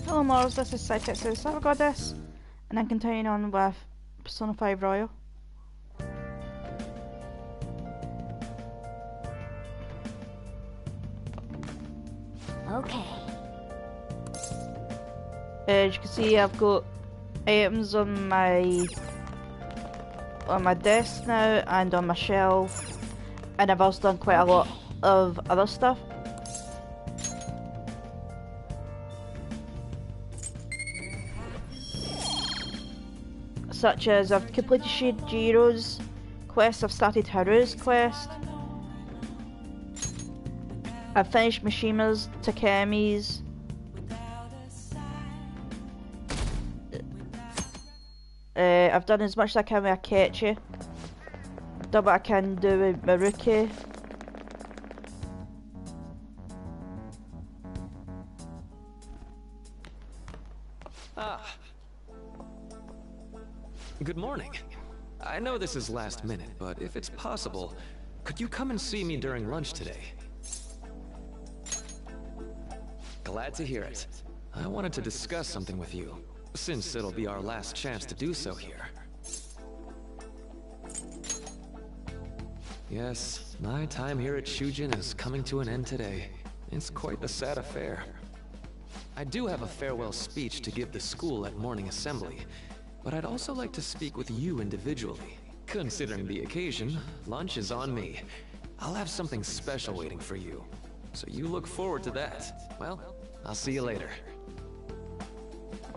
Hello Mars, this is Cyphyxia Cybergoddess, and I'm continuing on with Persona 5 Royal. Okay. As you can see, I've got items on my desk now and on my shelf, and I've also done quite a lot of other stuff. Such as I've completed Shijiro's quest, I've started Haru's quest, I've finished Mishima's, Takemi's, I've done as much as I can with Akechi, I've done what I can do with Maruki. Good morning. I know this is last minute, but if it's possible, could you come and see me during lunch today? Glad to hear it. I wanted to discuss something with you, since it'll be our last chance to do so here. Yes, my time here at Shujin is coming to an end today. It's quite the sad affair. I do have a farewell speech to give the school at morning assembly, but I'd also like to speak with you individually. Considering the occasion, lunch is on me. I'll have something special waiting for you, so you look forward to that. Well, I'll see you later.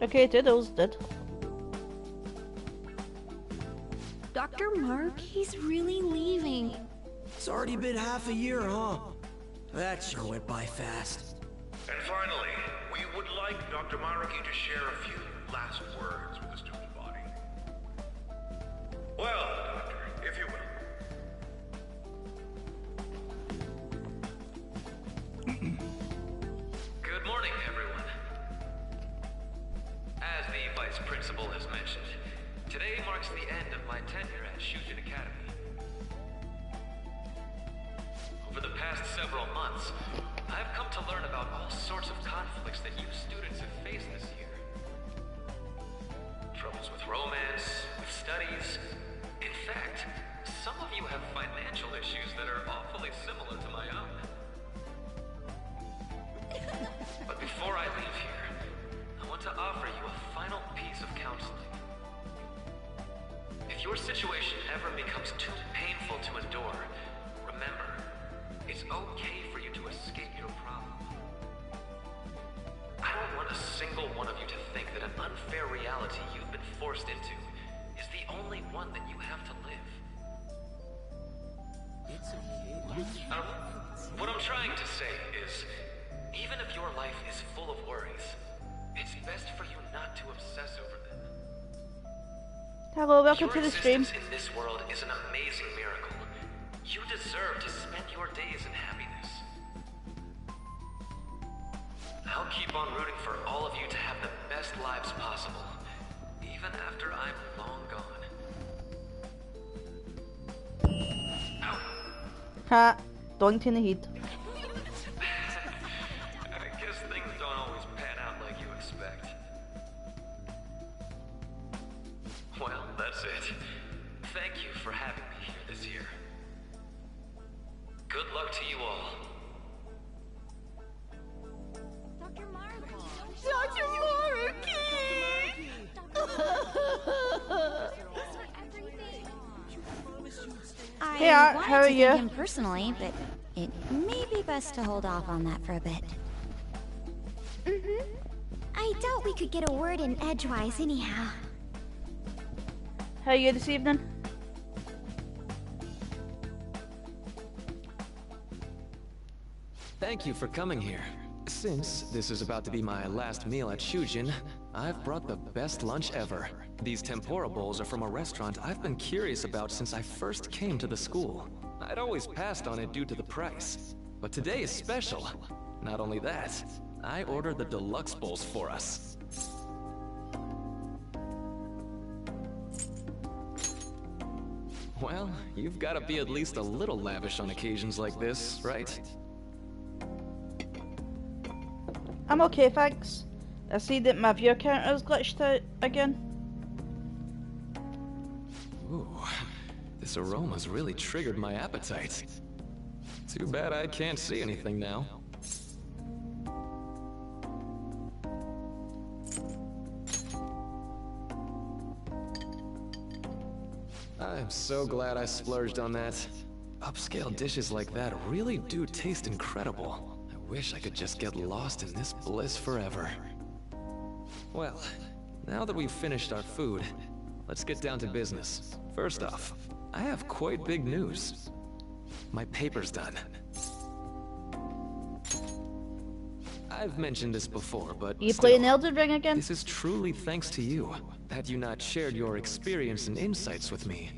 Okay, Diddles did. Dr. Mark, he's really leaving. It's already been half a year, huh? That sure went by fast. And finally, we would like Dr. Maruki to share a few last words with the student body. Well, Doctor, if you will. Good morning, everyone. As the Vice Principal has mentioned, today marks the end of my tenure at Shujin Academy. Over the past several months, I've come to learn about all sorts of conflicts that you students have faced this year. Troubles with romance, with studies. In fact, some of you have financial issues that are awfully similar to my own. But before I leave here, I want to offer you a final piece of counseling. If your situation ever becomes too painful to endure, remember, it's okay for you to escape your problem. I don't want a single one of you to think that an unfair reality you've been forced into is the only one that you have to live. It's okay. What I'm trying to say is, even if your life is full of worries, it's best for you not to obsess over them. Hello, welcome Your to the stream. existence in this world is an amazing miracle. You deserve to spend your days in happiness. I'll keep on rooting for all of you to have the best lives possible, even after I'm long gone. Ow. Ha! Doink in the head. I guess things don't always pan out like you expect. Well, that's it. Thank you for having me here this year. Good luck to you all. Dr. Mark! Dr. Hey, I how wanted are to you? thank him personally, but it may be best to hold off on that for a bit. I doubt we could get a word in edgewise anyhow. How are you this evening? Thank you for coming here. Since this is about to be my last meal at Shujin, I've brought the best lunch ever. These tempura bowls are from a restaurant I've been curious about since I first came to the school. I'd always passed on it due to the price. But today is special. Not only that, I ordered the deluxe bowls for us. Well, you've got to be at least a little lavish on occasions like this, right? I'm okay, thanks. I see that my view counter is glitched out again. Ooh, this aroma's really triggered my appetite. Too bad I can't see anything now. I'm so glad I splurged on that. Upscale dishes like that really do taste incredible. I wish I could just get lost in this bliss forever. Well, now that we've finished our food, let's get down to business. First off, I have quite big news. My paper's done. I've mentioned this before, but You still, playing Elden Ring again? this is truly thanks to you. Had you not shared your experience and insights with me,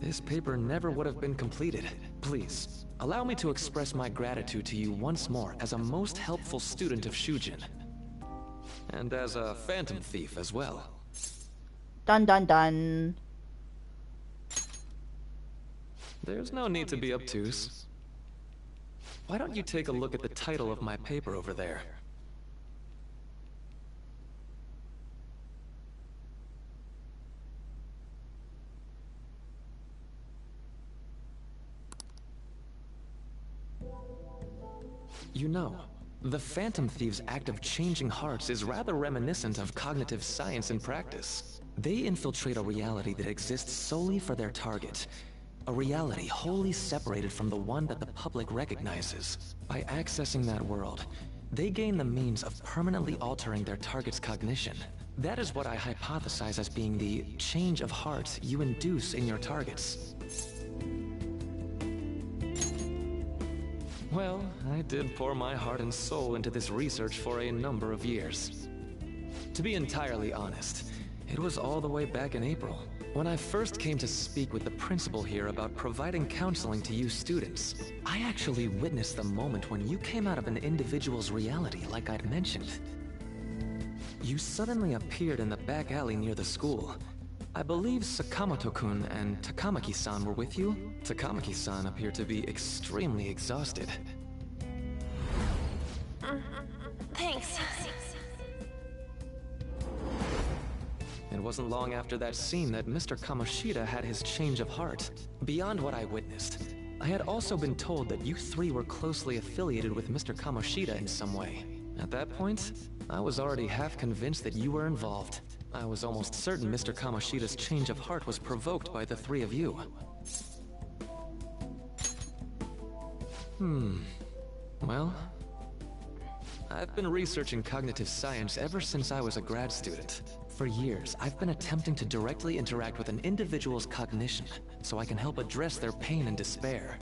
this paper never would have been completed. Please, allow me to express my gratitude to you once more as a most helpful student of Shujin. And as a phantom thief as well. Dun dun dun. There's no need to be obtuse. Why don't you take a look at the title of my paper over there? You know, the Phantom Thieves' act of changing hearts is rather reminiscent of cognitive science in practice. They infiltrate a reality that exists solely for their target. A reality wholly separated from the one that the public recognizes. By accessing that world, they gain the means of permanently altering their target's cognition. That is what I hypothesize as being the change of heart you induce in your targets. Well, I did pour my heart and soul into this research for a number of years. To be entirely honest, it was all the way back in April, when I first came to speak with the principal here about providing counseling to you students. I actually witnessed the moment when you came out of an individual's reality like I'd mentioned. You suddenly appeared in the back alley near the school. I believe Sakamoto-kun and Takamaki-san were with you? Takamaki-san appeared to be extremely exhausted. Thanks. It wasn't long after that scene that Mr. Kamoshida had his change of heart. Beyond what I witnessed, I had also been told that you three were closely affiliated with Mr. Kamoshida in some way. At that point, I was already half convinced that you were involved. I was almost certain Mr. Kamoshida's change of heart was provoked by the three of you. Well, I've been researching cognitive science ever since I was a grad student. For years, I've been attempting to directly interact with an individual's cognition, so I can help address their pain and despair.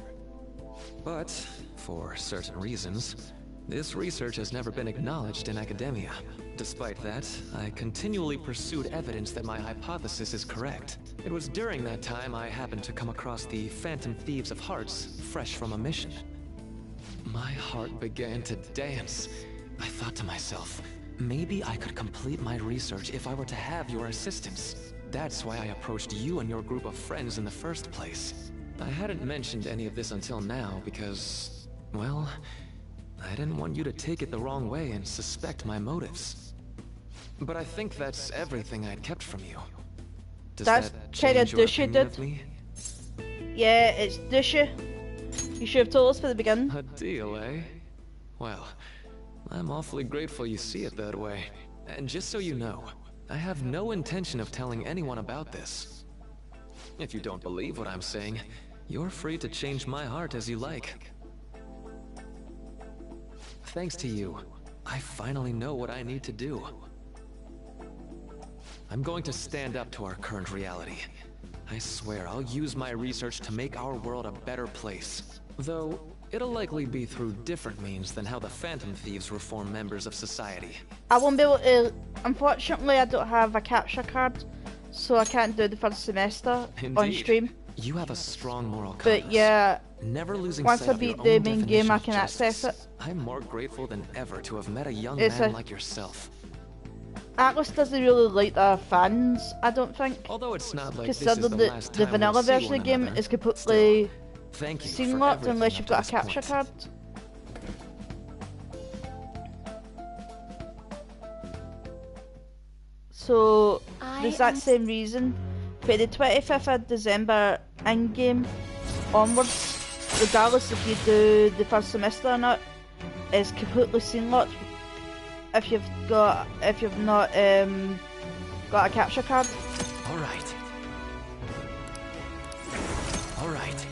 But, for certain reasons, this research has never been acknowledged in academia. Despite that, I continually pursued evidence that my hypothesis is correct. It was during that time I happened to come across the Phantom Thieves of Hearts, fresh from a mission. My heart began to dance. I thought to myself, maybe I could complete my research if I were to have your assistance. That's why I approached you and your group of friends in the first place. I hadn't mentioned any of this until now because, well, I didn't want you to take it the wrong way and suspect my motives. But I think that's everything I'd kept from you. Does That's that kinda change your douchey, opinion dude. of me? Yeah, it's douchey. You should have told us from the beginning. A deal, eh? Well, I'm awfully grateful you see it that way. And just so you know, I have no intention of telling anyone about this. If you don't believe what I'm saying, you're free to change my heart as you like. Thanks to you, I finally know what I need to do. I'm going to stand up to our current reality. I swear I'll use my research to make our world a better place. Though, it'll likely be through different means than how the Phantom Thieves reform members of society. I won't be able to. Unfortunately, I don't have a capture card, so I can't do the first semester on Indeed. stream. You have a strong moral compass. But yeah, Never losing once sight I of your beat the own main definition game, I of can justice. access it. I'm more grateful than ever to have met a young It's man a- like yourself. Atlas doesn't really like the fans, I don't think. Although it's not like this is Considering the that last the time vanilla we'll see version of one the game another. is completely Thank you scene for locked everything unless up you've to got a this capture point. card. So, I there's that am- same reason. For the 25th of December in-game onwards, regardless if you do the first semester or not, is completely scene locked if you've not got a capture card. All right. All right.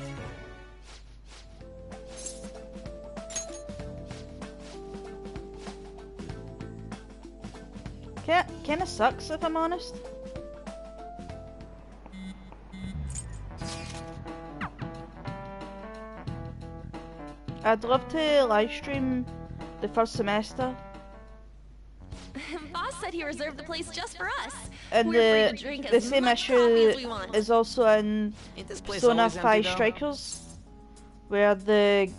Kinda sucks if I'm honest. I'd love to live stream the first semester, Boss said he reserved the place just for us. and We're free to drink the as same much issue coffee as we want. is also in Ain't this place Persona always empty, 5 though? Strikers, where the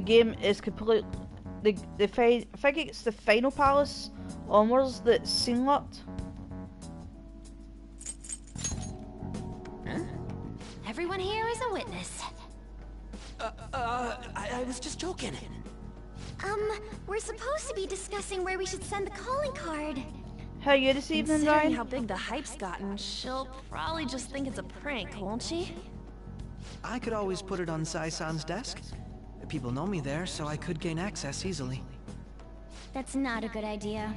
game is complete. I think it's the final palace onwards that's scene locked. Everyone here is a witness. I was just joking. We're supposed to be discussing where we should send the calling card. How are you this evening, Considering Ryan? how big the hype's gotten, she'll probably just think it's a prank, won't she? I could always put it on Sai-san's desk. People know me there, so I could gain access easily. That's not a good idea.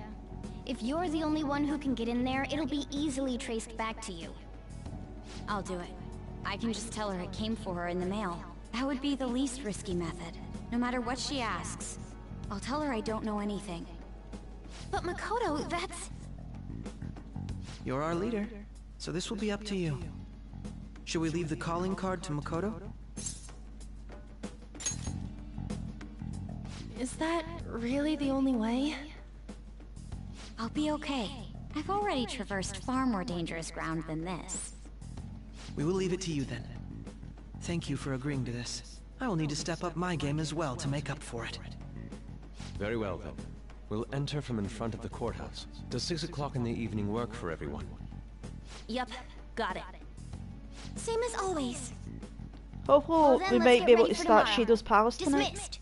If you're the only one who can get in there, it'll be easily traced back to you. I'll do it. I can just tell her it came for her in the mail. That would be the least risky method. No matter what she asks, I'll tell her I don't know anything. But Makoto, that's... You're our leader, so this will be up to you. Should we leave the calling card to Makoto? Is that really the only way? I'll be okay. I've already traversed far more dangerous ground than this. We will leave it to you then. Thank you for agreeing to this. I will need to step up my game as well to make up for it. Very well then. We'll enter from in front of the courthouse. Does 6 o'clock in the evening work for everyone? Yep, got it. Same as always. Hopefully Well, then we let's might get be able ready to for start tomorrow. Shadow's Palace tonight. Dismissed.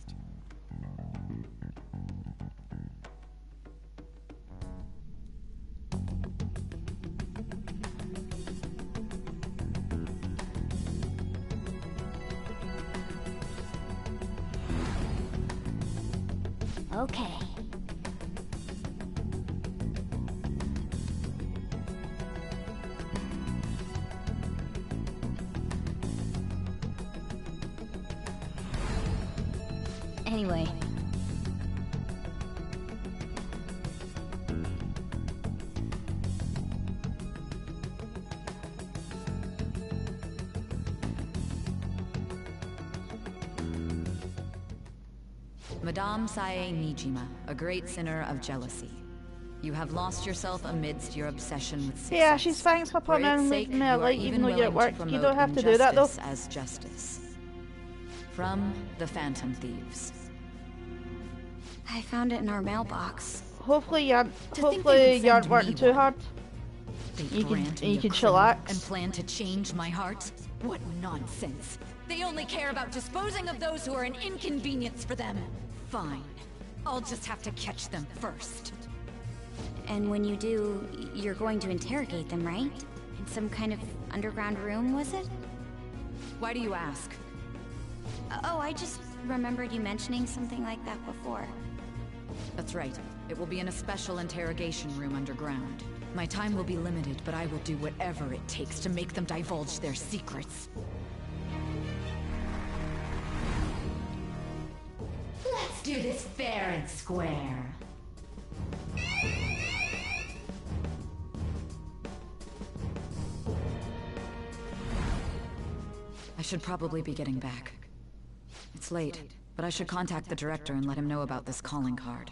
Okay. Anyway. Madame Sae Nijima, a great sinner of jealousy. You have lost yourself amidst your obsession with success. Yeah, she's thanks for For putting its in sake, with me a you are light even though you're at willing to work. You promote don't have to do that though. injustice as justice. From the Phantom Thieves. I found it in our mailbox. Hopefully you aren't, To think hopefully they would you aren't send working me too one. hard. They You can- brand me you a can criminal chillax. and plan to change my heart? What nonsense! They only care about disposing of those who are an inconvenience for them. Fine. I'll just have to catch them first. And when you do, you're going to interrogate them, right? In some kind of underground room, was it? Why do you ask? Oh, I just remembered you mentioning something like that before. That's right. It will be in a special interrogation room underground. My time will be limited, but I will do whatever it takes to make them divulge their secrets. Let's do this fair and square. I should probably be getting back. It's late, but I should contact the director and let him know about this calling card.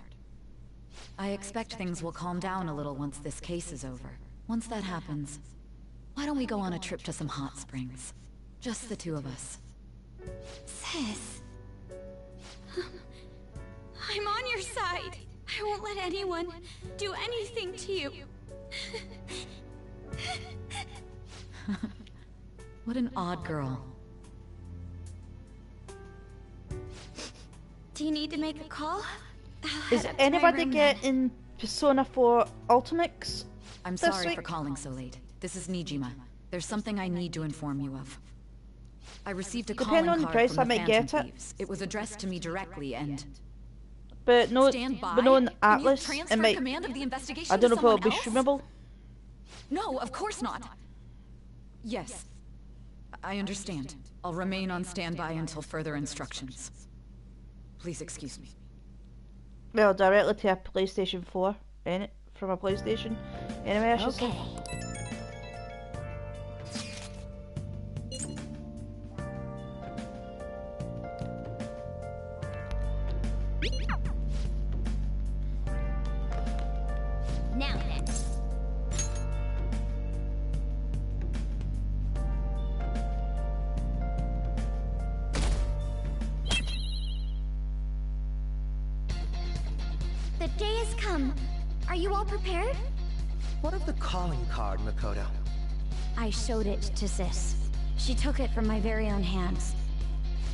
I expect things will calm down a little once this case is over. Once that happens, why don't we go on a trip to some hot springs? Just the two of us. Sis. I'm on your side. I won't let anyone do anything to you. What an odd girl. Do you need to make a call? I'll Is head up to my anybody room getting Persona 4 Ultimates. I'm this sorry week. for calling so late. This is Nijima. There's something I need to inform you of. I received a Depending calling on the card price, from the I might Phantom get it. Thieves. It was addressed to me directly and... But no, Stand by? but no on Can you Atlas, transfer it might. command of the investigation I don't know to if it'll someone be else? streamable. No, of course not. Yes. I understand. I'll remain on standby until further instructions. Please excuse me. Well, directly to a PlayStation 4, in it from a PlayStation. Anyway, I should say. Now then. The day has come. Are you all prepared? What of the calling card, Makoto? I showed it to Sis. She took it from my very own hands.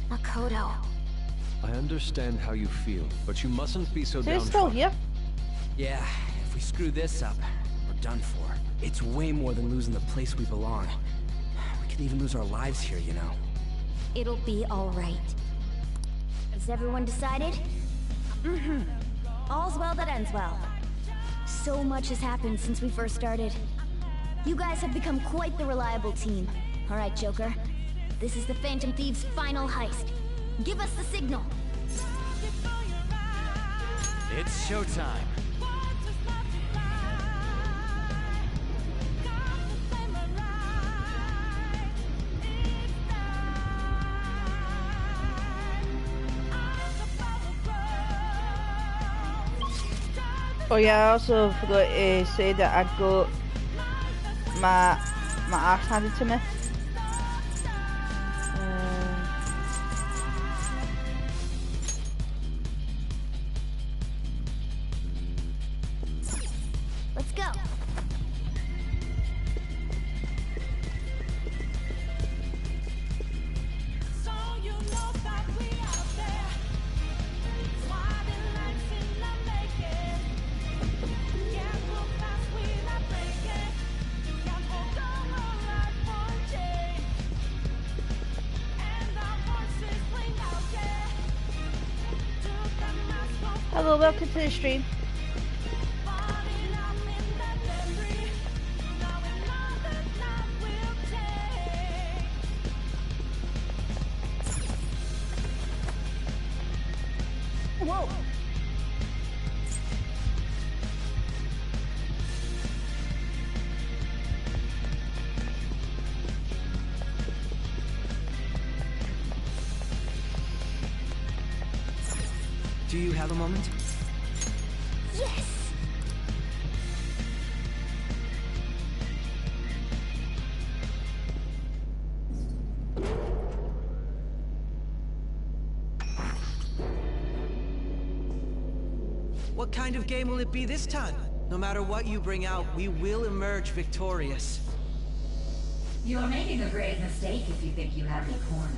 Makoto. I understand how you feel, but you mustn't be so They're still downtrodden. here. Yeah, if we screw this up, we're done for. It's way more than losing the place we belong. We could even lose our lives here, you know. It'll be all right. Has everyone decided? Mm-hmm. All's well that ends well. So much has happened since we first started. You guys have become quite the reliable team. All right, Joker. This is the Phantom Thieves' final heist. Give us the signal. It's showtime. Oh yeah, I also forgot to say that I got my ass handed to me. Let's go. Hello, welcome to the stream. Whoa. Do you have a moment? Yes. What kind of game will it be this time? No matter what you bring out, we will emerge victorious. You're making a grave mistake if you think you have me cornered.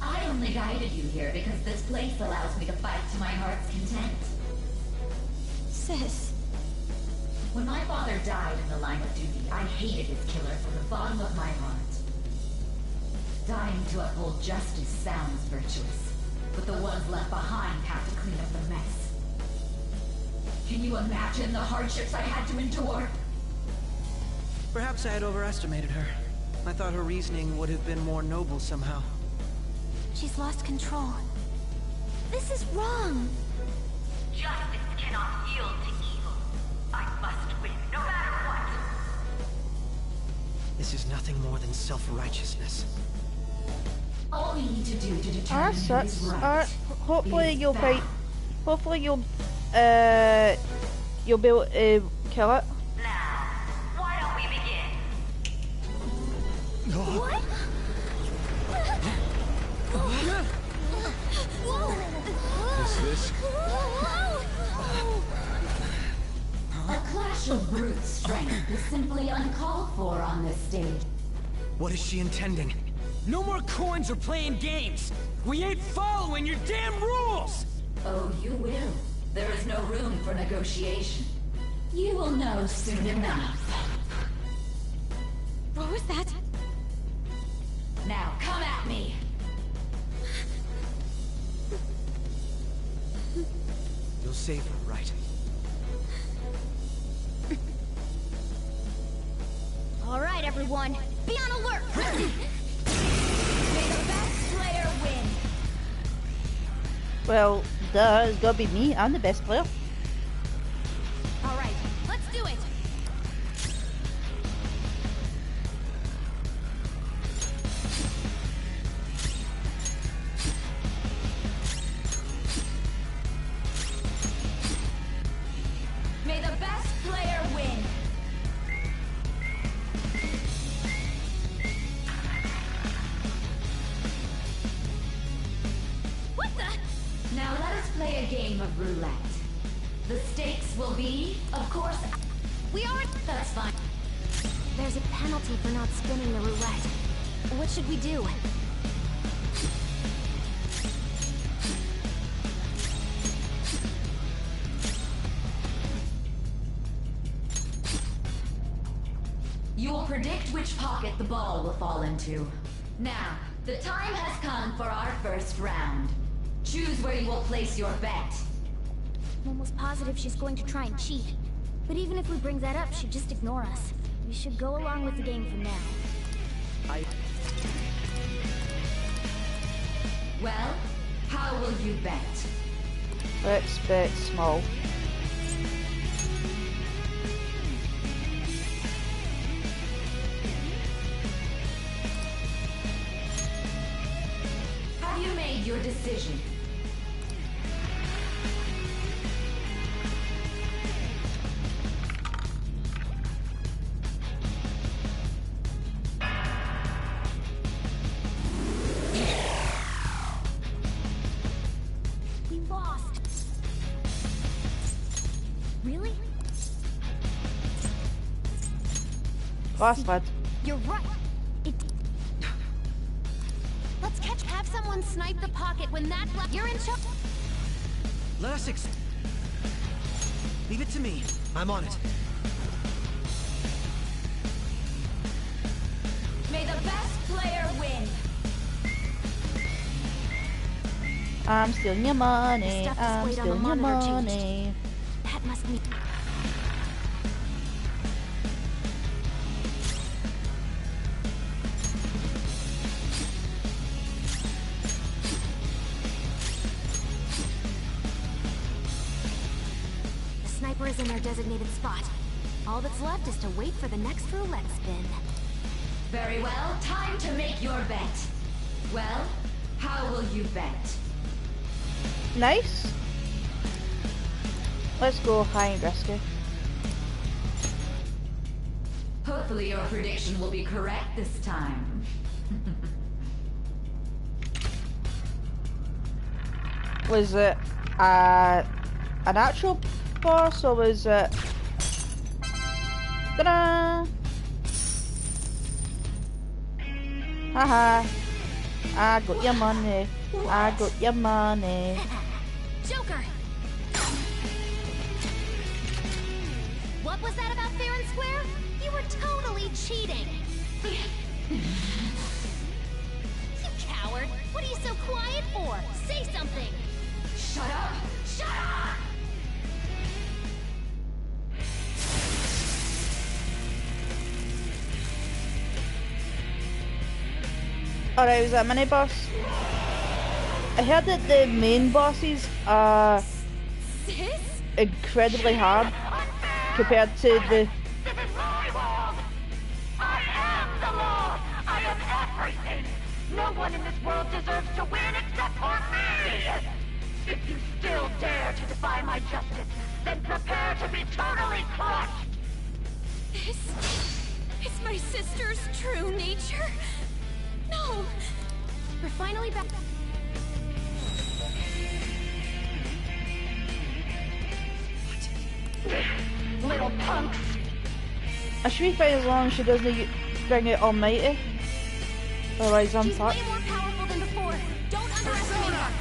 I only guided you here because this place allows me to fight to my heart's content. Sis. When my father died in the line of duty, I hated his killer from the bottom of my heart. Dying to uphold justice sounds virtuous, but the ones left behind have to clean up the mess. Can you imagine the hardships I had to endure? Perhaps I had overestimated her. I thought her reasoning would have been more noble somehow. She's lost control. This is wrong. Justice cannot yield to evil. I must win, no matter what. This is nothing more than self-righteousness. All we need to do to determine Alright, who so is right. hopefully is you'll fact. fight. Hopefully you'll be able to kill it. Now, why don't we begin? What? Is this? A clash of brute strength is simply uncalled for on this stage. What is she intending? No more coins or playing games! We ain't following your damn rules! Oh, you will. There is no room for negotiation. You will know soon enough. What was that? Now come at me. You'll save her, right? All right, everyone, be on alert. May the best player win. Well, duh, it's gotta be me. I'm the best player. All right, let's do it. May the best player win. What the? Now let us play a game of roulette. The stakes will be, of course, We aren't. that's fine. There's a penalty for not spinning the roulette. What should we do? You will predict which pocket the ball will fall into. Now, the time has come for our first round. Choose where you will place your bet. I'm almost positive she's going to try and cheat. But even if we bring that up, she'd just ignore us. We should go along with the game for now. Well, how will you bet? Let's bet small. Have you made your decision? We lost. Really? Last lad. You're right. It. Let's have someone snipe the pocket when that you're in charge. Let us leave it to me. I'm on it. May the best player win. I'm stealing your money. The stuff I'm displayed on the stealing your monitor changed. money. That must mean. The sniper is in their designated spot. All that's left is to wait for the next roulette spin. Very well, time to make your bet. Well, how will you bet? Nice. Let's go high and risky. Hopefully your prediction will be correct this time. Was it an actual boss or was it? Ta-da! Haha! I got your money. I got your money. Joker! What was that about fair and square? You were totally cheating! You coward! What are you so quiet for? Say something! Shut up! Shut up! Alright, was that mini boss? I heard that the main bosses are Sis? incredibly hard compared to the. This is my world! I am the law! I am everything! No one in this world deserves to win except for me! If you still dare to defy my justice, then prepare to be totally crushed! This is my sister's true nature? No! We're finally back. Little punks! I should be fine as long as she doesn't bring out Almighty. Otherwise I'm She's way fucked. more powerful than before. Don't underestimate her.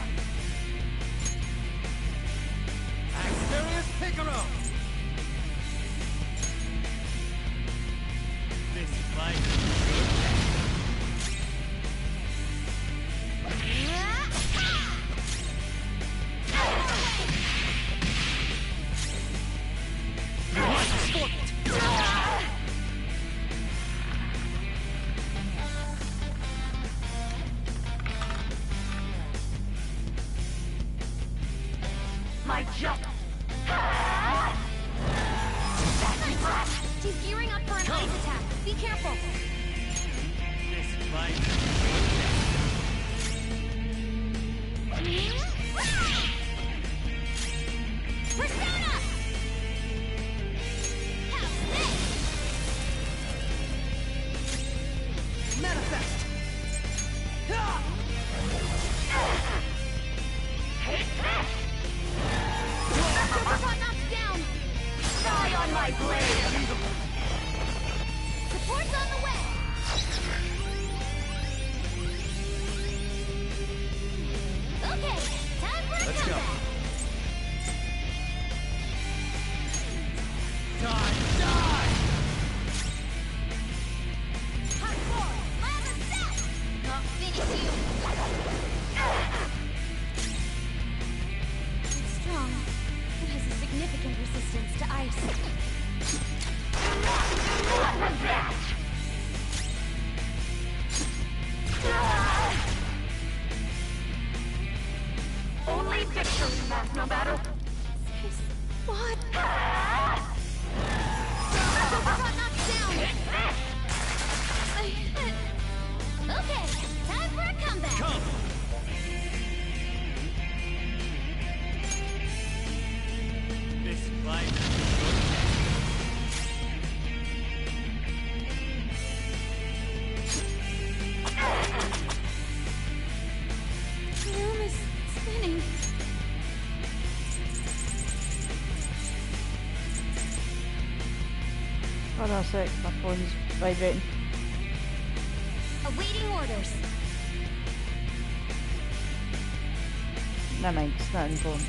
my jump. She's gearing up for an ice attack. Be careful. This fight. Persona! How's this? Manifest! Take this! Uppercut knocked down. Die on my blade! Support's on the way. Okay, time for a Let's go. comeback. Die! Hot four, lava set. I'll finish you. It's strong. It has a significant resistance to ice. Only victory, no matter. What? Uppercut knocked down. Okay, time for a comeback. This fight. The room is spinning. Hold on a sec, my phone's vibrating. Awaiting orders. Never mind, it's not important.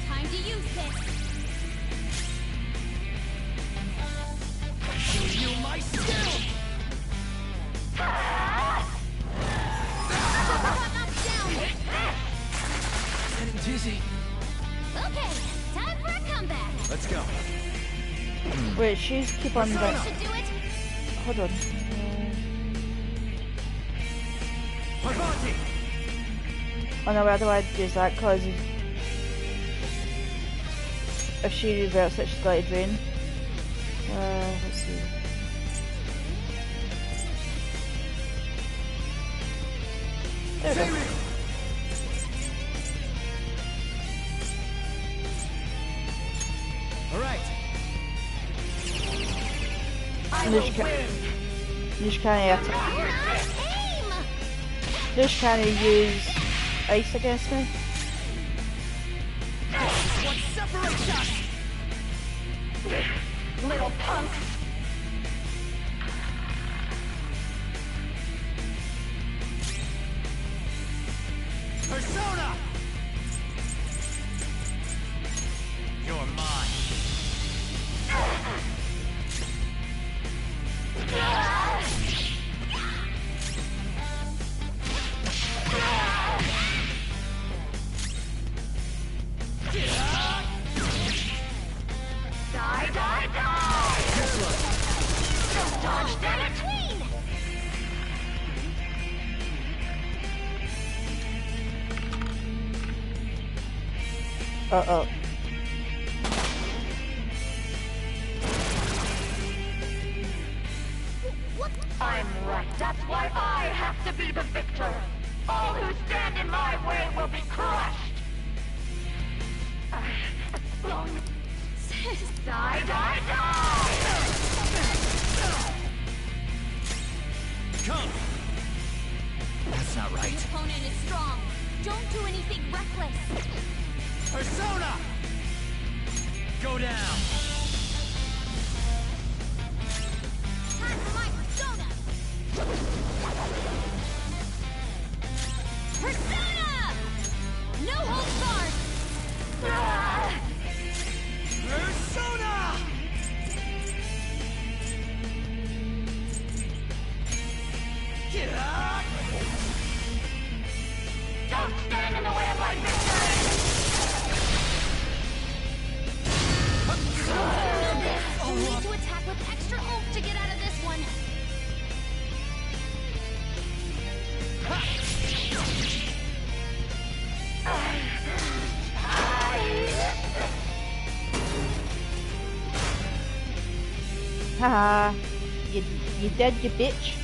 Time to use this. Show you my skill! Uppercut knocked down. Getting dizzy. Okay, time for a comeback. Let's go. Wait, she's keep on That back. should do it. Hold on. Parvati! Oh no, why do I use that? Because if she reverts it, she's got to drain. Let's see. There we go. All right. Nish can't Nish can't use ice against me. What separates us? Little punk! Persona! You're mine. Die, die, die! Don't dodge that! Between. Uh-oh. I'm right. That's why I have to be the victor. All who stand in my way will be crushed. Die, die, die! Come. That's not Your right. opponent is strong. Don't do anything reckless. Persona! Go down. Time for my persona. Persona! No holds barred. Persona! Get up! Don't stand in the way of my victory! You'll need to attack with extra oomph to get out of this one. Haha, you did, you bitch.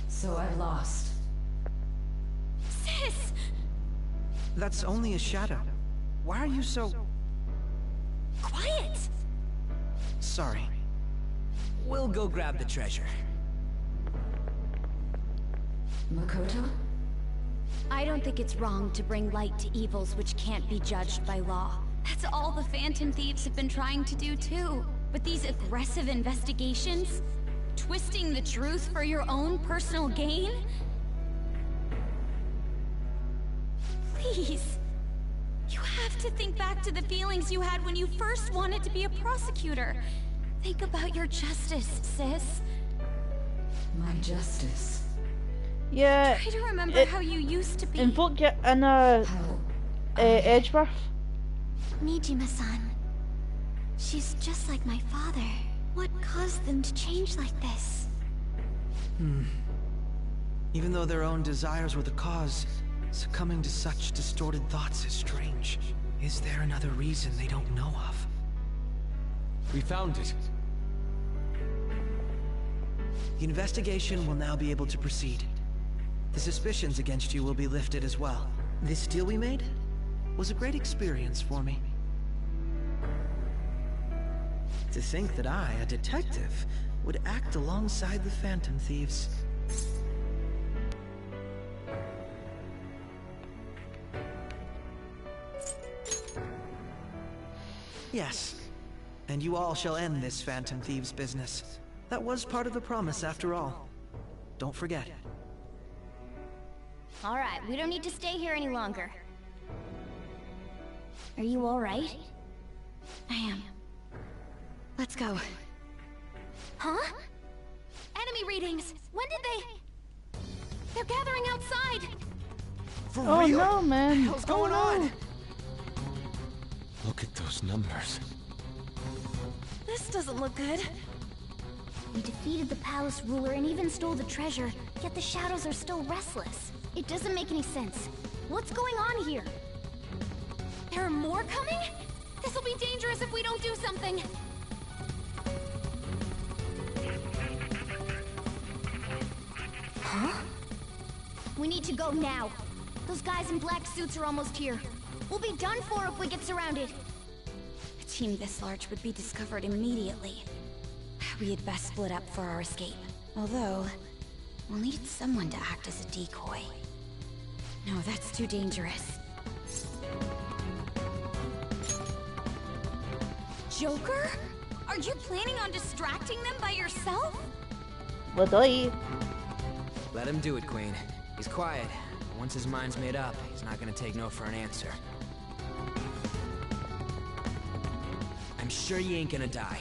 So I lost. Sis! That's only a shadow. Why are you so... Quiet! Sorry. We'll go grab the treasure. Makoto? I don't think it's wrong to bring light to evils which can't be judged by law. That's all the Phantom Thieves have been trying to do too. But these aggressive investigations? Twisting the truth for your own personal gain? Please. You have to think back to the feelings you had when you first wanted to be a prosecutor. Think about your justice, sis. My justice. Yeah. Try to remember how you used to be. Invoke your inner Edgeworth. Nijima-san. She's just like my father. What caused them to change like this? Even though their own desires were the cause, succumbing to such distorted thoughts is strange. Is there another reason they don't know of? We found it. The investigation will now be able to proceed. The suspicions against you will be lifted as well. This deal we made was a great experience for me. To think that I, a detective, would act alongside the Phantom Thieves. Yes, and you all shall end this Phantom Thieves business. That was part of the promise after all. Don't forget. Alright, we don't need to stay here any longer. Are you alright? I am. Let's go. Huh? Enemy readings! When did they... They're gathering outside! For Oh real? no, man. What's going on? Look at those numbers. This doesn't look good. We defeated the palace ruler and even stole the treasure, yet the shadows are still restless. It doesn't make any sense. What's going on here? There are more coming? This'll be dangerous if we don't do something! Huh? We need to go now. Those guys in black suits are almost here. We'll be done for if we get surrounded. A team this large would be discovered immediately. We had best split up for our escape. Although, we'll need someone to act as a decoy. No, that's too dangerous. Joker? Are you planning on distracting them by yourself? Would I? Let him do it, Queen. He's quiet. Once his mind's made up, he's not gonna take no for an answer. I'm sure you ain't gonna die.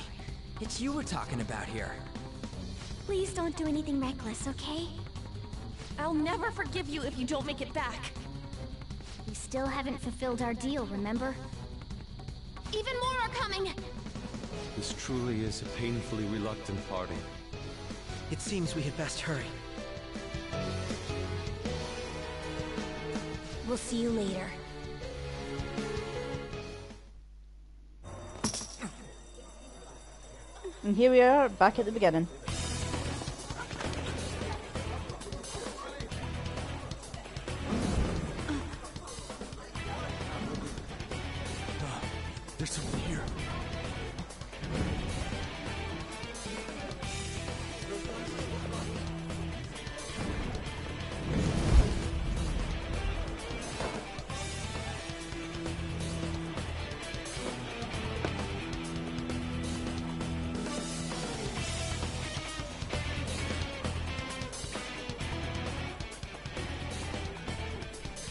It's you we're talking about here. Please don't do anything reckless, okay? I'll never forgive you if you don't make it back. We still haven't fulfilled our deal, remember? Even more are coming! This truly is a painfully reluctant party. It seems we had best hurry. We'll see you later. And here we are, back at the beginning. There's someone here.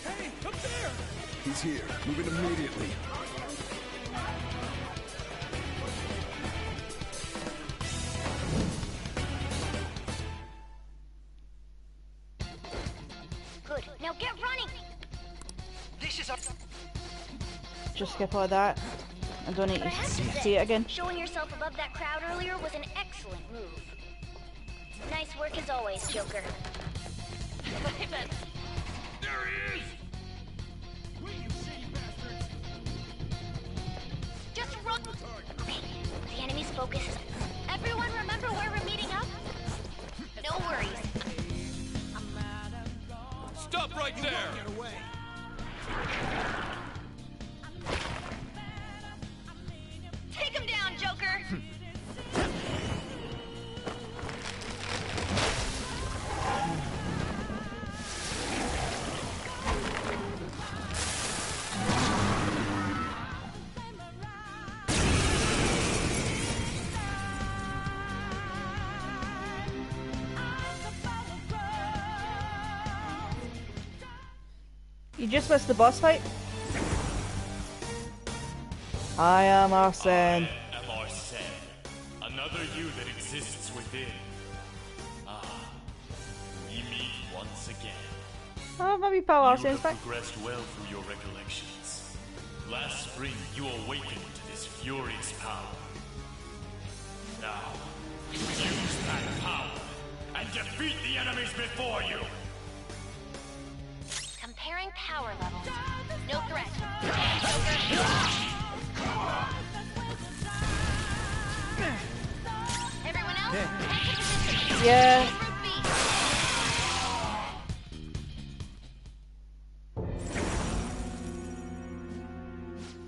Hey, up there! He's here. Moving immediately. Good. Now get running! This is a... Just skip all that. I don't need But I to have to see it again. Showing yourself above that crowd earlier was an excellent move. Nice work as always, Joker. There he is! Wait, you shady bastards! Just run! Okay, the enemy's focus is... Everyone remember where we're meeting up? No worries. Stop right there! Get away! Take him down, Joker! You just missed the boss fight. I am Arsene. I am Arsene, another you that exists within. Ah, we meet once again. Oh, maybe pal You Arsene's have back. progressed well through your recollections. Last spring, you awakened to this furious power. Now, use that power and defeat the enemies before you. Comparing power levels. No threat. Everyone else? Head to position. Yeah. Group B.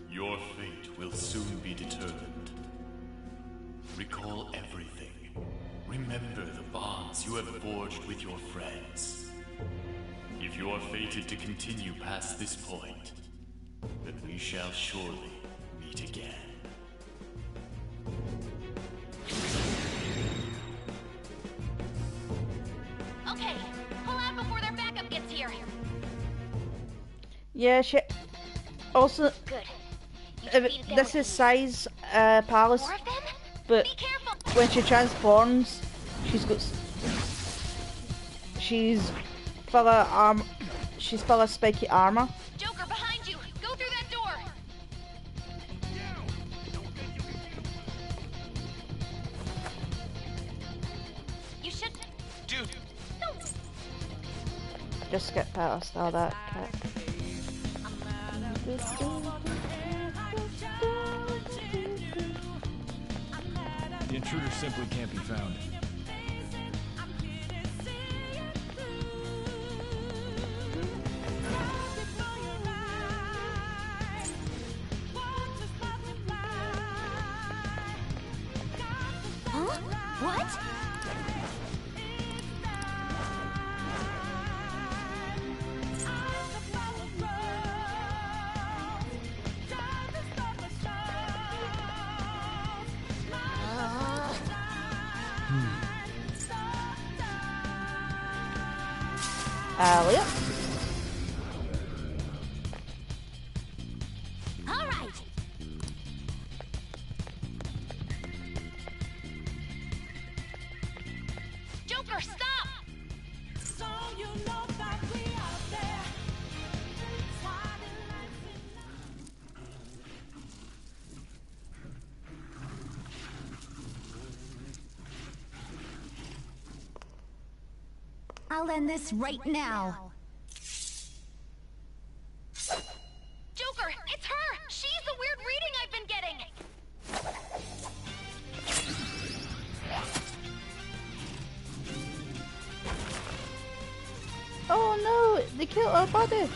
Your fate will soon be determined. Recall everything. Remember the bonds you have forged with your friends. If you are fated to continue past this point, then we shall surely meet again. Okay, pull out before their backup gets here. Yeah, shit. Also, Good. this is Sai's palace, More of them? but Be careful. when she transforms, she's full of she's full of spiky armor. Joker, behind you. Go through that door. You should... Dude! No. Just skip past all that crap. The intruder simply can't be found. Huh? What? Yep. All right. Joker, stop! So you know that we are there. I'll end this right now. Joker, it's her! She's the weird reading I've been getting! Oh no, they killed our body.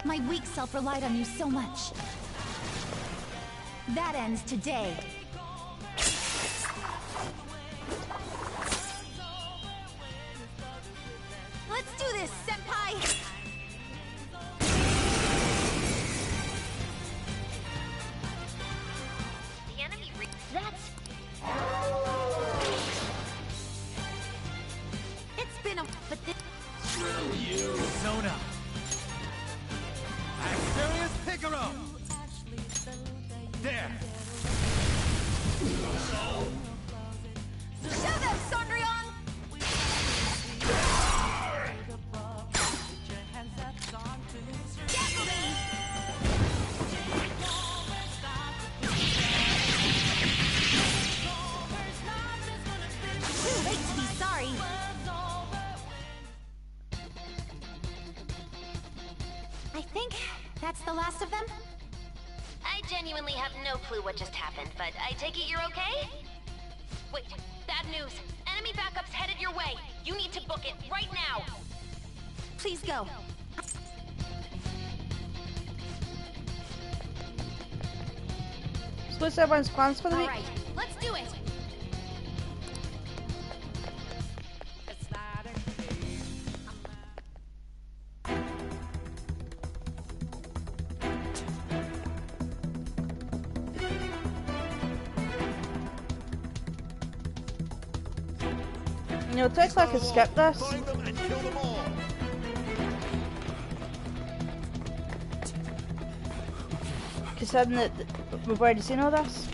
My weak self relied on you so much. That ends today. Let's do this, Senpai! The enemy That's... It's been a... But this... Screw you! Sona! Asterius Picaro! There! I think that's the last of them. I genuinely have no clue what just happened, but I take it you're okay? Wait, bad news. Enemy backup's headed your way. You need to book it right now. Please go. So what's everyone's plans for the week? All right, let's do it. You know, technically I could skip this. Considering that we've already seen all this.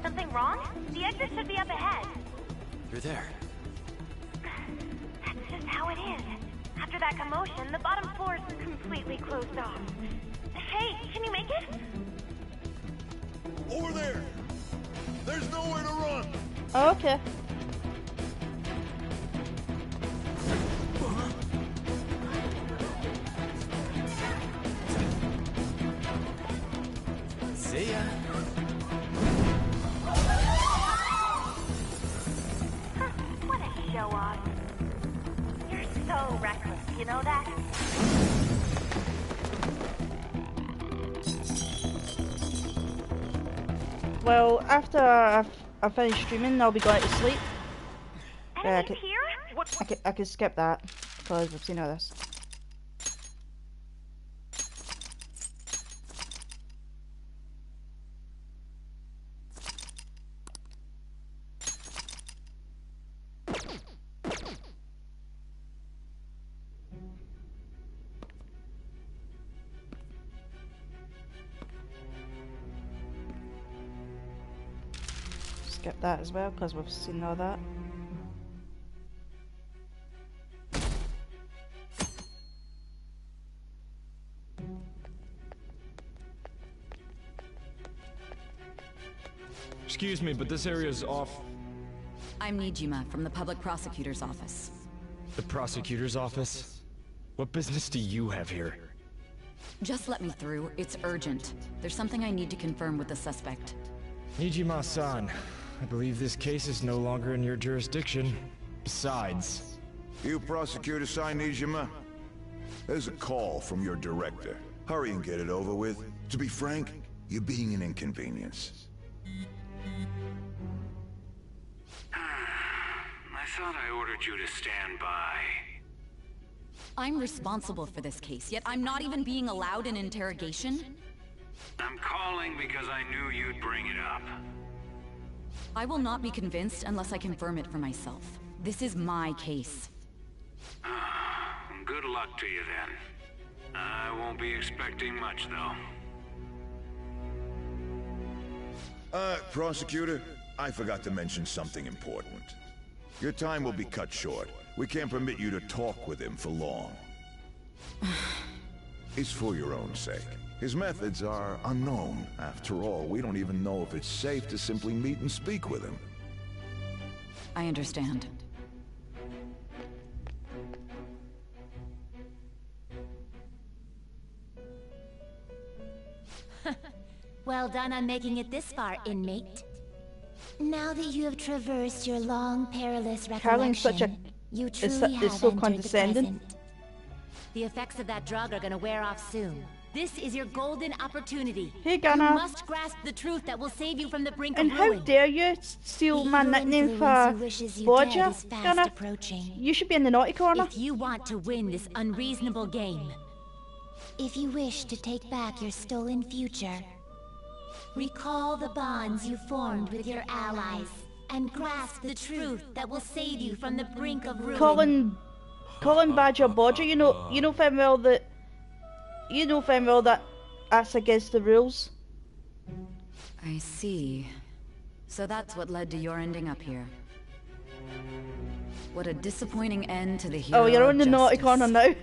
Something wrong? The exit should be up ahead. You're there. That's just how it is. After that commotion, the bottom floor is completely closed off. Hey, can you make it? Over there! There's nowhere to run! Oh, okay. See ya. What a show off. You're so reckless, you know that? Well, after I finish streaming, I'll be going to sleep. Yeah, I can skip that because I've seen all this. Skip that as well because we've seen all that. Excuse me, but this area's off. I'm Nijima from the public prosecutor's office. The prosecutor's office? What business do you have here? Just let me through. It's urgent. There's something I need to confirm with the suspect. Nijima-san, I believe this case is no longer in your jurisdiction. Besides... You prosecutor sign Nijima? There's a call from your director. Hurry and get it over with. To be frank, you're being an inconvenience. I thought I ordered you to stand by. I'm responsible for this case, yet I'm not even being allowed an interrogation? I'm calling because I knew you'd bring it up. I will not be convinced unless I confirm it for myself. This is my case. Good luck to you then. I won't be expecting much, though. Prosecutor, I forgot to mention something important. Your time will be cut short. We can't permit you to talk with him for long. It's for your own sake. His methods are unknown. After all, we don't even know if it's safe to simply meet and speak with him. I understand. Well done on making it this far, inmate. Now that you have traversed your long, perilous recollection, you truly have so entered condescending. the present. The effects of that drug are gonna wear off soon. This is your golden opportunity. Hey, Gunnar. You must grasp the truth that will save you from the brink And of how ruin. dare you steal my nickname for Bodger, Gunnar? You should be in the naughty corner. If you want to win this unreasonable game, if you wish to take back your stolen future, recall the bonds you formed with your allies, and grasp the truth that will save you from the brink of ruin. Colin Badger Bodger, you know very well that that's against the rules. I see. So that's what led to your ending up here. What a disappointing end to the hero. Oh, you're of on the naughty justice. corner now.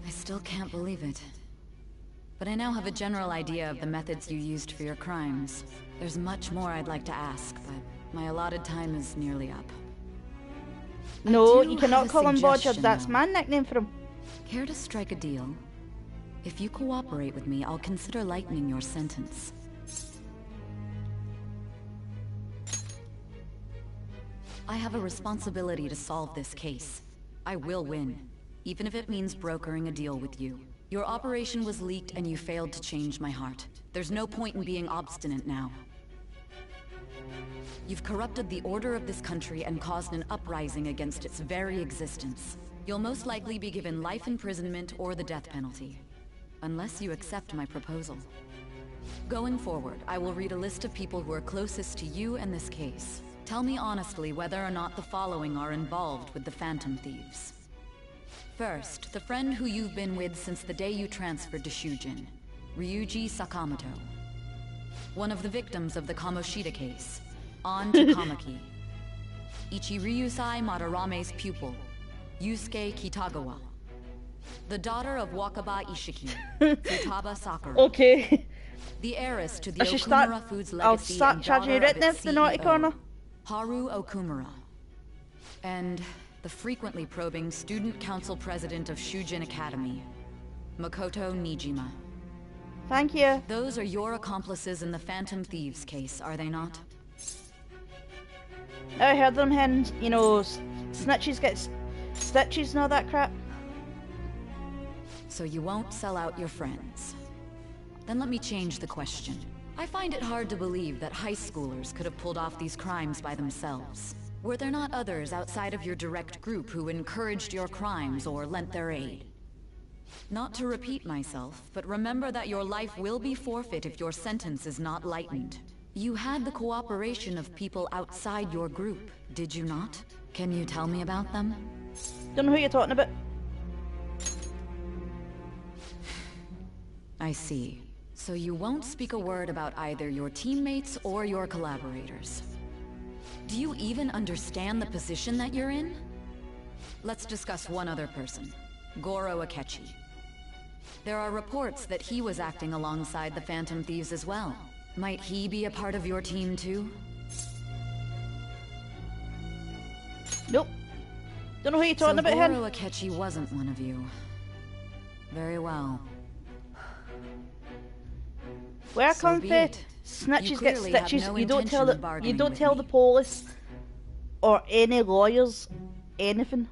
I still can't believe it. But I now have a general idea of the methods you used for your crimes. There's much more I'd like to ask, but My allotted time is nearly up. No, I do you cannot have a call him Bodger. suggestion, That's though. my nickname for him. Care to strike a deal? If you cooperate with me, I'll consider lightening your sentence. I have a responsibility to solve this case. I will win, even if it means brokering a deal with you. Your operation was leaked and you failed to change my heart. There's no point in being obstinate now. You've corrupted the order of this country and caused an uprising against its very existence. You'll most likely be given life imprisonment or the death penalty, unless you accept my proposal. Going forward, I will read a list of people who are closest to you and this case. Tell me honestly whether or not the following are involved with the Phantom Thieves. First, the friend who you've been with since the day you transferred to Shujin, Ryuji Sakamoto. One of the victims of the Kamoshida case, An Takamaki. Ichiryusai Madarame's pupil, Yusuke Kitagawa. The daughter of Wakaba Ishiki, Futaba Sakura. Okay. The heiress to the I should start. Okumura Foods I'll legacy start and charging you daughter right of now its for the naughty CEO, corner. Haru Okumura. And the frequently probing student council president of Shujin Academy, Makoto Nijima. Thank you. Those are your accomplices in the Phantom Thieves case, are they not? I heard them hens, you know, snitches get stitches and all that crap. So you won't sell out your friends. Then let me change the question. I find it hard to believe that high schoolers could have pulled off these crimes by themselves. Were there not others outside of your direct group who encouraged your crimes or lent their aid? Not to repeat myself, but remember that your life will be forfeit if your sentence is not lightened. You had the cooperation of people outside your group, did you not? Can you tell me about them? Don't know who you're talking about. I see. So you won't speak a word about either your teammates or your collaborators. Do you even understand the position that you're in? Let's discuss one other person, Goro Akechi. There are reports that he was acting alongside the Phantom Thieves as well. Might he be a part of your team too? Nope. Don't know who you're talking about, Goro hen. Akechi wasn't one of you. Very well. Where I So come be from, it. snitches You get clearly have stitches. no You don't tell intention of the bargaining you don't with tell me. the police or any lawyers anything.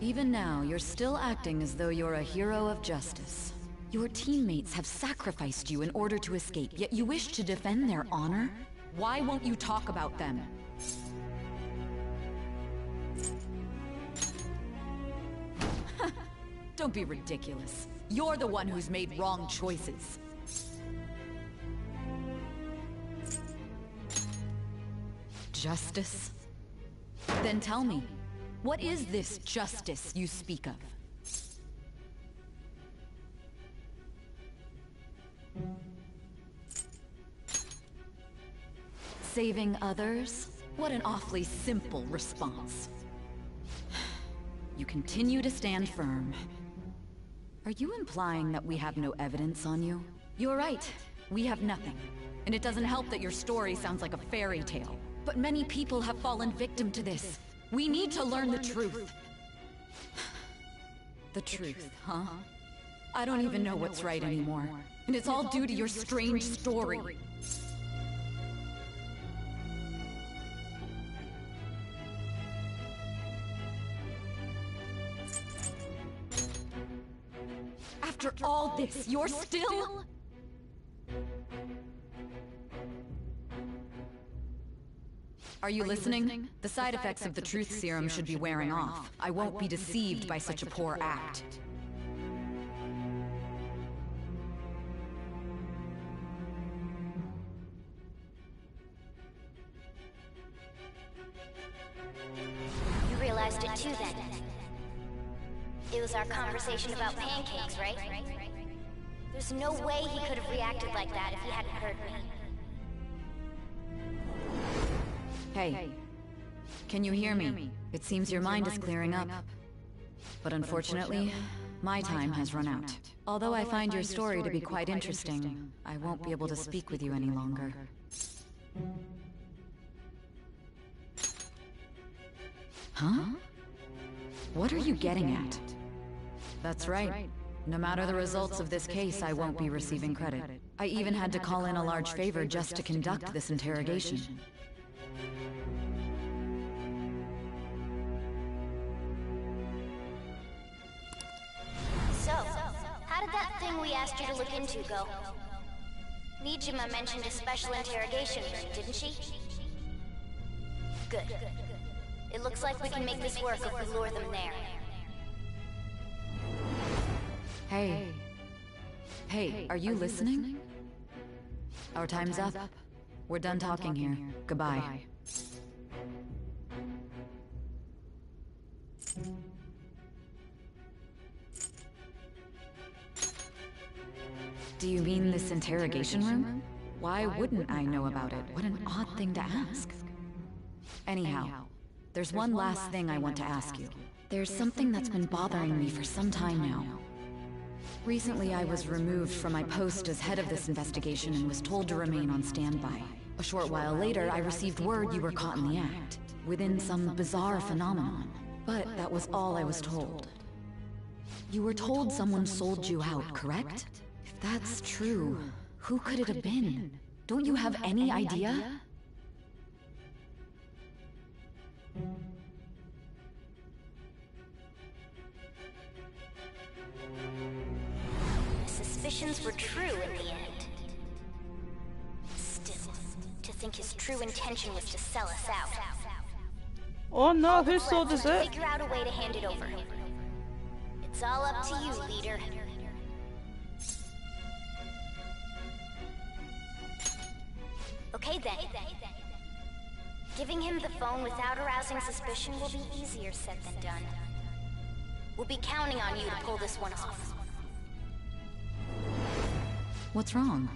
Even now, you're still acting as though you're a hero of justice. Your teammates have sacrificed you in order to escape, yet you wish to defend their honor? Why won't you talk about them? Don't be ridiculous. You're the one who's made wrong choices. Justice? Then tell me, what is this justice you speak of? Saving others? What an awfully simple response. You continue to stand firm. Are you implying that we have no evidence on you? You're right. We have nothing. And it doesn't help that your story sounds like a fairy tale. But many people have fallen victim to this. We need to learn the truth. The truth, huh? I don't even know what's right anymore. And it's all due to your strange story. After all this, you're still... Are you listening? The side effects of the truth serum should be wearing off. I won't be deceived by such a poor act. You realized it too then. It was our conversation about pancakes, right? There's no way he could have reacted like that if he hadn't heard me. Hey, can you hear me? It seems your mind is clearing up. But unfortunately, my time has run out. Although I find your story to be quite interesting, I won't be able to speak with you any longer. Huh? What are you getting at? That's right. No matter the results of this case, I won't be receiving credit. I even had to call in a large favor just to conduct this interrogation. So, how did that thing we asked you to look into go? Nijima mentioned a special interrogation room, didn't she? Good. It looks like we can make this work if we lure them there. Hey. Hey, are you listening? Our time's up. We're done talking here. Goodbye. Do you mean this interrogation room? Why wouldn't I know about it? What an odd thing to ask. Anyhow, there's one last thing I want to ask you. There's something that's been bothering me for some time now. Recently, I was removed from my post as head of this investigation and was told to remain on standby. A short while later, I received word you were caught in the act, within some bizarre phenomenon. But that was all I was told. You were told someone sold you out, correct? If that's true, who could it have been? Don't you have any idea? Suspicions were true in the end. Still, to think his true intention was to sell us out. Oh no, who sold us it? Figure out a way to hand it over. It's all up to you, leader. Okay then. Giving him the phone without arousing suspicion will be easier said than done. We'll be counting on you to pull this one off. What's wrong?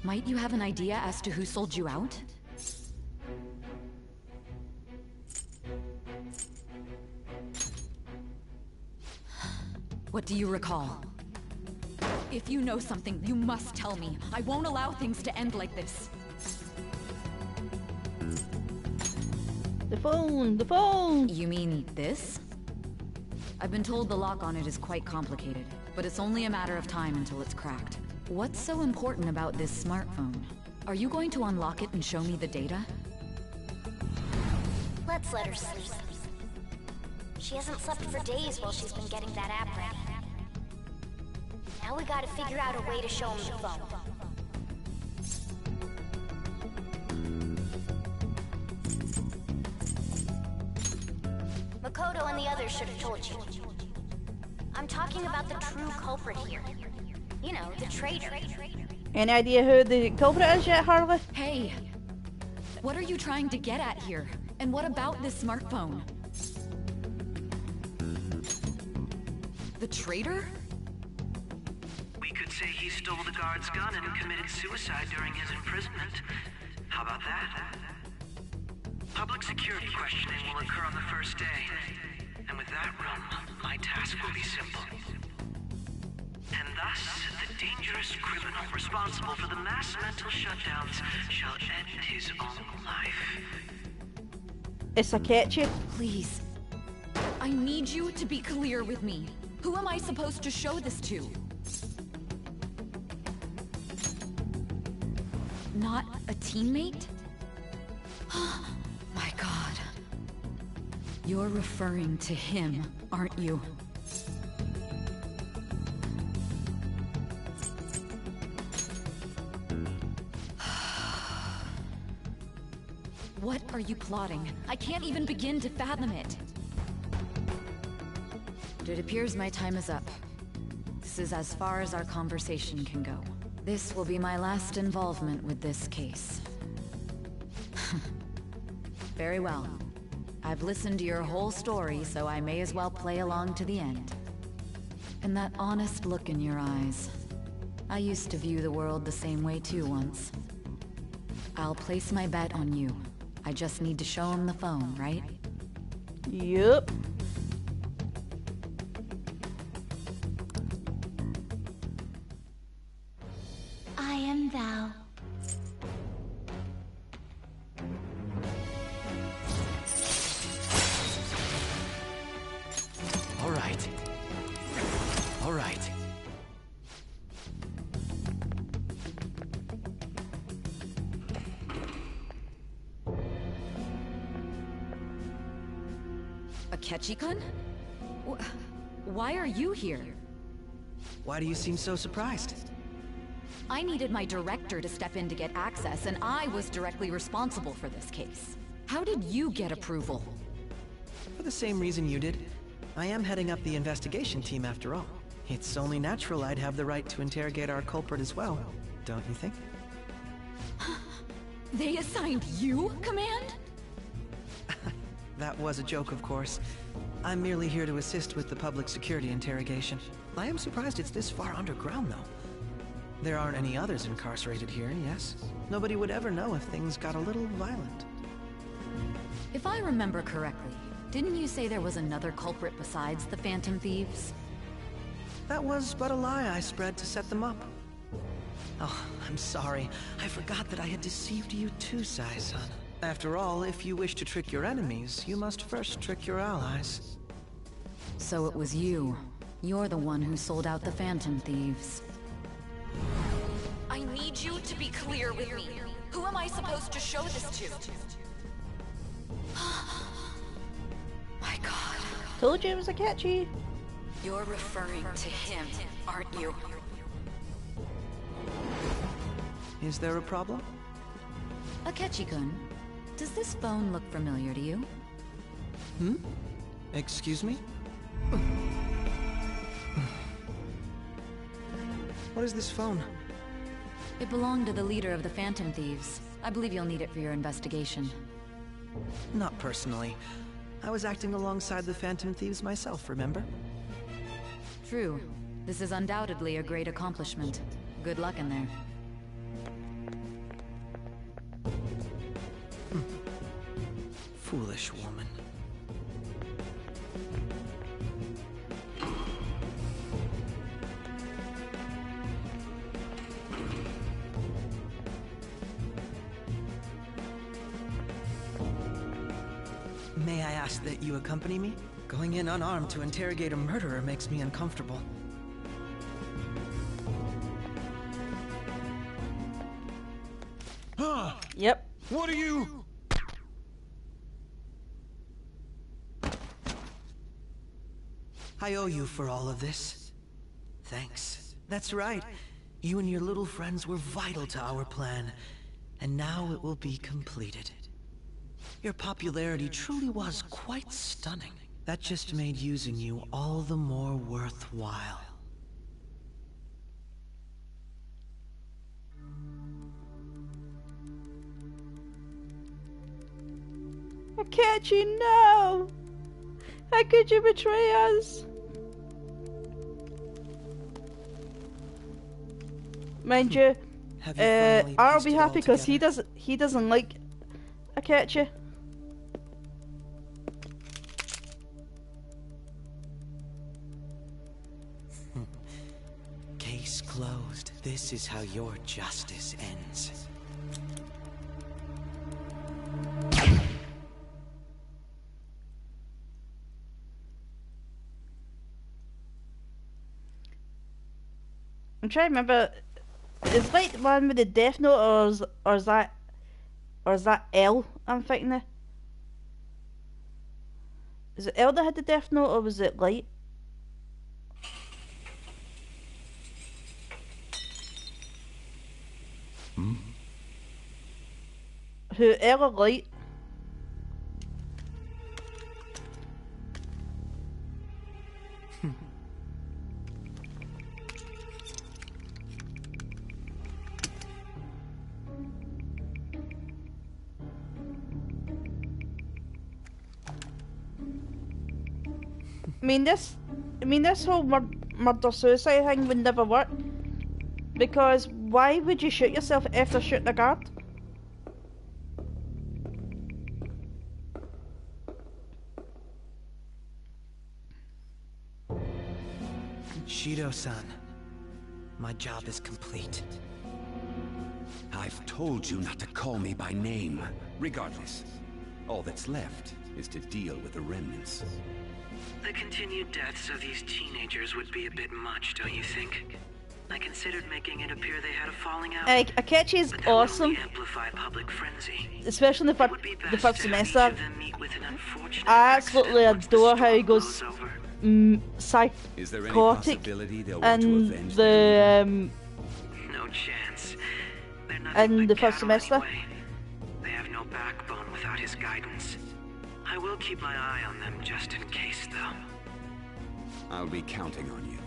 Might you have an idea as to who sold you out? What do you recall? If you know something, you must tell me. I won't allow things to end like this. The phone! The phone! You mean this? I've been told the lock on it is quite complicated, but it's only a matter of time until it's cracked. What's so important about this smartphone? Are you going to unlock it and show me the data? Let's let her sleep. She hasn't slept for days while she's been getting that app ready. Now we gotta figure out a way to show him the phone. Makoto and the others should have told you. I'm talking about the true culprit here. You know, the traitor. Any idea who the culprit is yet, Harley? Hey! What are you trying to get at here? And what about this smartphone? The traitor? We could say he stole the guard's gun and committed suicide during his imprisonment. How about that? Public security questioning will occur on the first day. And with that room, my task will be simple. And thus, the dangerous criminal responsible for the mass mental shutdowns shall end his own life. It's a catchy. Please. I need you to be clear with me. Who am I supposed to show this to? Not a teammate? My God. You're referring to him, aren't you? What are you plotting? I can't even begin to fathom it. It appears my time is up. This is as far as our conversation can go. This will be my last involvement with this case. Very well. I've listened to your whole story, so I may as well play along to the end. And that honest look in your eyes. I used to view the world the same way too once. I'll place my bet on you. I just need to show him the phone, right? Yup. thou. All right. All right. Akechi-kun? Why are you here? Why do you seem so surprised? I needed my director to step in to get access, and I was directly responsible for this case. How did you get approval? For the same reason you did. I am heading up the investigation team after all. It's only natural I'd have the right to interrogate our culprit as well, don't you think? They assigned you command? That was a joke, of course. I'm merely here to assist with the public security interrogation. I am surprised it's this far underground, though. There aren't any others incarcerated here, yes? Nobody would ever know if things got a little violent. If I remember correctly, didn't you say there was another culprit besides the Phantom Thieves? That was but a lie I spread to set them up. Oh, I'm sorry. I forgot that I had deceived you too, Sai-san. After all, if you wish to trick your enemies, you must first trick your allies. So it was you. You're the one who sold out the Phantom Thieves. I need you to be clear with me. Who am I supposed to show this to? My God. Told you it was Akechi. You're referring to him, aren't you? Is there a problem? Akechi-kun, does this phone look familiar to you? Hmm? Excuse me? What is this phone? It belonged to the leader of the Phantom Thieves. I believe you'll need it for your investigation. Not personally. I was acting alongside the Phantom Thieves myself, remember? True. This is undoubtedly a great accomplishment. Good luck in there. Foolish woman. May I ask that you accompany me? Going in unarmed to interrogate a murderer makes me uncomfortable. Yep. What are you? I owe you for all of this. Thanks. That's right. You and your little friends were vital to our plan, and now it will be completed. Your popularity truly was quite stunning. That just made using you all the more worthwhile. Akechi, no! How could you betray us? Mind you, I'll be happy because he doesn't like Akechi. Case closed. This is how your justice ends. I'm trying to remember. Is like the one with the Death Note, or is that L? I'm thinking of. Is it L that had the Death Note, or was it Light? Hmm? Who, L or Light? I mean this whole murder-suicide thing would never work. Because why would you shoot yourself after shooting a guard? Shido-san, my job is complete. I've told you not to call me by name. Regardless, all that's left is to deal with the remnants. The continued deaths of these teenagers would be a bit much, don't you think? I considered making it appear they had a falling out. Akechi's awesome. Amplify public frenzy. Especially in the first semester. I absolutely adore how he goes psychotic and the no chance. in the first semester. They have no backbone without his guidance. I will keep my eye on them just in case, though. I'll be counting on you.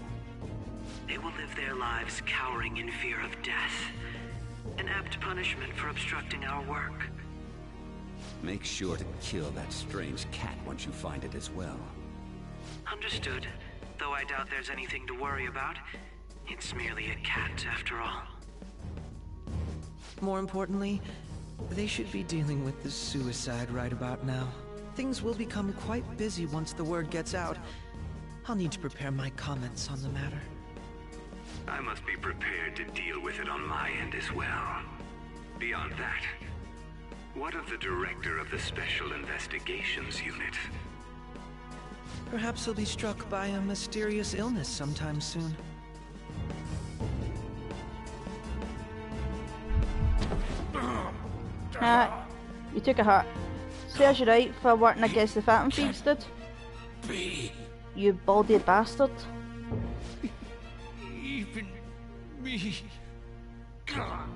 They will live their lives cowering in fear of death. An apt punishment for obstructing our work. Make sure to kill that strange cat once you find it as well. Understood. Though I doubt there's anything to worry about. It's merely a cat, after all. More importantly, they should be dealing with the suicide right about now. Things will become quite busy once the word gets out. I'll need to prepare my comments on the matter. I must be prepared to deal with it on my end as well. Beyond that, what of the director of the Special Investigations Unit? Perhaps he'll be struck by a mysterious illness sometime soon. You took a hit. Serves you right for working against the Phantom Thieves, dude. You baldy bastard. Even me. God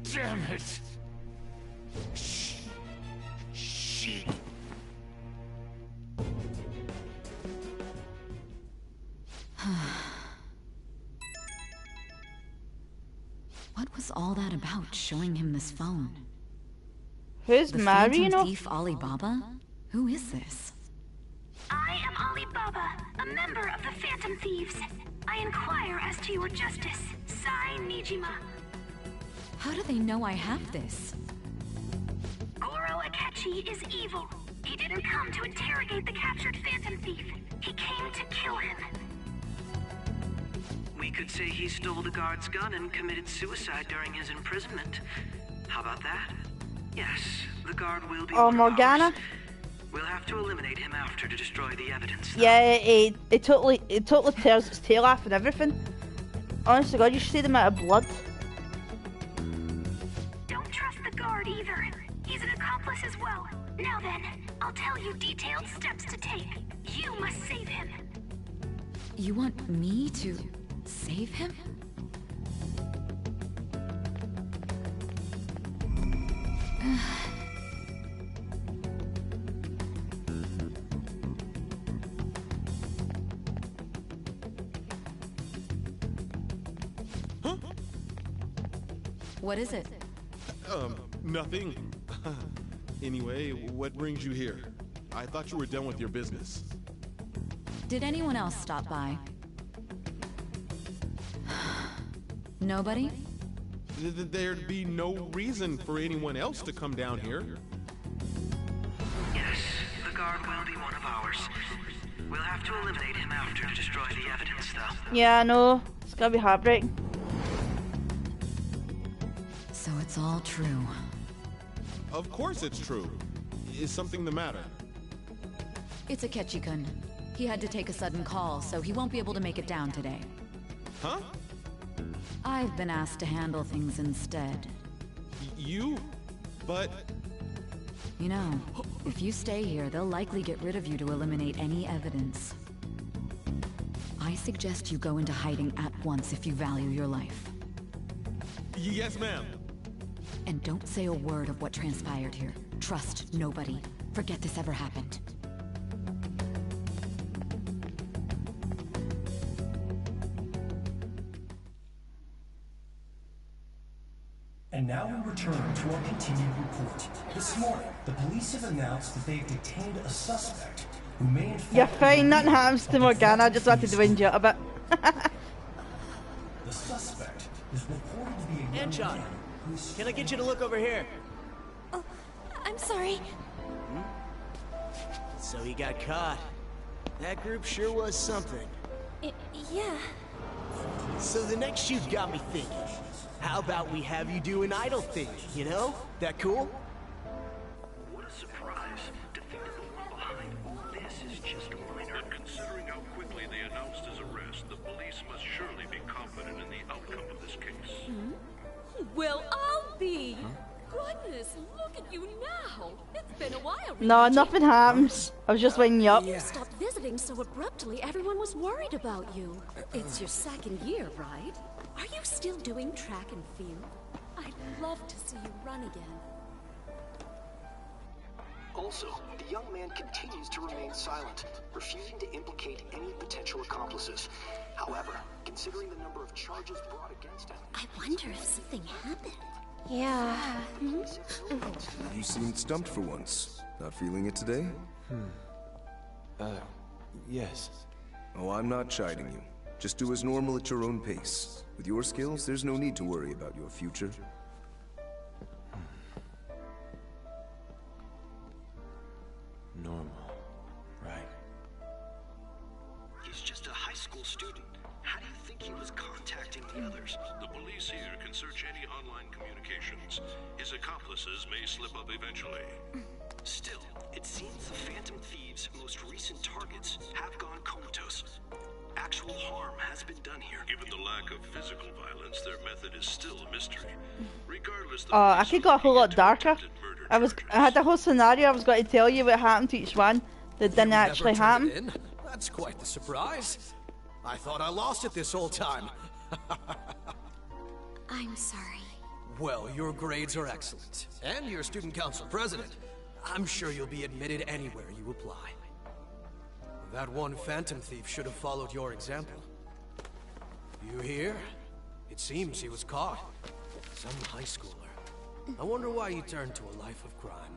damn it. Shit. What was all that about, showing him this phone? Who's Marino? The Phantom Thief Alibaba? Who is this? I am Alibaba, a member of the Phantom Thieves. I inquire as to your justice, Sai Nijima. How do they know I have this? Goro Akechi is evil. He didn't come to interrogate the captured Phantom Thief. He came to kill him. We could say he stole the guard's gun and committed suicide during his imprisonment. How about that? Yes, the guard will be Morgana? We'll have to eliminate him after to destroy the evidence. Yeah, it totally tears its tail off and everything. Honest to God, you should see the amount of blood. Don't trust the guard either. He's an accomplice as well. Now then, I'll tell you detailed steps to take. You must save him. You want me to save him? Huh? What is it? Nothing. Anyway, what brings you here? I thought you were done with your business. Did anyone else stop by? Nobody? There'd be no reason for anyone else to come down here. Yes, the guard will be one of ours. We'll have to eliminate him after to destroy the evidence, though. Yeah, I know. It's gonna be heartbreaking. So it's all true. Of course it's true. Is something the matter? It's Akechi-kun. He had to take a sudden call, so he won't be able to make it down today. Huh? I've been asked to handle things instead. You? But... You know, if you stay here, they'll likely get rid of you to eliminate any evidence. I suggest you go into hiding at once if you value your life. Yes, ma'am. And don't say a word of what transpired here. Trust nobody. Forget this ever happened. And now we return to our continued report. This morning, the police have announced that they've detained a suspect who may in fact... You're fine, nothing happens to Morgana, I just wanted to wind you up a bit. The suspect is reported to be a young Anchon, man who's... can I get you to look over here? Oh, I'm sorry. So he got caught. That group sure was something. Yeah. So the next shoot got me thinking. How about we have you do an idol thing, you know? That cool? What a surprise. To think that the one behind all this is just minor. But considering how quickly they announced his arrest, the police must surely be confident in the outcome of this case. Well, I'll be. Goodness, look at you now. It's been a while. No, nothing happens. I was just waking you up. You stopped visiting so abruptly, everyone was worried about you. It's your second year, right? Are you still doing track and field? I'd love to see you run again. Also, the young man continues to remain silent, refusing to implicate any potential accomplices. However, considering the number of charges brought against him... I wonder if something happened. Yeah. You seemed stumped for once. Not feeling it today? Yes. Oh, I'm not chiding you. Just do as normal at your own pace. With your skills, there's no need to worry about your future. Normal. Right. He's just a high school student. How do you think he was contacting the others? The police here can search any online communications. His accomplices may slip up eventually. Still, it seems the Phantom Thieves' most recent targets have gone comatose. Actual harm has been done here. Given the lack of physical violence, their method is still a mystery. Regardless, the I could go a whole lot darker. I had a whole scenario I was going to tell you what happened to each one that didn't actually happen. That's quite the surprise. I thought I lost it this whole time. I'm sorry. Well, your grades are excellent. And you're student council president. I'm sure you'll be admitted anywhere you apply. That one Phantom Thief should have followed your example. You hear? It seems he was caught. Some high schooler. I wonder why he turned to a life of crime.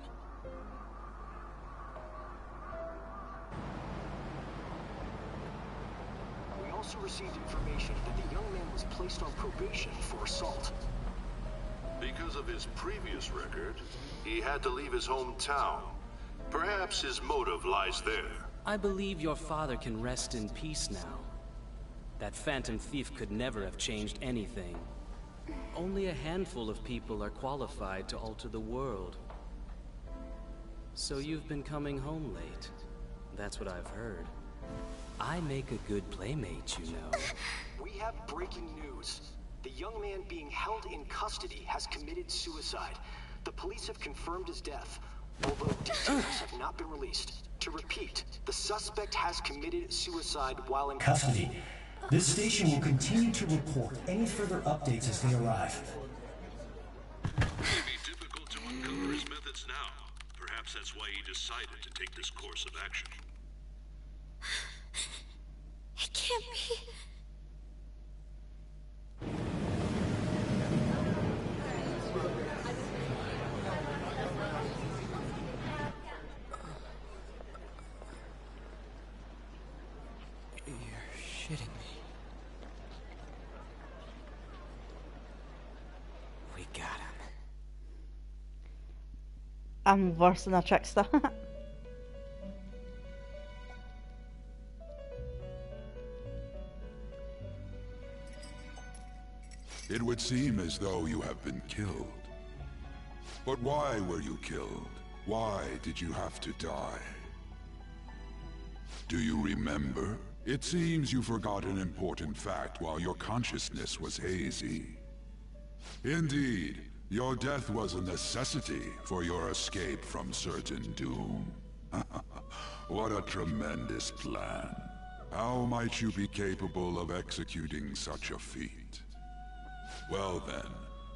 We also received information that the young man was placed on probation for assault. Because of his previous record, he had to leave his hometown. Perhaps his motive lies there. I believe your father can rest in peace now. That Phantom Thief could never have changed anything. Only a handful of people are qualified to alter the world. So you've been coming home late. That's what I've heard. I make a good playmate, you know. We have breaking news. The young man being held in custody has committed suicide. The police have confirmed his death, although details have not been released. To repeat, the suspect has committed suicide while in Custody. This station will continue to report any further updates as they arrive. It may be difficult to uncover his methods now. Perhaps that's why he decided to take this course of action. It can't be. Shitting me. We got him. I'm worse than a trickster. It would seem as though you have been killed. But why were you killed? Why did you have to die? Do you remember? It seems you forgot an important fact while your consciousness was hazy. Indeed, your death was a necessity for your escape from certain doom. What a tremendous plan. How might you be capable of executing such a feat? Well then,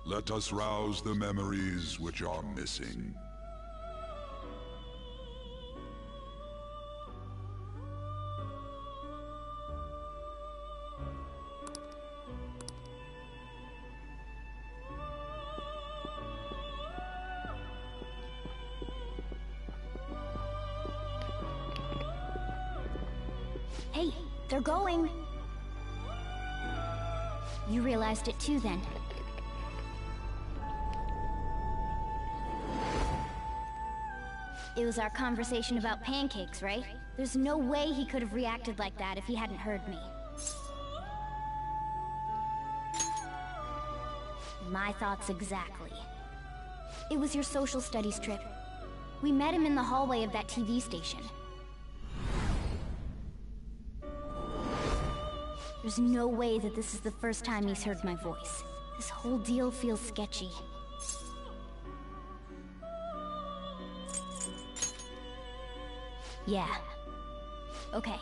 let us rouse the memories which are missing. Hey, they're going. You realized it too, then. It was our conversation about pancakes, right? There's no way he could have reacted like that if he hadn't heard me. My thoughts exactly. It was your social studies trip. We met him in the hallway of that TV station. There's no way that this is the first time he's heard my voice. This whole deal feels sketchy. Yeah. Okay.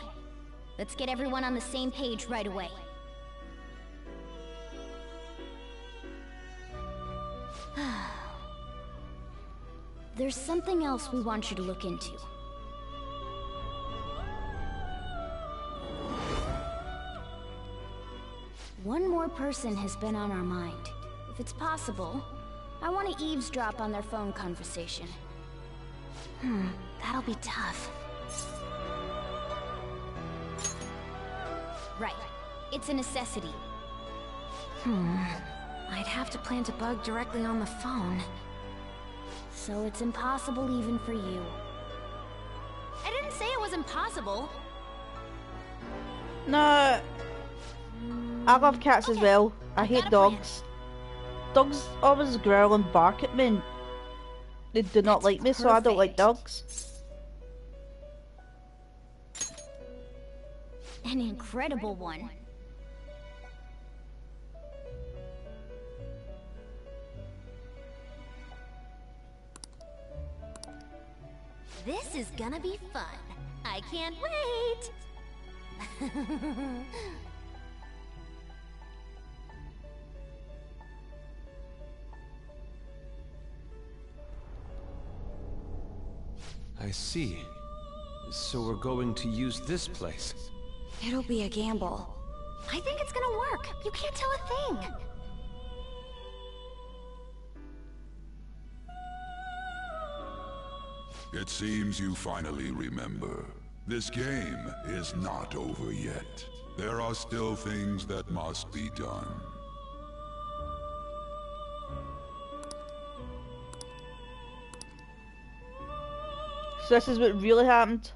Let's get everyone on the same page right away. There's something else we want you to look into. One more person has been on our mind. If it's possible, I want to eavesdrop on their phone conversation. That'll be tough. Right. It's a necessity. I'd have to plant a bug directly on the phone. So it's impossible even for you. I didn't say it was impossible. No. I love cats as well. I hate dogs. Dogs always growl and bark at me and they do not like me, so I don't like dogs. An incredible one. This is gonna be fun. I can't wait! I see. So we're going to use this place. It'll be a gamble. I think it's gonna work. You can't tell a thing. It seems you finally remember. This game is not over yet. There are still things that must be done. So this is what really happened.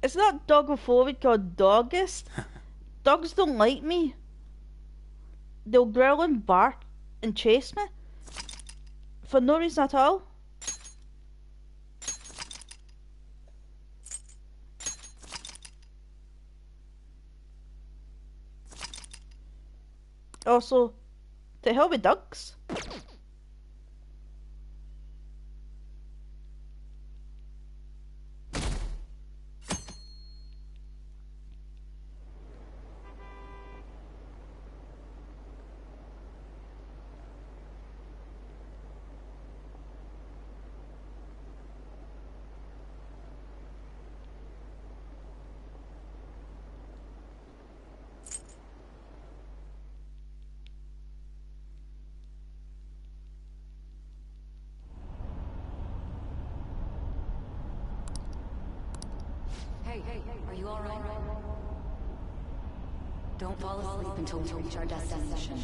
It's not dogophobic or doggist. Dogs don't like me. They'll growl and bark and chase me. For no reason at all. Also, to hell with dogs. Hey, are you alright? Don't fall asleep until we reach our destination.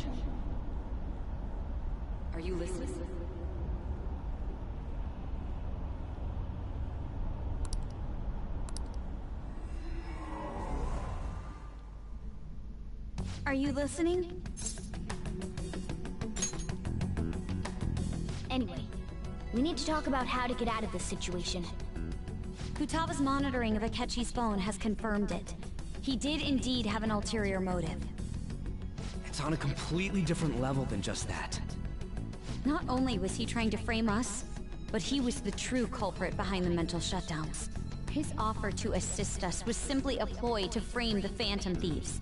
Are you listening? Are you listening? Anyway, we need to talk about how to get out of this situation. Futaga's monitoring of Akechi's phone has confirmed it. He did indeed have an ulterior motive. It's on a completely different level than just that. Not only was he trying to frame us, but he was the true culprit behind the mental shutdowns. His offer to assist us was simply a ploy to frame the Phantom Thieves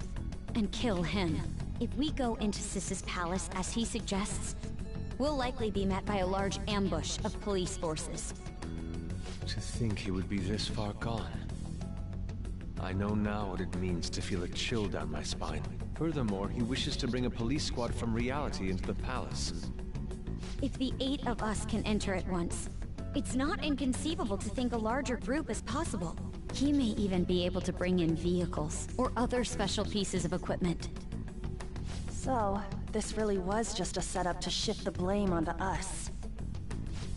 and kill him. If we go into Sis's palace as he suggests, we'll likely be met by a large ambush of police forces. To think he would be this far gone. I know now what it means to feel a chill down my spine. Furthermore, he wishes to bring a police squad from reality into the palace. If the 8 of us can enter at once, it's not inconceivable to think a larger group is possible. He may even be able to bring in vehicles or other special pieces of equipment. So, this really was just a setup to shift the blame onto us.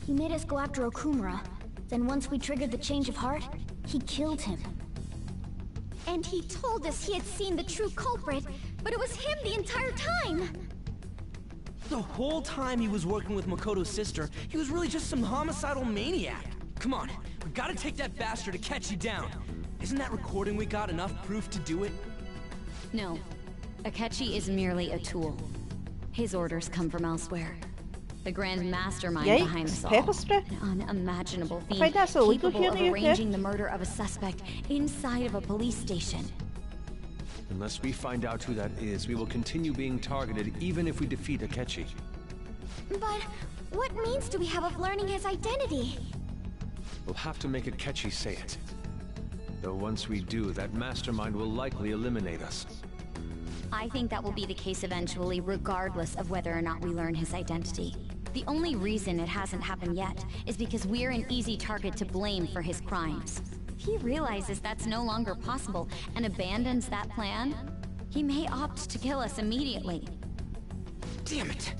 He made us go after Okumura. Then once we triggered the change of heart, he killed him. And he told us he had seen the true culprit, but it was him the entire time! The whole time he was working with Makoto's sister, he was really just some homicidal maniac. Come on, we gotta take that bastard Akechi down. Isn't that recording we got enough proof to do it? No. Akechi is merely a tool. His orders come from elsewhere. The grand mastermind behind this all. Pepper spray? An unimaginable I being find that's illegal capable here in of the UK. arranging the murder of a suspect inside of a police station. Unless we find out who that is, we will continue being targeted even if we defeat Akechi. But what means do we have of learning his identity? We'll have to make Akechi say it. Though once we do, that mastermind will likely eliminate us. I think that will be the case eventually, regardless of whether or not we learn his identity. The only reason it hasn't happened yet is because we're an easy target to blame for his crimes. If he realizes that's no longer possible and abandons that plan, he may opt to kill us immediately. Damn it!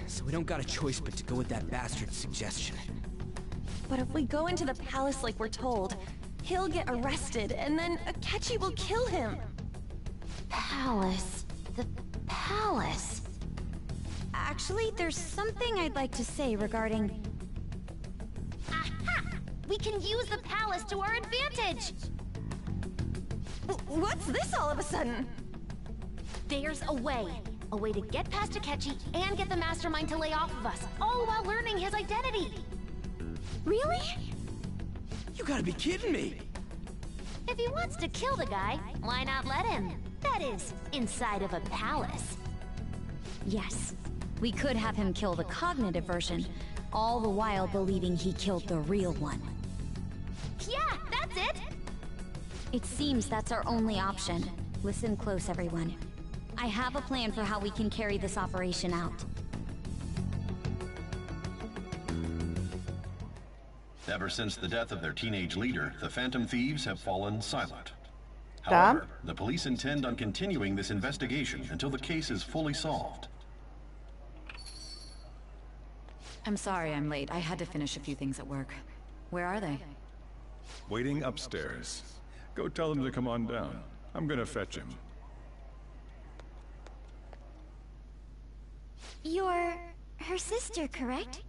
So we don't got a choice but to go with that bastard's suggestion. But if we go into the palace like we're told, he'll get arrested, and then Akechi will kill him. Palace. The palace. Actually, there's something I'd like to say regarding... Aha! We can use the palace to our advantage! What's this all of a sudden? There's a way. A way to get past Akechi and get the mastermind to lay off of us, all while learning his identity. Really? You gotta be kidding me! If he wants to kill the guy, why not let him? That is, inside of a palace. Yes, we could have him kill the cognitive version, all the while believing he killed the real one. Yeah, that's it! It seems that's our only option. Listen close, everyone. I have a plan for how we can carry this operation out. Ever since the death of their teenage leader, the Phantom Thieves have fallen silent. Damn. However, the police intend on continuing this investigation until the case is fully solved. I'm sorry I'm late. I had to finish a few things at work. Where are they? Waiting upstairs. Go tell them to come on down. I'm gonna fetch him. You're her sister, correct?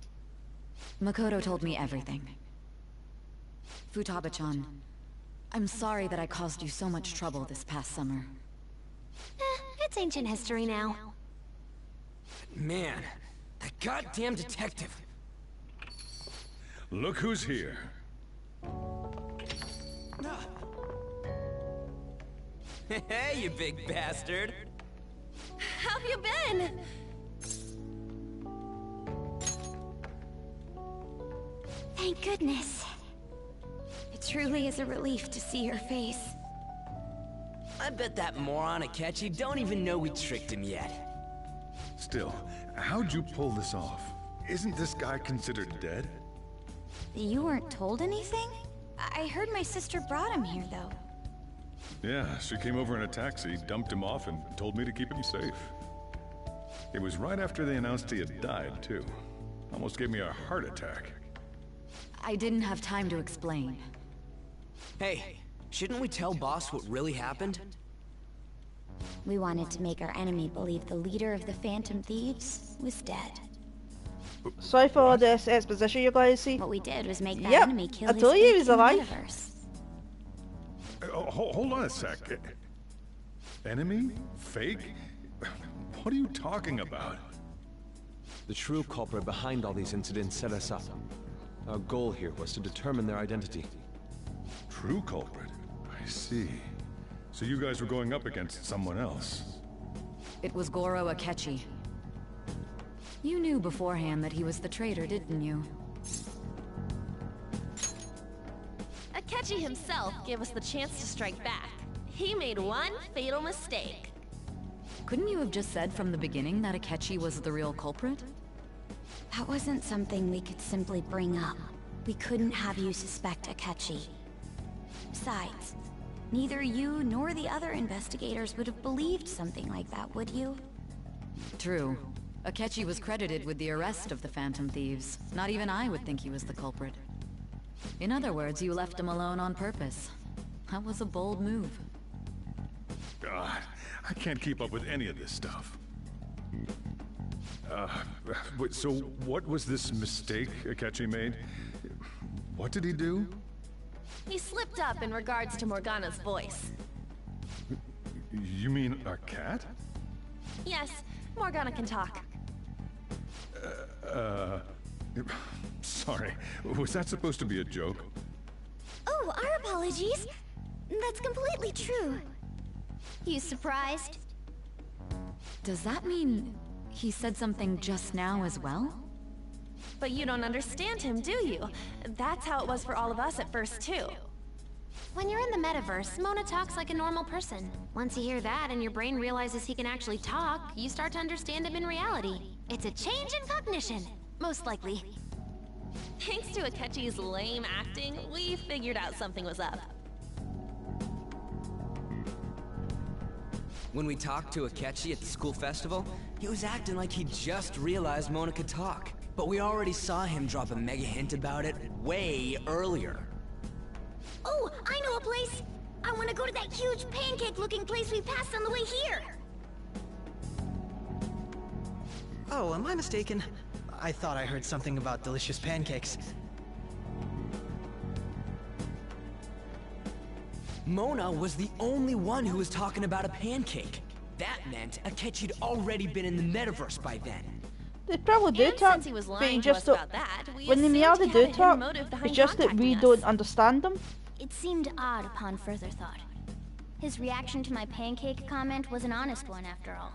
Makoto told me everything. Futaba-chan, I'm sorry that I caused you so much trouble this past summer. It's ancient history now. Man, that goddamn detective. Look who's here. Hey, you big bastard. How have you been? Thank goodness. It truly is a relief to see your face. I bet that moron Akechi don't even know we tricked him yet. Still, how'd you pull this off? Isn't this guy considered dead? You weren't told anything? I heard my sister brought him here, though. Yeah, she came over in a taxi, dumped him off, and told me to keep him safe. It was right after they announced he had died, too. Almost gave me a heart attack. I didn't have time to explain. Hey, shouldn't we tell boss what really happened? We wanted to make our enemy believe the leader of the Phantom Thieves was dead. Sorry for all this exposition you guys see. What we did was make that Yep, enemy kill I his told you he fate was in the alive. metaverse. Hold on a sec. Enemy? Fake? What are you talking about? The true culprit behind all these incidents set us up. Our goal here was to determine their identity. True culprit? I see. So you guys were going up against someone else? It was Goro Akechi. You knew beforehand that he was the traitor, didn't you? Akechi himself gave us the chance to strike back. He made one fatal mistake. Couldn't you have just said from the beginning that Akechi was the real culprit? That wasn't something we could simply bring up. We couldn't have you suspect Akechi. Besides, neither you nor the other investigators would have believed something like that, would you? True. Akechi was credited with the arrest of the Phantom Thieves. Not even I would think he was the culprit. In other words, you left him alone on purpose. That was a bold move. God, I can't keep up with any of this stuff. So what was this mistake Akechi made? What did he do? He slipped up in regards to Morgana's voice. You mean a cat? Yes, Morgana can talk. Sorry. Was that supposed to be a joke? Oh, our apologies. That's completely true. You surprised? Does that mean he said something just now as well? But you don't understand him, do you? That's how it was for all of us at first, too. When you're in the metaverse, Mona talks like a normal person. Once you hear that and your brain realizes he can actually talk, you start to understand him in reality. It's a change in cognition, most likely. Thanks to Akechi's lame acting, we figured out something was up. When we talked to Akechi at the school festival, he was acting like he just realized Mona could talk. But we already saw him drop a mega hint about it way earlier. Oh, I know a place! I want to go to that huge pancake-looking place we passed on the way here! Oh, am I mistaken? I thought I heard something about delicious pancakes. Mona was the only one who was talking about a pancake. That meant Akechi'd already been in the metaverse by then. They probably do talk, he was but lying you to just us don't. about that, we When they assumed merely he do had a hidden talk, motive behind it's just that we contacting us. don't understand them. It seemed odd upon further thought. His reaction to my pancake comment was an honest one, after all.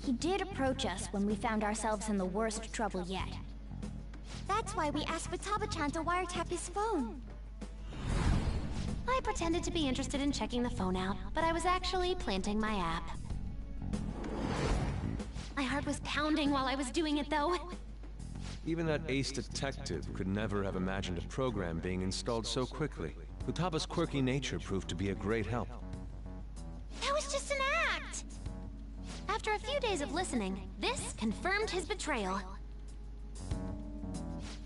He did approach us when we found ourselves in the worst trouble yet. That's why we asked Futaba-chan to wiretap his phone. I pretended to be interested in checking the phone out, but I was actually planting my app. My heart was pounding while I was doing it, though. Even that ace detective could never have imagined a program being installed so quickly. Futaba's quirky nature proved to be a great help. That was just an act! After a few days of listening, this confirmed his betrayal.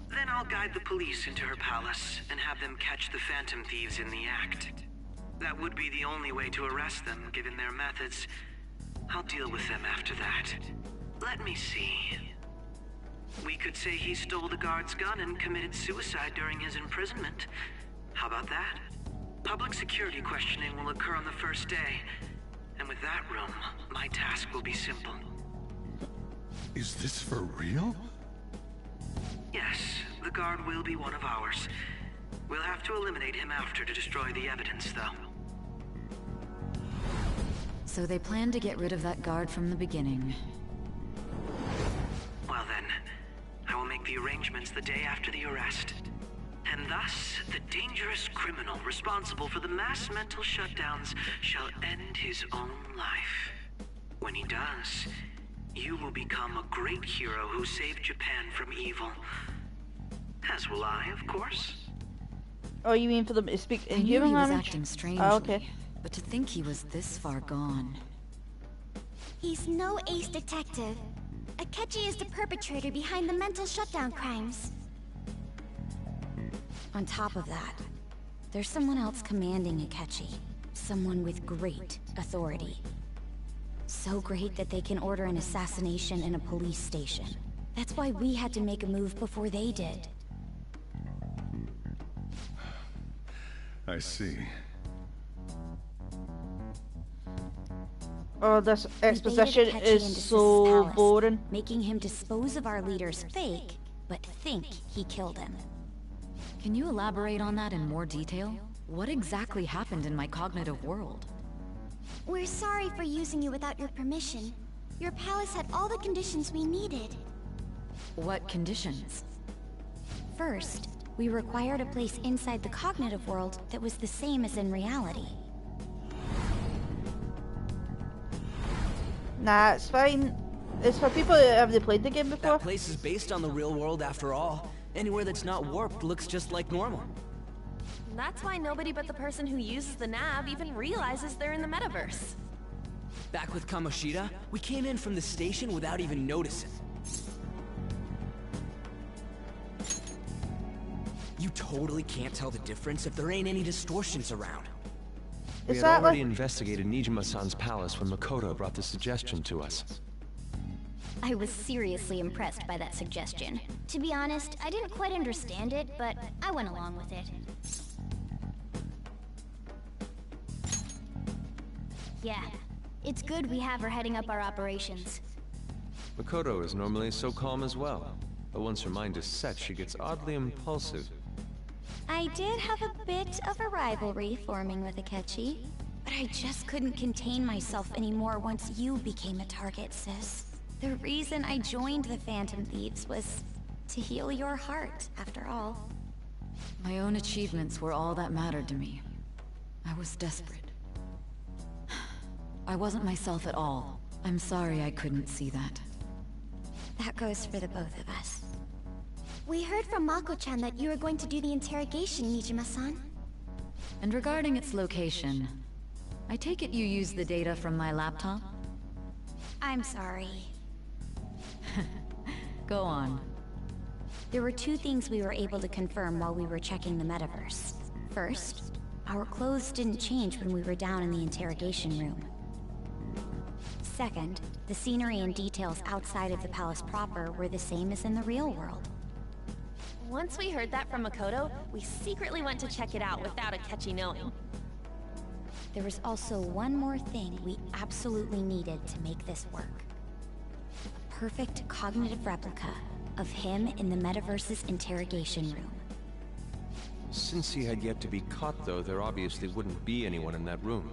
Then I'll guide the police into her palace and have them catch the Phantom Thieves in the act. That would be the only way to arrest them, given their methods. I'll deal with them after that. Let me see. We could say he stole the guard's gun and committed suicide during his imprisonment. How about that? Public security questioning will occur on the first day. And with that room, my task will be simple. Is this for real? Yes, the guard will be one of ours. We'll have to eliminate him after to destroy the evidence, though. So they planned to get rid of that guard from the beginning. Well then, I will make the arrangements the day after the arrest. And thus, the dangerous criminal responsible for the mass mental shutdowns shall end his own life. When he does, you will become a great hero who saved Japan from evil. As will I, of course. Oh, you mean for them to speak in I knew human he was language? acting strangely, Oh, okay. but to think he was this far gone. He's no ace detective. Akechi is the perpetrator behind the mental shutdown crimes. On top of that, there's someone else commanding Akechi. Someone with great authority. So great that they can order an assassination in a police station. That's why we had to make a move before they did. I see. Oh, this We baited exposition Akechi is into so Sis's palace, boring. making him dispose of our leader's fake, but think he killed him. Can you elaborate on that in more detail? What exactly happened in my cognitive world? We're sorry for using you without your permission. Your palace had all the conditions we needed. What conditions? First, we required a place inside the cognitive world that was the same as in reality. Nah, it's fine. It's for people that haven't played the game before. That place is based on the real world after all. Anywhere that's not warped looks just like normal. That's why nobody but the person who uses the nav even realizes they're in the metaverse. Back with Kamoshida, we came in from the station without even noticing. You totally can't tell the difference if there ain't any distortions around. We had already investigated Nijima-san's palace when Makoto brought the suggestion to us. I was seriously impressed by that suggestion. To be honest, I didn't quite understand it, but I went along with it. Yeah, it's good we have her heading up our operations. Makoto is normally so calm as well, but once her mind is set, she gets oddly impulsive. I did have a bit of a rivalry forming with Akechi, but I just couldn't contain myself anymore once you became a target, sis. The reason I joined the Phantom Thieves was to heal your heart, after all. My own achievements were all that mattered to me. I was desperate. I wasn't myself at all. I'm sorry I couldn't see that. That goes for the both of us. We heard from Mako-chan that you were going to do the interrogation, Nijima-san. And regarding its location, I take it you used the data from my laptop? I'm sorry. Go on. There were two things we were able to confirm while we were checking the metaverse. First, our clothes didn't change when we were down in the interrogation room. Second, the scenery and details outside of the palace proper were the same as in the real world. Once we heard that from Makoto, we secretly went to check it out without Akechi knowing. There was also one more thing we absolutely needed to make this work. A perfect cognitive replica of him in the metaverse's interrogation room. Since he had yet to be caught, though, there obviously wouldn't be anyone in that room.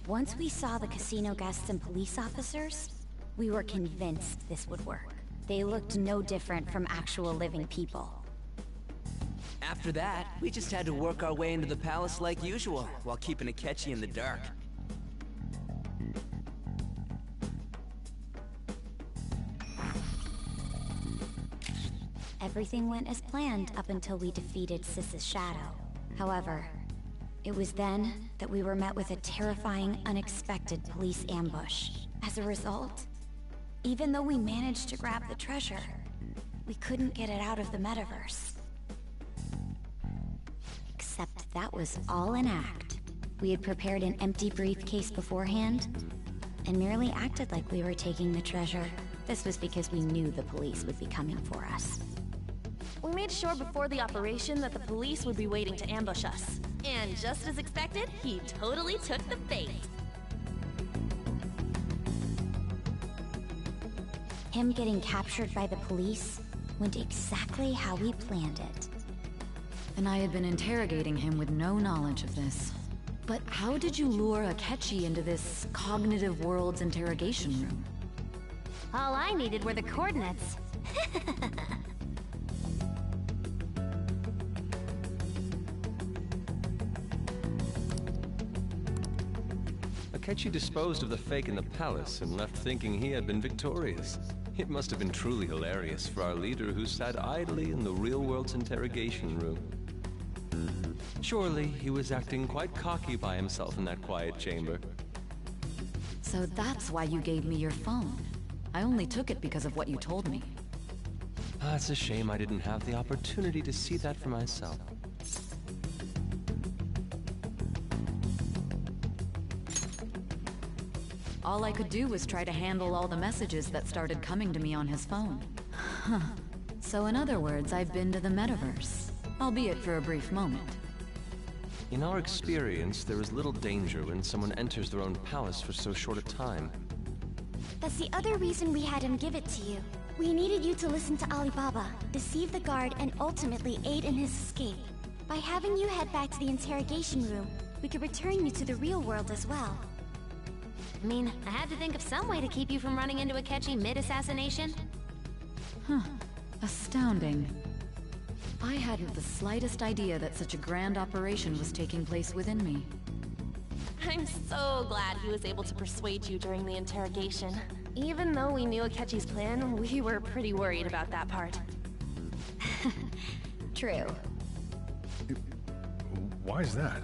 Once we saw the casino guests and police officers, we were convinced this would work. They looked no different from actual living people. After that, we just had to work our way into the palace like usual, while keeping Akechi in the dark. Everything went as planned up until we defeated Sis's shadow. However, it was then that we were met with a terrifying, unexpected police ambush. As a result, even though we managed to grab the treasure, we couldn't get it out of the metaverse. Except that was all an act. We had prepared an empty briefcase beforehand, and merely acted like we were taking the treasure. This was because we knew the police would be coming for us. We made sure before the operation that the police would be waiting to ambush us. And just as expected, he totally took the bait. Him getting captured by the police went exactly how we planned it. And I had been interrogating him with no knowledge of this. But how did you lure Akechi into this cognitive world's interrogation room? All I needed were the coordinates. Akechi disposed of the fake in the palace and left thinking he had been victorious. It must have been truly hilarious for our leader who sat idly in the real world's interrogation room. Surely he was acting quite cocky by himself in that quiet chamber. So that's why you gave me your phone. I only took it because of what you told me. It's a shame I didn't have the opportunity to see that for myself. All I could do was try to handle all the messages that started coming to me on his phone. Huh. So in other words, I've been to the metaverse, albeit for a brief moment. In our experience, there is little danger when someone enters their own palace for so short a time. That's the other reason we had him give it to you. We needed you to listen to Alibaba, deceive the guard, and ultimately aid in his escape. By having you head back to the interrogation room, we could return you to the real world as well. I mean, I had to think of some way to keep you from running into Akechi mid-assassination. Huh. Astounding. I hadn't the slightest idea that such a grand operation was taking place within me. I'm so glad he was able to persuade you during the interrogation. Even though we knew Akechi's plan, we were pretty worried about that part. True. Why is that?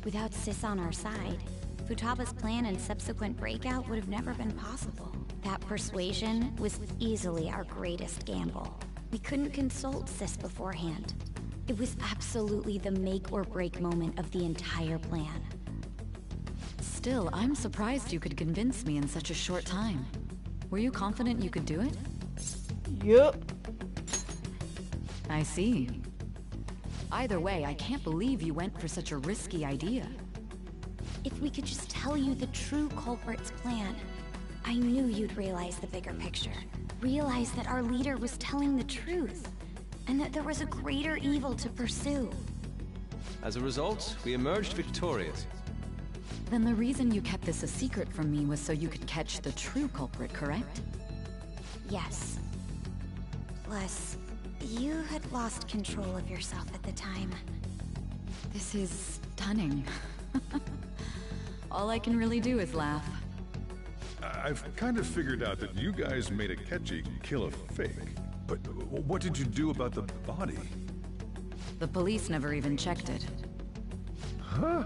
Without Sis on our side, Futaba's plan and subsequent breakout would have never been possible. That persuasion was easily our greatest gamble. We couldn't consult Sis beforehand. It was absolutely the make or break moment of the entire plan. Still, I'm surprised you could convince me in such a short time. Were you confident you could do it? Yup. I see. Either way, I can't believe you went for such a risky idea. If we could just tell you the true culprit's plan, I knew you'd realize the bigger picture. Realize that our leader was telling the truth, and that there was a greater evil to pursue. As a result, we emerged victorious. Then the reason you kept this a secret from me was so you could catch the true culprit, correct? Yes. Plus, you had lost control of yourself at the time. This is stunning. All I can really do is laugh. I've kind of figured out that you guys made Akechi kill a fake. But what did you do about the body? The police never even checked it. Huh?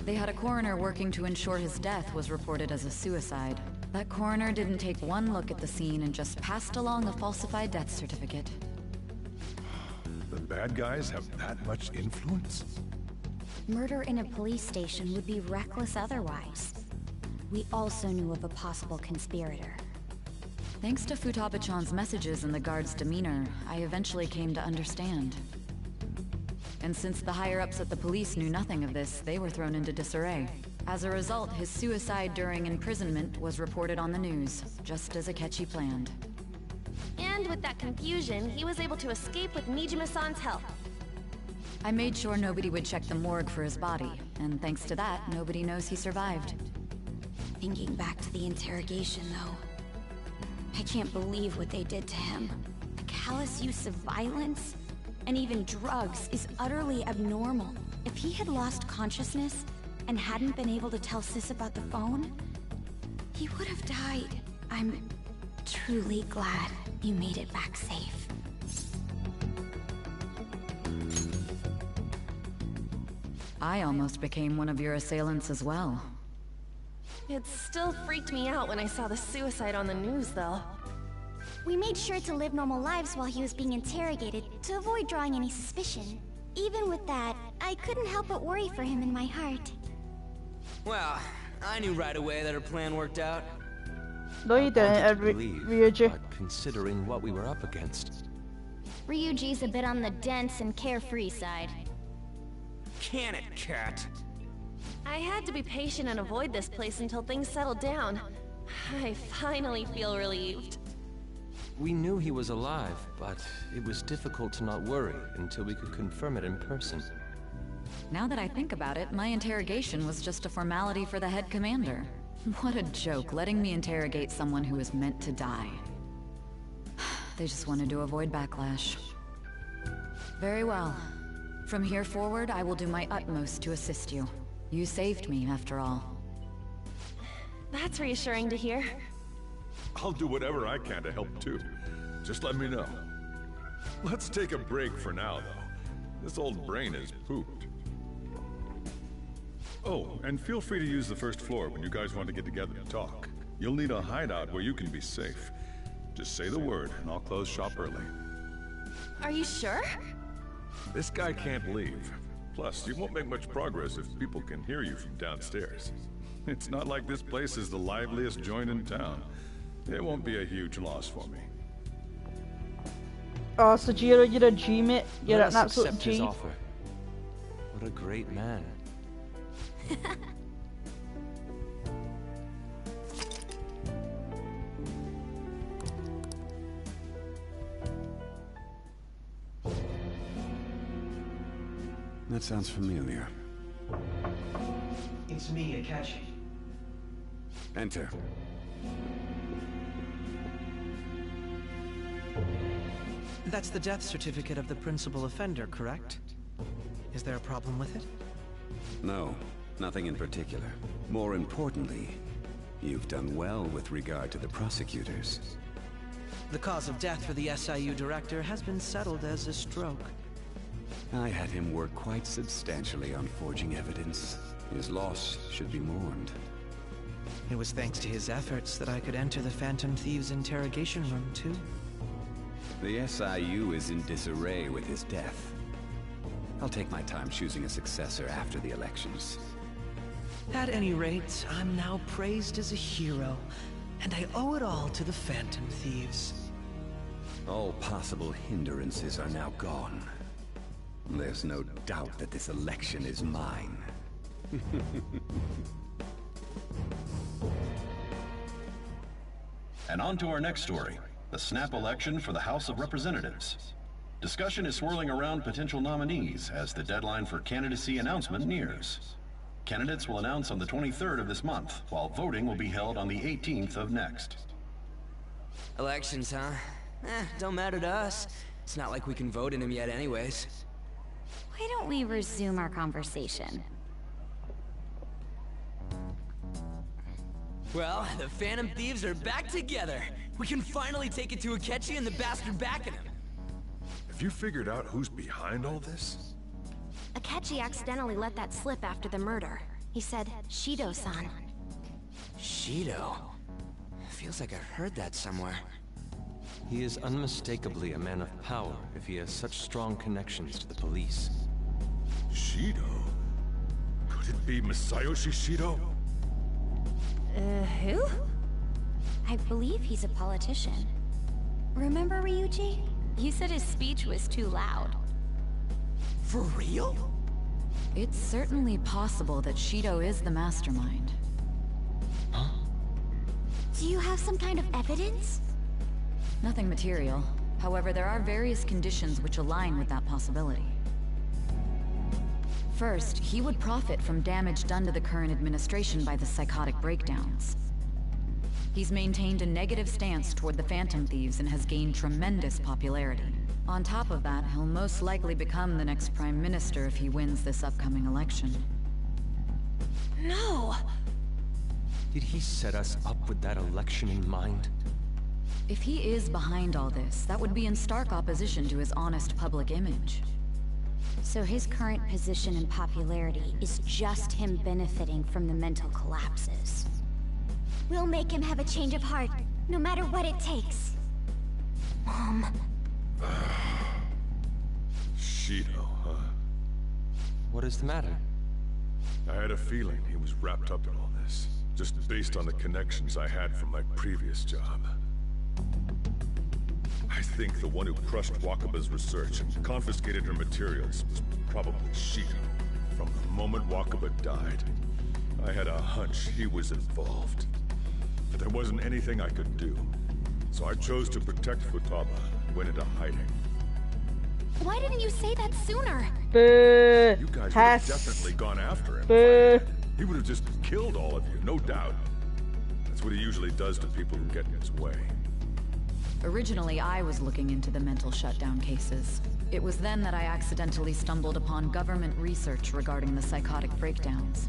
They had a coroner working to ensure his death was reported as a suicide. That coroner didn't take one look at the scene and just passed along a falsified death certificate. The bad guys have that much influence? Murder in a police station would be reckless otherwise. We also knew of a possible conspirator. Thanks to Futaba-chan's messages and the guard's demeanor, I eventually came to understand. And since the higher-ups at the police knew nothing of this, they were thrown into disarray. As a result, his suicide during imprisonment was reported on the news, just as Akechi planned. And with that confusion, he was able to escape with Nijima-san's help. I made sure nobody would check the morgue for his body, and thanks to that, nobody knows he survived. Thinking back to the interrogation, though, I can't believe what they did to him. The callous use of violence, and even drugs, is utterly abnormal. If he had lost consciousness, and hadn't been able to tell Sis about the phone, he would have died. I'm truly glad you made it back safe. I almost became one of your assailants as well. It still freaked me out when I saw the suicide on the news, though. We made sure to live normal lives while he was being interrogated, to avoid drawing any suspicion. Even with that, I couldn't help but worry for him in my heart. Well, I knew right away that her plan worked out. No, you didn't, Ryuji. But considering what we were up against. Ryuji's a bit on the dense and carefree side. Can it, cat? I had to be patient and avoid this place until things settled down. I finally feel relieved. We knew he was alive, but it was difficult to not worry until we could confirm it in person. Now that I think about it, my interrogation was just a formality for the head commander. What a joke, letting me interrogate someone who was meant to die. They just wanted to avoid backlash. Very well. From here forward, I will do my utmost to assist you. You saved me, after all. That's reassuring to hear. I'll do whatever I can to help too. Just let me know. Let's take a break for now, though. This old brain is pooped. Oh, and feel free to use the first floor when you guys want to get together and talk. You'll need a hideout where you can be safe. Just say the word, and I'll close shop early. Are you sure? This guy can't leave. Plus, you won't make much progress if people can hear you from downstairs. It's not like this place is the liveliest joint in town. It won't be a huge loss for me. Oh, so Jiro, you're a G, mate. You're Let an us absolute accept G. his offer. What a great man. That sounds familiar. It's me, Akechi. Enter. That's the death certificate of the principal offender, correct? Is there a problem with it? No. Nothing in particular. More importantly, you've done well with regard to the prosecutors. The cause of death for the SIU director has been settled as a stroke. I had him work quite substantially on forging evidence. His loss should be mourned. It was thanks to his efforts that I could enter the Phantom Thieves' interrogation room, too. The SIU is in disarray with his death. I'll take my time choosing a successor after the elections. At any rate, I'm now praised as a hero, and I owe it all to the Phantom Thieves. All possible hindrances are now gone. There's no doubt that this election is mine. And on to our next story, the snap election for the House of Representatives. Discussion is swirling around potential nominees as the deadline for candidacy announcement nears. Candidates will announce on the 23rd of this month, while voting will be held on the 18th of next. Elections, huh? Don't matter to us. It's not like we can vote in them yet anyways. Why don't we resume our conversation? Well, the Phantom Thieves are back together. We can finally take it to Akechi and the bastard backing him. Have you figured out who's behind all this? Akechi accidentally let that slip after the murder. He said, Shido-san. Shido? Feels like I've heard that somewhere. He is unmistakably a man of power if he has such strong connections to the police. Shido? Could it be Masayoshi Shido? Who? I believe he's a politician. Remember, Ryuji? You said his speech was too loud. For real? It's certainly possible that Shido is the mastermind. Huh? Do you have some kind of evidence? Nothing material. However, there are various conditions which align with that possibility. First, he would profit from damage done to the current administration by the psychotic breakdowns. He's maintained a negative stance toward the Phantom Thieves and has gained tremendous popularity. On top of that, he'll most likely become the next Prime Minister if he wins this upcoming election. No! Did he set us up with that election in mind? If he is behind all this, that would be in stark opposition to his honest public image. So his current position and popularity is just him benefiting from the mental collapses. We'll make him have a change of heart, no matter what it takes. Mom. Shido, huh? What is the matter? I had a feeling he was wrapped up in all this, just based on the connections I had from my previous job. I think the one who crushed Wakaba's research and confiscated her materials was probably Shido. From the moment Wakaba died, I had a hunch he was involved. But there wasn't anything I could do. So I chose to protect Futaba and went into hiding. Why didn't you say that sooner? Boo! You guys would have definitely gone after him. Boo! He would have just killed all of you, no doubt. That's what he usually does to people who get in his way. Originally, I was looking into the mental shutdown cases. It was then that I accidentally stumbled upon government research regarding the psychotic breakdowns.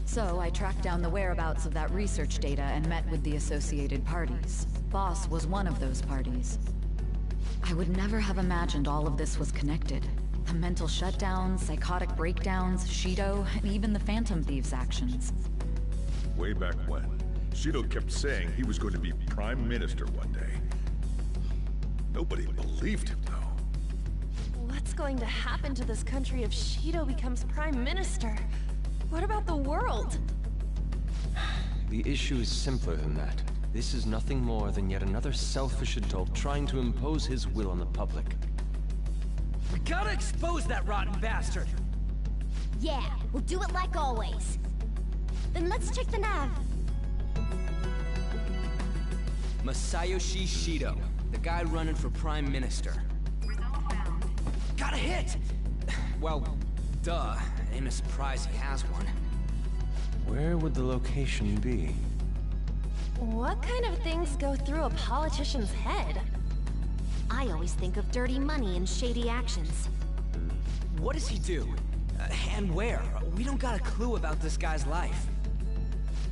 So I tracked down the whereabouts of that research data and met with the associated parties. Boss was one of those parties. I would never have imagined all of this was connected. The mental shutdowns, psychotic breakdowns, Shido, and even the Phantom Thieves' actions. Way back when, Shido kept saying he was going to be Prime Minister one day. Nobody believed him, though. What's going to happen to this country if Shido becomes Prime Minister? What about the world? The issue is simpler than that. This is nothing more than yet another selfish adult trying to impose his will on the public. We gotta expose that rotten bastard! Yeah, we'll do it like always. Then let's check the nav. Masayoshi Shido, the guy running for Prime Minister. Got a hit! Well, duh. Ain't a surprise he has one. Where would the location be? What kind of things go through a politician's head? I always think of dirty money and shady actions. What does he do? And where? We don't got a clue about this guy's life.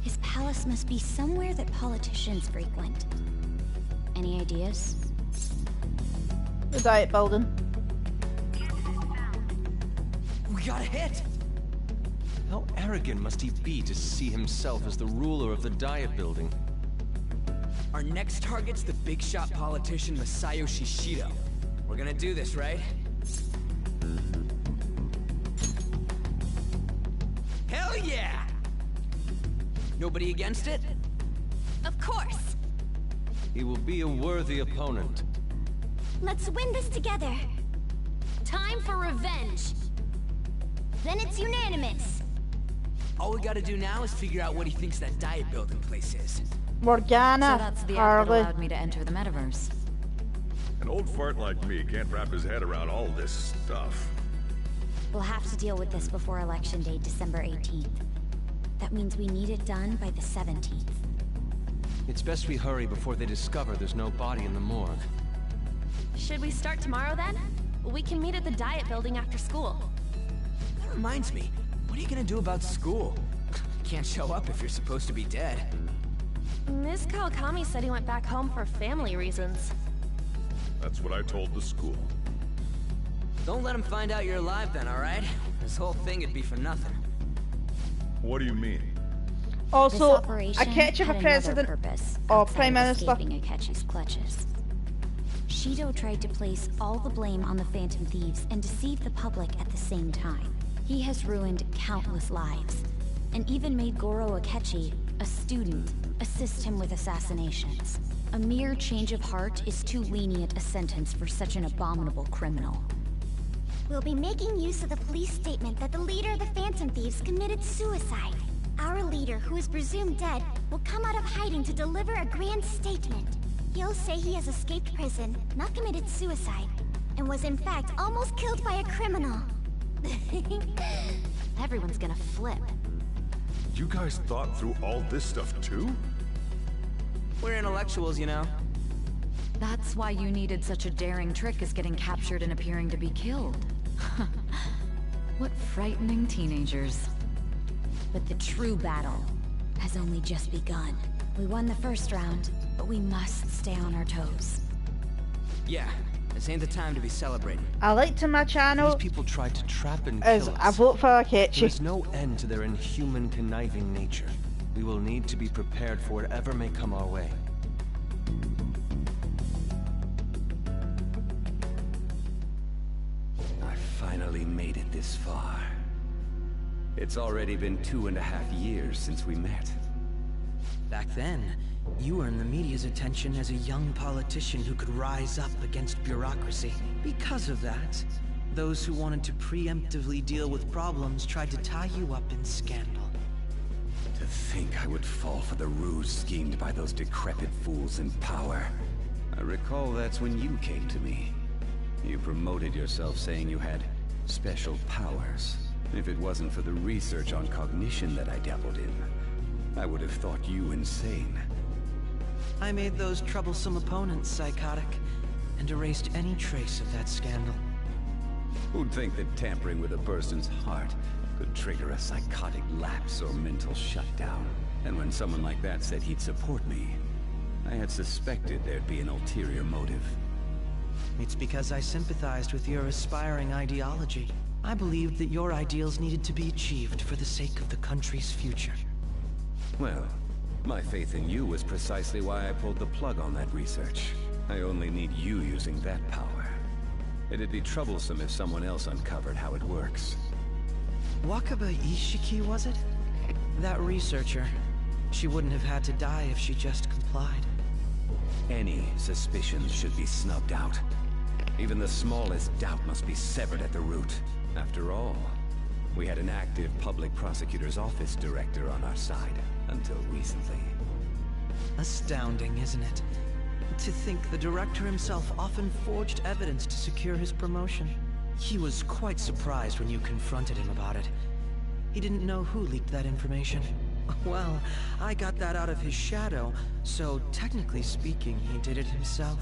His palace must be somewhere that politicians frequent. Any ideas? The diet building. We got a hit! How arrogant must he be to see himself as the ruler of the diet building? Our next target's the big shot politician Masayoshi Shido. We're gonna do this, right? Hell yeah! Nobody against it? Of course! He will be a worthy opponent. Let's win this together. Time for revenge! Then it's unanimous. All we gotta do now is figure out what he thinks that diet building place is. Morgana, So that's the app that Harley. allowed me to enter the metaverse. An old fart like me can't wrap his head around all this stuff. We'll have to deal with this before Election Day, December 18th. That means we need it done by the 17th. It's best we hurry before they discover there's no body in the morgue. Should we start tomorrow then? We can meet at the diet building after school. That reminds me, what are you gonna do about school? Can't show up if you're supposed to be dead. Ms. Kawakami said he went back home for family reasons. That's what I told the school. Don't let him find out you're alive then, alright? This whole thing would be for nothing. What do you mean? Also, This Akechi operation for had president another purpose or outside prime of minister. escaping Akechi's clutches. Shido tried to place all the blame on the Phantom Thieves and deceive the public at the same time. He has ruined countless lives, and even made Goro Akechi, a student, assist him with assassinations. A mere change of heart is too lenient a sentence for such an abominable criminal. We'll be making use of the police statement that the leader of the Phantom Thieves committed suicide. Our leader, who is presumed dead, will come out of hiding to deliver a grand statement. He'll say he has escaped prison, not committed suicide, and was in fact almost killed by a criminal. Everyone's gonna flip. You guys thought through all this stuff too? We're intellectuals, you know. That's why you needed such a daring trick as getting captured and appearing to be killed. What frightening teenagers. But the true battle has only just begun. We won the first round, but we must stay on our toes. Yeah, this ain't the time to be celebrating. I like to my channel These people tried to trap and as kill us. I vote for Akechi. There's no end to their inhuman, conniving nature. We will need to be prepared for whatever may come our way. I finally made it this far. It's already been 2.5 years since we met. Back then, you earned the media's attention as a young politician who could rise up against bureaucracy. Because of that, those who wanted to preemptively deal with problems tried to tie you up in scandal. To think I would fall for the ruse schemed by those decrepit fools in power. I recall that's when you came to me. You promoted yourself saying you had special powers. If it wasn't for the research on cognition that I dabbled in, I would have thought you insane. I made those troublesome opponents psychotic, and erased any trace of that scandal. Who'd think that tampering with a person's heart could trigger a psychotic lapse or mental shutdown? And when someone like that said he'd support me, I had suspected there'd be an ulterior motive. It's because I sympathized with your aspiring ideology. I believed that your ideals needed to be achieved for the sake of the country's future. Well, my faith in you was precisely why I pulled the plug on that research. I only need you using that power. It'd be troublesome if someone else uncovered how it works. Wakaba Ishiki, was it? That researcher. She wouldn't have had to die if she just complied. Any suspicions should be snubbed out. Even the smallest doubt must be severed at the root. After all, we had an active public prosecutor's office director on our side, until recently. Astounding, isn't it? To think the director himself often forged evidence to secure his promotion. He was quite surprised when you confronted him about it. He didn't know who leaked that information. Well, I got that out of his shadow, so technically speaking, he did it himself.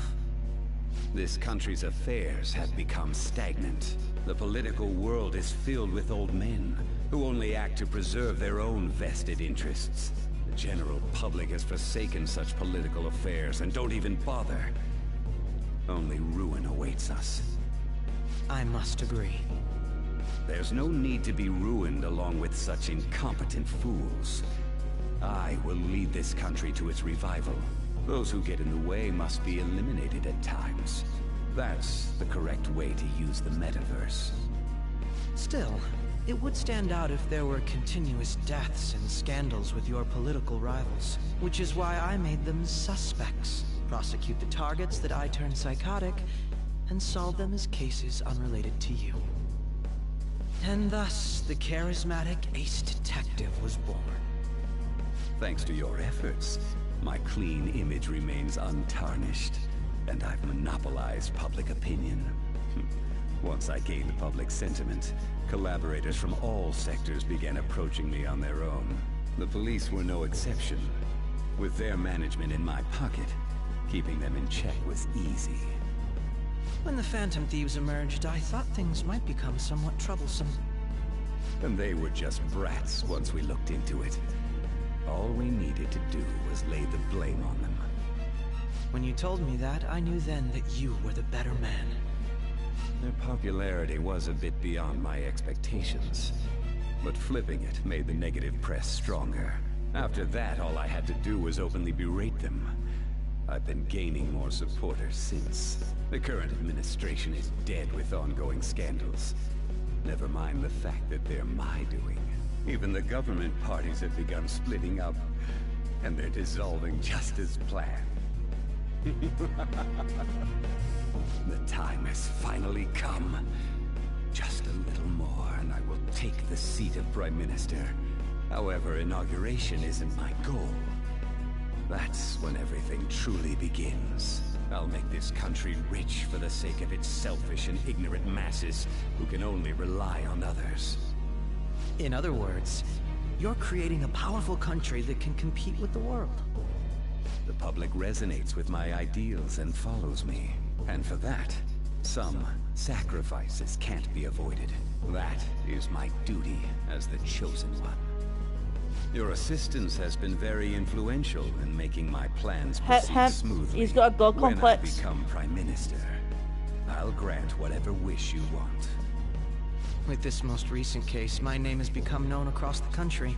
This country's affairs have become stagnant. The political world is filled with old men who only act to preserve their own vested interests. The general public has forsaken such political affairs and don't even bother. Only ruin awaits us. I must agree. There's no need to be ruined along with such incompetent fools. I will lead this country to its revival. Those who get in the way must be eliminated at times. That's the correct way to use the metaverse. Still, it would stand out if there were continuous deaths and scandals with your political rivals, which is why I made them suspects. Prosecute the targets that I turn psychotic, and solve them as cases unrelated to you. And thus, the charismatic ace detective was born. Thanks to your efforts, my clean image remains untarnished, and I've monopolized public opinion. Once I gained public sentiment, collaborators from all sectors began approaching me on their own. The police were no exception. With their management in my pocket, keeping them in check was easy. When the Phantom Thieves emerged, I thought things might become somewhat troublesome. And they were just brats once we looked into it. All we needed to do was lay the blame on them. When you told me that, I knew then that you were the better man. Their popularity was a bit beyond my expectations. But flipping it made the negative press stronger. After that, all I had to do was openly berate them. I've been gaining more supporters since. The current administration is dead with ongoing scandals. Never mind the fact that they're my doing. Even the government parties have begun splitting up, and they're dissolving just as planned. The time has finally come. Just a little more, and I will take the seat of Prime Minister. However, inauguration isn't my goal. That's when everything truly begins. I'll make this country rich for the sake of its selfish and ignorant masses who can only rely on others. In other words, you're creating a powerful country that can compete with the world. The public resonates with my ideals and follows me. And for that, some sacrifices can't be avoided. That is my duty as the chosen one. Your assistance has been very influential in making my plans proceed smoothly. He's got a god complex. When I become Prime Minister, I'll grant whatever wish you want. With this most recent case, my name has become known across the country,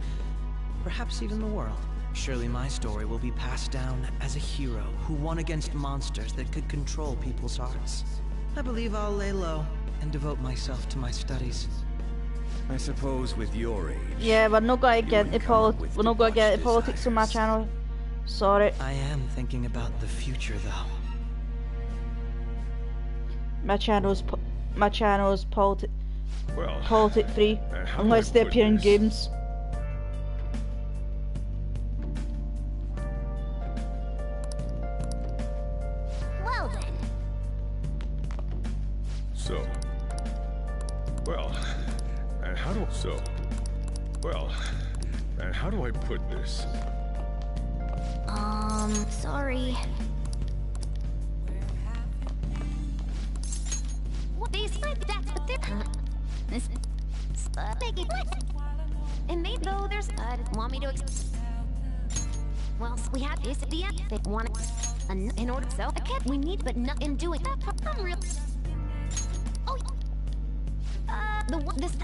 perhaps even the world. Surely my story will be passed down as a hero who won against monsters that could control people's hearts. I believe I'll lay low and devote myself to my studies. I suppose with your age... Yeah, we're not going to get into politics on my channel. Sorry. I am thinking about the future, though. My channel's politic free, how unless do I they put appear in this? games. Well then. So. Well. And how do I put this? Sorry. What they said that's what they're this make it and maybe though there's want me to well we have this at the end they want it in order so I can't we need but not in doing that I'm real oh the one this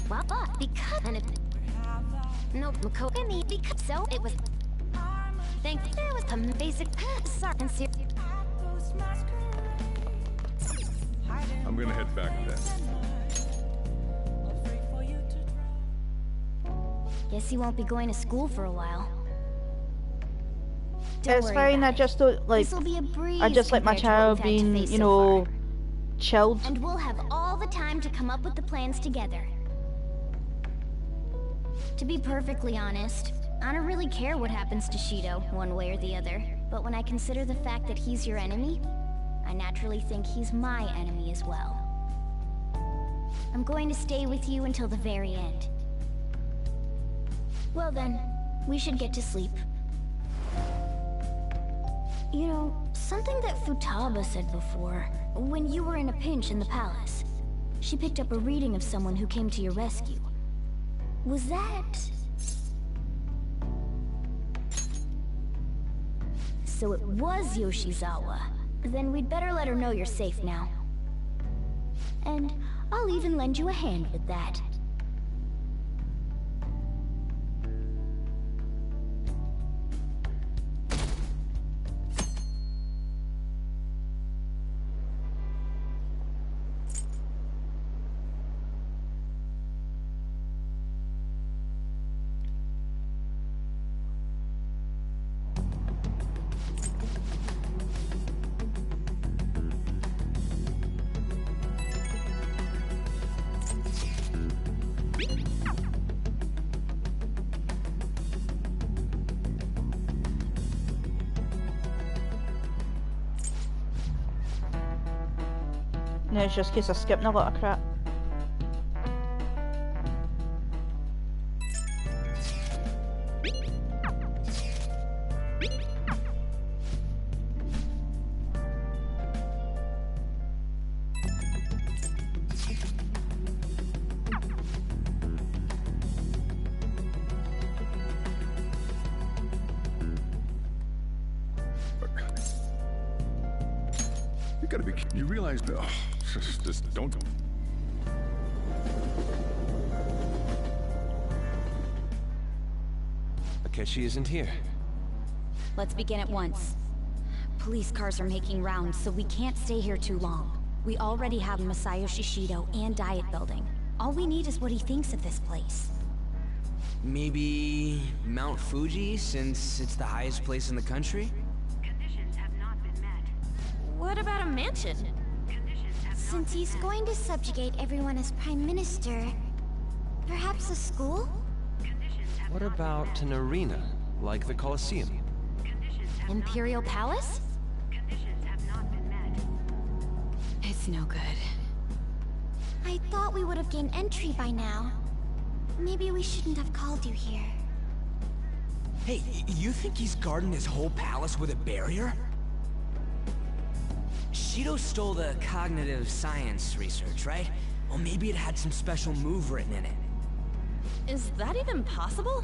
well but because and it no Makoko because so it was thank you there was some basic sorry and serious. I'm gonna head back then. Guess you won't be going to school for a while. It's fine, I just don't like. I just like my child being, you know, chilled. And we'll have all the time to come up with the plans together. To be perfectly honest, I don't really care what happens to Shido, one way or the other. But when I consider the fact that he's your enemy, I naturally think he's my enemy as well. I'm going to stay with you until the very end. Well then, we should get to sleep. You know, something that Futaba said before, when you were in a pinch in the palace. She picked up a reading of someone who came to your rescue. Was that... So it was Yoshizawa. Then we'd better let her know you're safe now. And I'll even lend you a hand with that. No, it's just in case I'm skipping a lot of crap. You gotta be kidding. You realize... Oh, just don't... Akechi isn't here. Let's begin at once. Police cars are making rounds, so we can't stay here too long. We already have Masayoshi Shido and Diet Building. All we need is what he thinks of this place. Maybe Mount Fuji, since it's the highest place in the country? What about a mansion? Since he's going to subjugate everyone as Prime Minister, perhaps a school? What about an arena, like the Colosseum? Imperial Palace? It's no good. I thought we would have gained entry by now. Maybe we shouldn't have called you here. Hey, you think he's guarding his whole palace with a barrier? Shido stole the cognitive science research, right? Well, maybe it had some special move written in it. Is that even possible?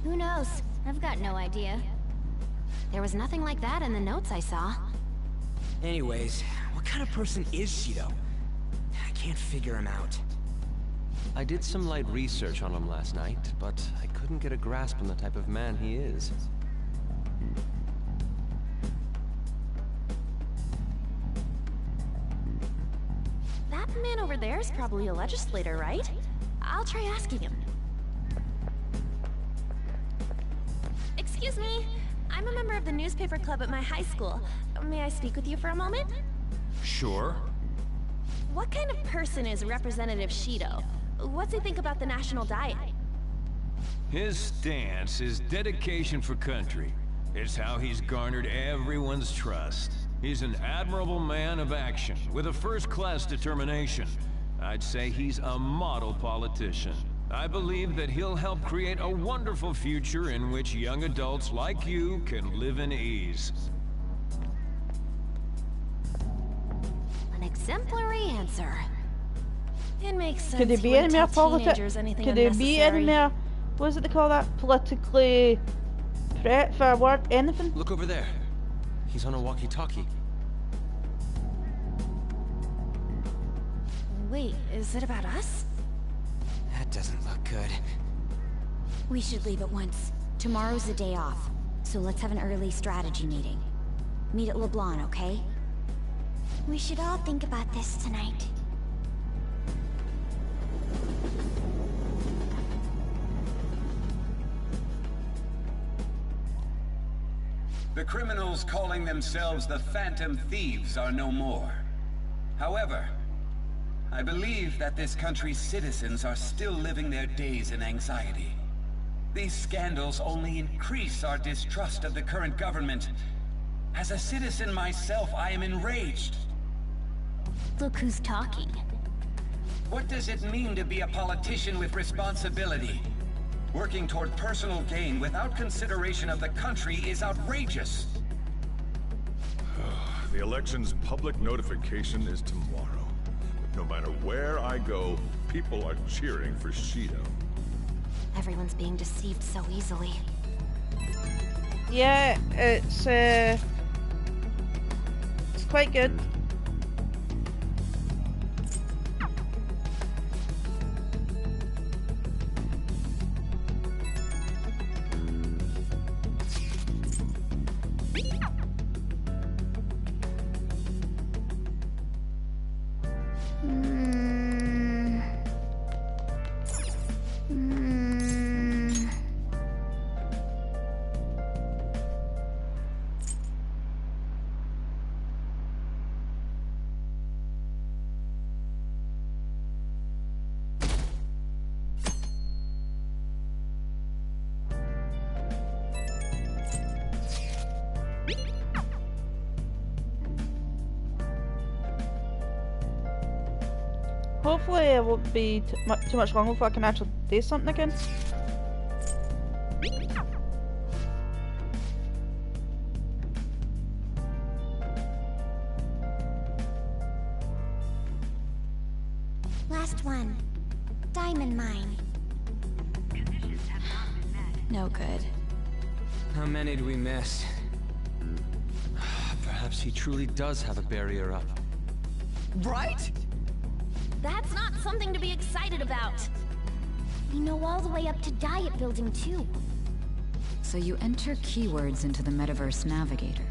Who knows? I've got no idea. There was nothing like that in the notes I saw. Anyways, what kind of person is Shido? I can't figure him out. I did some light research on him last night, but I couldn't get a grasp on the type of man he is. That man over there is probably a legislator, right? I'll try asking him. Excuse me. I'm a member of the newspaper club at my high school. May I speak with you for a moment? Sure. What kind of person is Representative Shido? What's he think about the national diet? His stance is dedication for country. It's how he's garnered everyone's trust. He's an admirable man of action, with a first-class determination. I'd say he's a model politician. I believe that he'll help create a wonderful future in which young adults like you can live in ease. An exemplary answer. It makes sense. Could he be any more politics? Could he be any more? What is it they call that? Politically threat for a word? Anything? Look over there. He's on a walkie-talkie. Wait, is it about us? That doesn't look good. We should leave at once. Tomorrow's the day off, so let's have an early strategy meeting. Meet at LeBlanc, okay? We should all think about this tonight. The criminals calling themselves the Phantom Thieves are no more. However, I believe that this country's citizens are still living their days in anxiety. These scandals only increase our distrust of the current government. As a citizen myself, I am enraged. Look who's talking. What does it mean to be a politician with responsibility? Working toward personal gain without consideration of the country is outrageous. The election's public notification is tomorrow. But no matter where I go, people are cheering for Shido. Everyone's being deceived so easily. Yeah, it's quite good. Hopefully it won't be too much longer before I can actually do something again. Last one. Diamond mine. No good. How many do we miss? Perhaps he truly does have a barrier up. Right? That's not something to be excited about. We know all the way up to Diet Building, too. So you enter keywords into the Metaverse Navigator.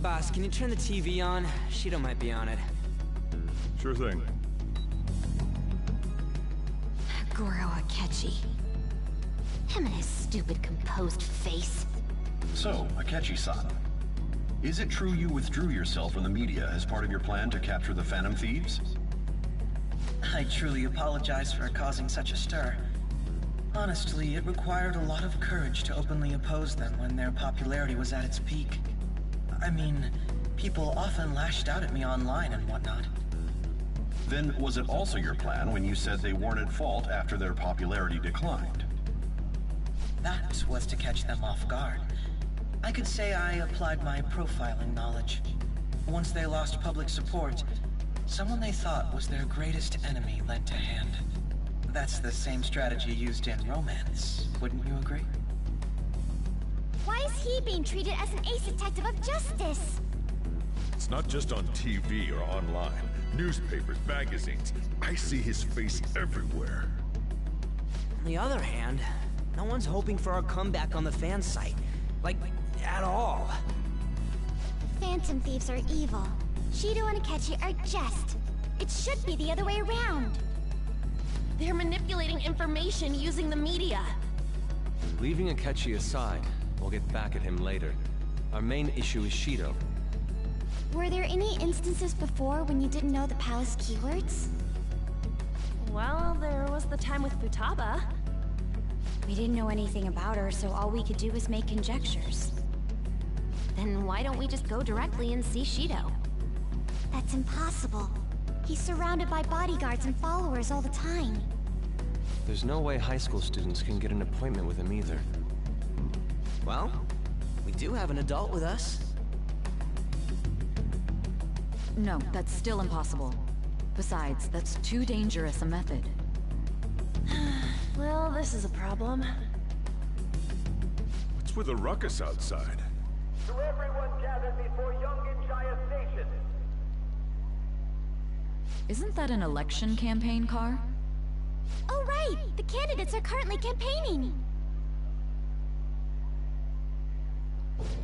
Boss, can you turn the TV on? Shido might be on it. Sure thing. Goro Akechi. Him and his stupid composed face. So, Akechi-san, is it true you withdrew yourself from the media as part of your plan to capture the Phantom Thieves? I truly apologize for causing such a stir. Honestly, it required a lot of courage to openly oppose them when their popularity was at its peak. I mean, people often lashed out at me online and whatnot. Then was it also your plan when you said they weren't at fault after their popularity declined? That was to catch them off guard. I could say I applied my profiling knowledge. Once they lost public support, someone they thought was their greatest enemy lent a hand. That's the same strategy used in romance, wouldn't you agree? Why is he being treated as an ace detective of justice? It's not just on TV or online. Newspapers, magazines. I see his face everywhere. On the other hand, no one's hoping for our comeback on the fan site. Like, at all. Phantom Thieves are evil. Shido and Akechi are just. It should be the other way around. They're manipulating information using the media. Leaving Akechi aside, we'll get back at him later. Our main issue is Shido. Were there any instances before when you didn't know the palace keywords? Well, there was the time with Futaba. We didn't know anything about her, so all we could do was make conjectures. Then why don't we just go directly and see Shido? That's impossible. He's surrounded by bodyguards and followers all the time. There's no way high school students can get an appointment with him either. Well, we do have an adult with us. No, that's still impossible. Besides, that's too dangerous a method. Well, this is a problem. What's with the ruckus outside? To everyone gathered before Yonginjaya Station. Isn't that an election campaign car? Oh right! The candidates are currently campaigning!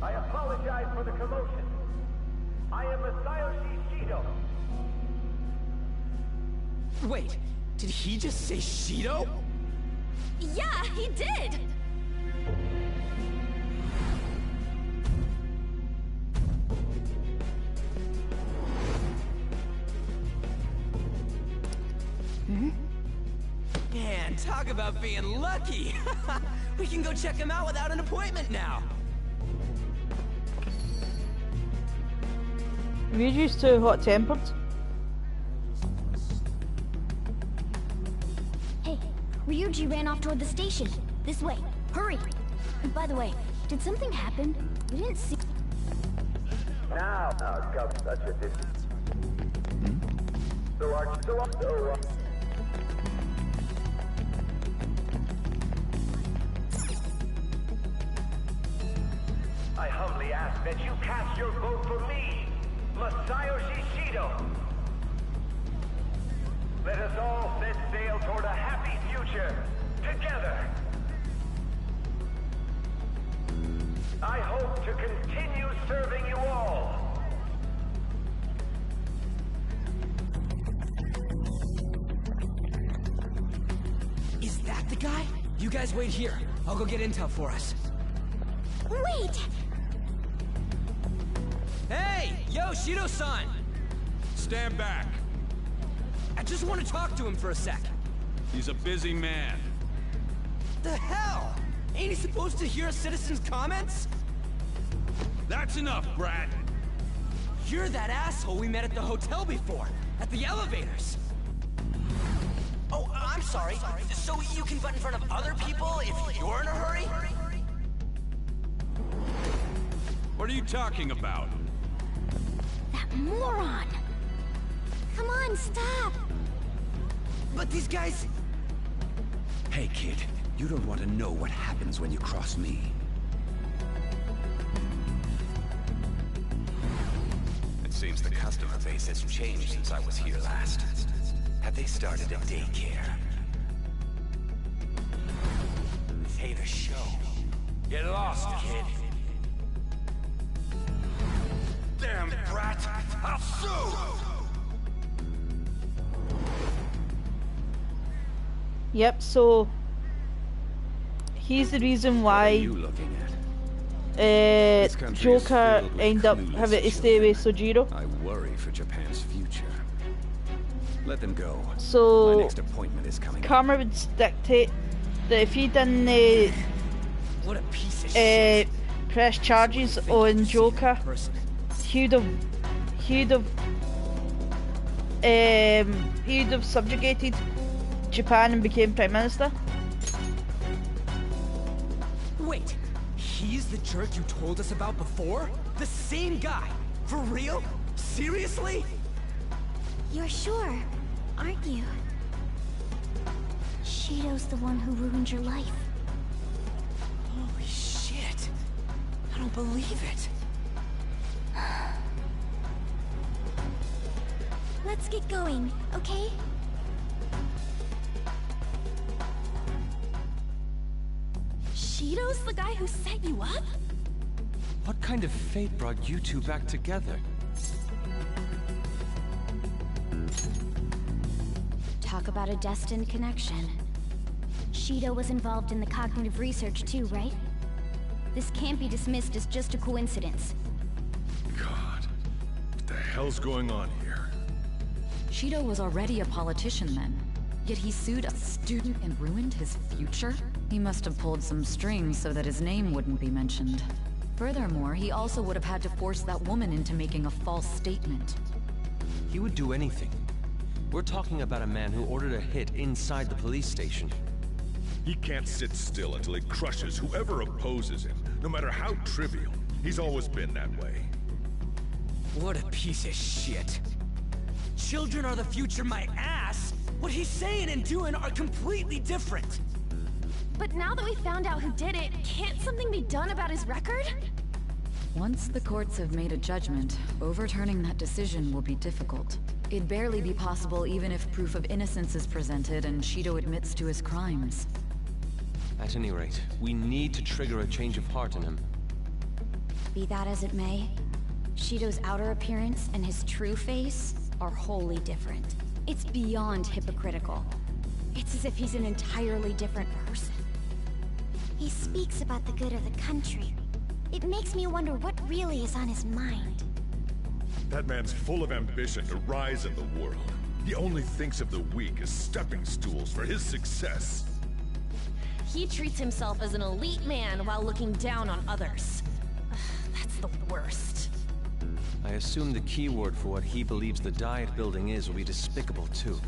I apologize for the commotion. I am Masayoshi Shido. Wait, did he just say Shido? Yeah, he did! Man, talk about being lucky! We can go check him out without an appointment now! Ryuji's too hot-tempered. Hey, Ryuji ran off toward the station. This way. Hurry! And by the way, did something happen? We didn't see... Now, come such a distance. I humbly ask that you cast your vote for me, Masayoshi Shido. Let us all set sail toward a happy future, together. I hope to continue serving you all. Is that the guy? You guys wait here. I'll go get intel for us. Wait! Hey! Yo, Shido-san! Stand back. I just want to talk to him for a sec. He's a busy man. The hell? Ain't he supposed to hear a citizen's comments? That's enough, brat. You're that asshole we met at the hotel before, at the elevators. Oh, I'm sorry. So you can butt in front of other people if you're in a hurry? What are you talking about? That moron! Come on, stop! But these guys... Hey, kid. You don't want to know what happens when you cross me. It seems the customer base has changed since I was here last. Have they started a daycare? This ain't a show. Get lost, kid. Damn brat! I'll sue! Yep, so he's the reason why Joker ended up having to stay with Sojiro. I worry for Japan's future. Let them go. So my next appointment is coming. Karma would dictate that if he didn't what a piece of shit. press charges on Joker, he'd have subjugated Japan and became Prime Minister. Wait, he's the jerk you told us about before? The same guy? For real? Seriously? You're sure, aren't you? Shido's the one who ruined your life. Holy shit. I don't believe it. Let's get going, okay? Shido's the guy who set you up? What kind of fate brought you two back together? Talk about a destined connection. Shido was involved in the cognitive research too, right? This can't be dismissed as just a coincidence. God, what the hell's going on here? Shido was already a politician then, yet he sued a student and ruined his future? He must have pulled some strings so that his name wouldn't be mentioned. Furthermore, he also would have had to force that woman into making a false statement. He would do anything. We're talking about a man who ordered a hit inside the police station. He can't sit still until he crushes whoever opposes him, no matter how trivial. He's always been that way. What a piece of shit. Children are the future, my ass! What he's saying and doing are completely different! But now that we found out who did it, can't something be done about his record? Once the courts have made a judgment, overturning that decision will be difficult. It'd barely be possible even if proof of innocence is presented and Shido admits to his crimes. At any rate, we need to trigger a change of heart in him. Be that as it may, Shido's outer appearance and his true face are wholly different. It's beyond hypocritical. It's as if he's an entirely different person. He speaks about the good of the country. It makes me wonder what really is on his mind. That man's full of ambition to rise in the world. He only thinks of the weak as stepping stools for his success. He treats himself as an elite man while looking down on others. That's the worst. I assume the keyword for what he believes the Diet building is will be despicable too.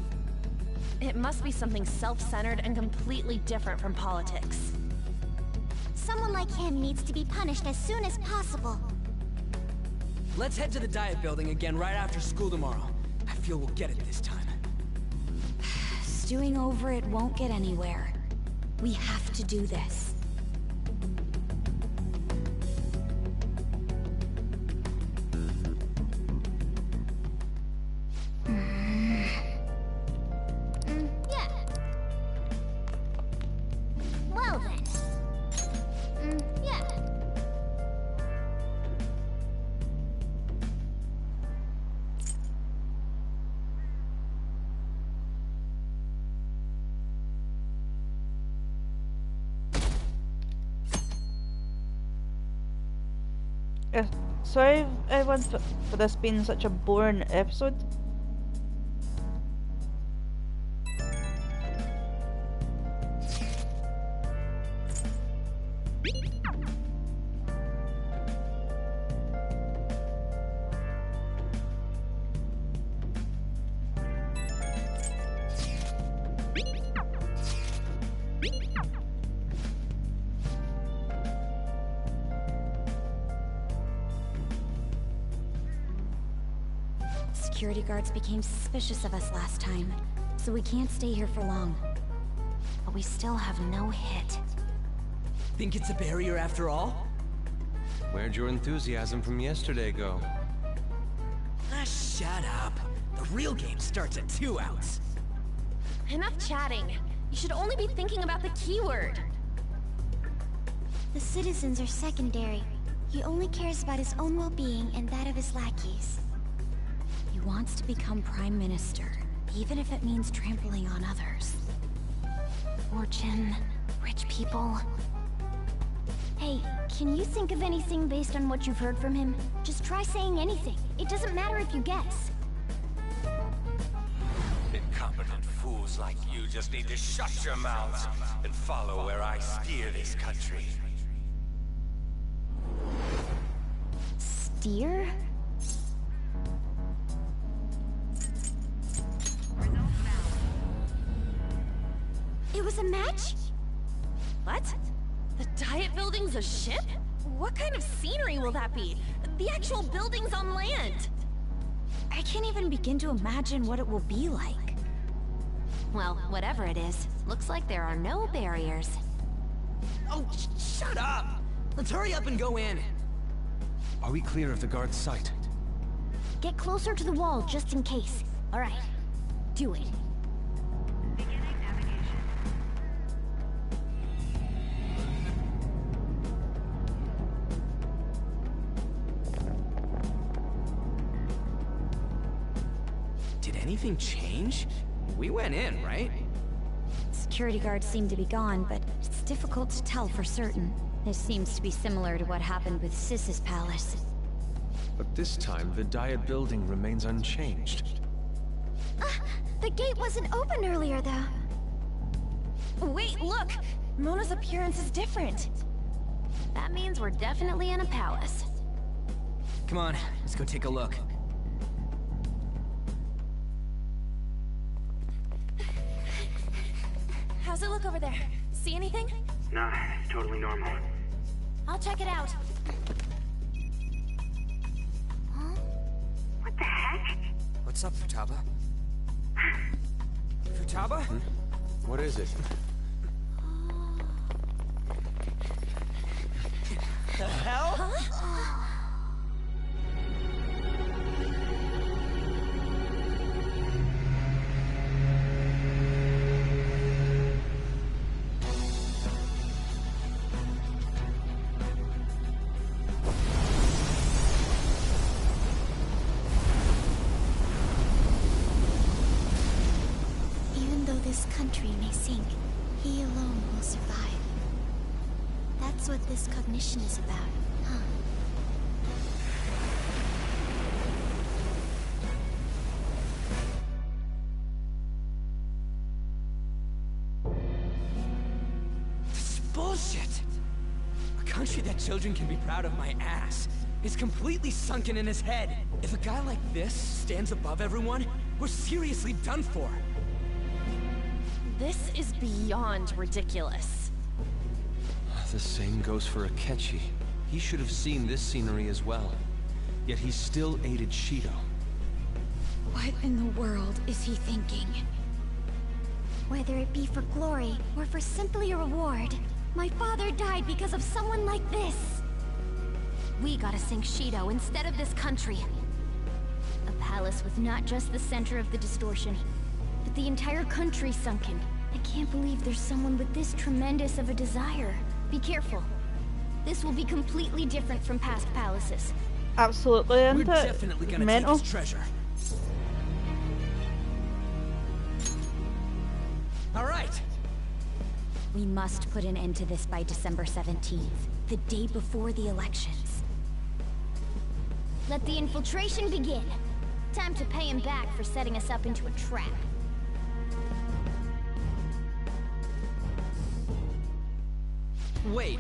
It must be something self-centered and completely different from politics. Someone like him needs to be punished as soon as possible. Let's head to the diet building again right after school tomorrow. I feel we'll get it this time. Stewing over it won't get anywhere. We have to do this. Yeah. Well then. Yeah. Sorry everyone for this being such a boring episode. Security guards became suspicious of us last time, so we can't stay here for long. But we still have no hit. Think it's a barrier after all? Where'd your enthusiasm from yesterday go? Ah, shut up. The real game starts at 2 outs. Enough chatting. You should only be thinking about the keyword. The citizens are secondary. He only cares about his own well-being and that of his lackeys. He wants to become Prime Minister, even if it means trampling on others. Fortune, rich people. Hey, can you think of anything based on what you've heard from him? Just try saying anything. It doesn't matter if you guess. Incompetent fools like you just need to shut your mouths and follow where I steer this country. Steer? It was a match? What? The diet building's a ship? What kind of scenery will that be? The actual building's on land! I can't even begin to imagine what it will be like. Well, whatever it is, looks like there are no barriers. Oh, shut up! Let's hurry up and go in. Are we clear of the guard's sight? Get closer to the wall just in case. Alright, do it. Did anything change? We went in, right? Security guards seem to be gone, but it's difficult to tell for certain. This seems to be similar to what happened with Sis's palace. But this time, the diet building remains unchanged. The gate wasn't open earlier, though. Wait, look! Mona's appearance is different. That means we're definitely in a palace. Come on, let's go take a look. How's it look over there? See anything? Nah, it's totally normal. I'll check it out. Huh? What the heck? What's up, Futaba? Futaba? What is it? The hell? Huh? This country may sink, he alone will survive. That's what this cognition is about, huh? This is bullshit! A country that children can be proud of my ass is completely sunken in his head. If a guy like this stands above everyone, we're seriously done for. This is beyond ridiculous. The same goes for Akechi. He should have seen this scenery as well. Yet he still aided Shido. What in the world is he thinking? Whether it be for glory or for simply a reward, my father died because of someone like this. We gotta sink Shido instead of this country. A palace was not just the center of the distortion, but the entire country sunken. I can't believe there's someone with this tremendous of a desire. Be careful. This will be completely different from past palaces. Absolutely, and we're definitely gonna mental. take his treasure. All right. We must put an end to this by December 17th, the day before the elections. Let the infiltration begin. Time to pay him back for setting us up into a trap. Wait.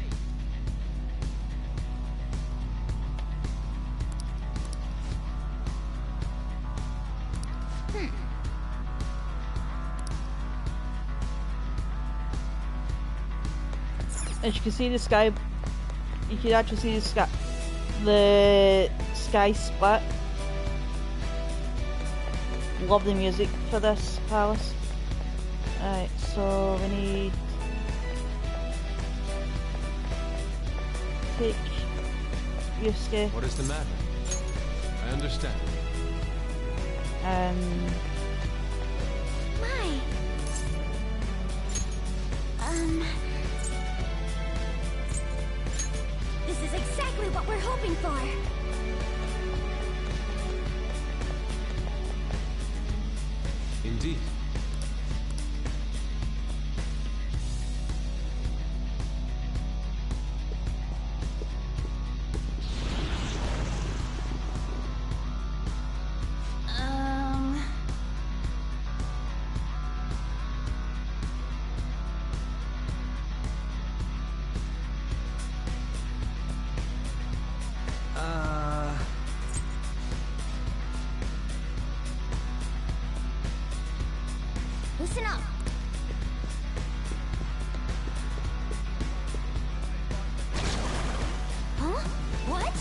As you can see, the sky. You can actually see the sky. The sky split. Love the music for this palace. Alright, so we need. Take Yusuke. What is the matter? I understand. My. This is exactly what we're hoping for. Indeed. Listen up. Huh? What?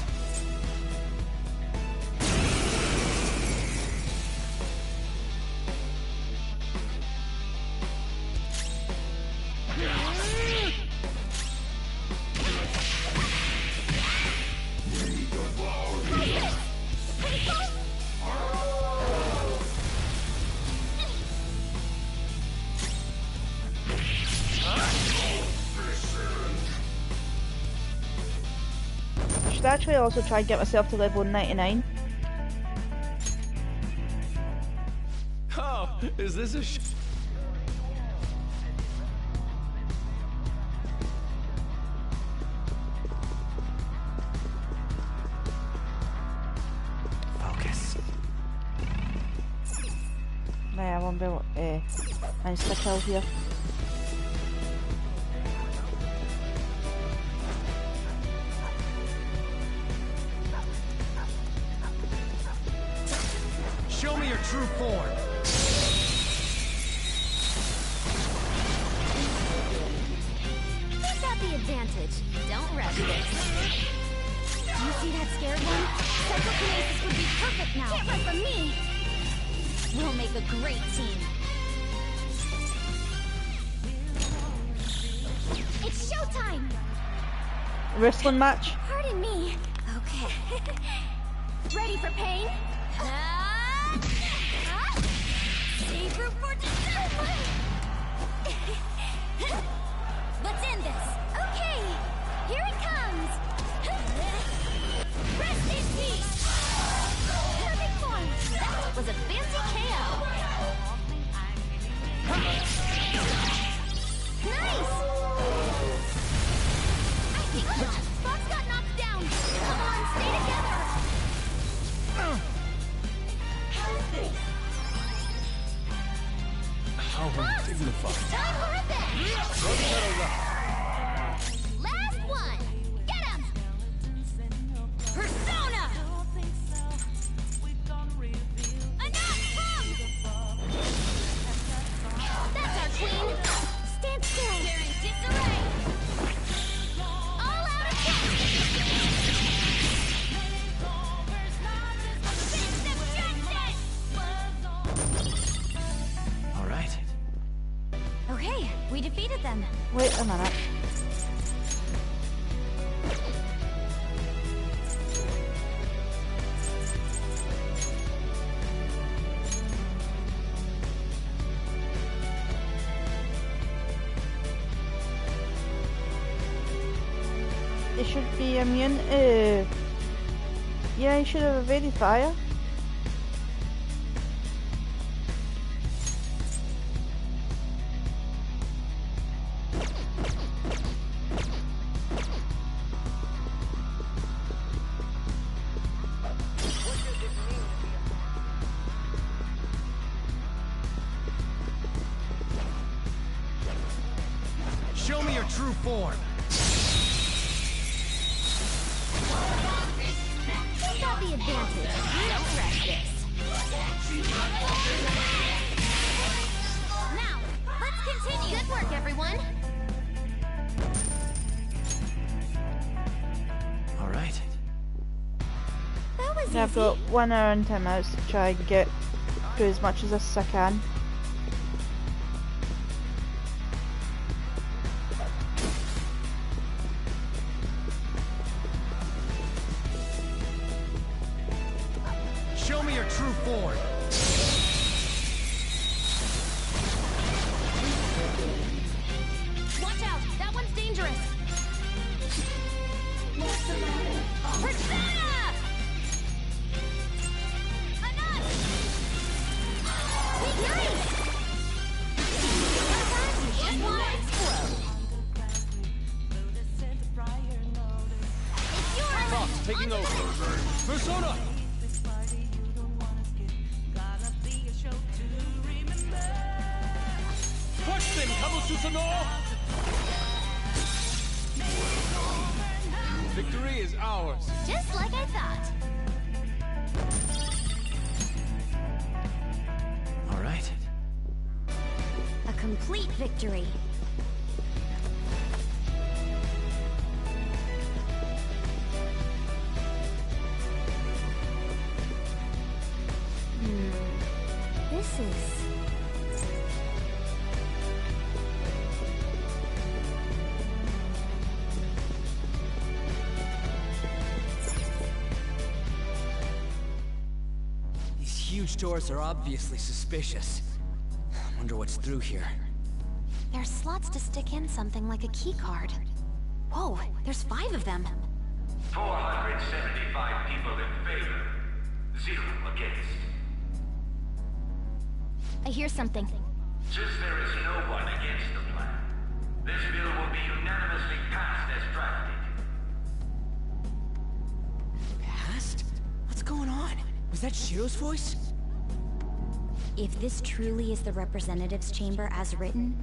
I should actually also try and get myself to level 99. Oh, is this a Focus. Right, I won't be able to manage to kill here. Show me your true form. Who's got the advantage? Don't rush this. You see that scared one? Psychokinesis would be perfect now. Can't run from me. We'll make a great team. It's showtime. Wrestling match. Pardon me. Okay. Ready for pain? Save room for Let's end this. Okay, here it comes. Rest in peace. Perfect form. That was a fancy KO. Nice. I think Fox got knocked down. Come on, stay together. how undignified? Time for a bet. Last one. Get him. Persona. That's our queen. Stand still. They're in disarray. All out attack. a minute. They should be immune to... Yeah, he should have evaded fire. Show me your true form. Who's got the advantage? Don't rush this. Now, let's continue. Good work, everyone. All right. That was I've got 1 hour and 10 minutes to try and get through as much as I can. Show me your true form. Watch out! That one's dangerous! Persona! Enough! Be nice! Sometimes you just want to explode. It's yours! Fox taking over. Persona! Push them, Kamo Susanoo! Victory is ours. Just like I thought. All right. A complete victory. This is... These huge doors are obviously suspicious. Wonder what's through here. There's slots to stick in something like a key card. Whoa, there's 5 of them. 475 people in favor. 0 against. I hear something. Since there is no one against the plan, this bill will be unanimously passed as drafted. Passed? What's going on? Was that Shiro's voice? If this truly is the representatives' chamber as written,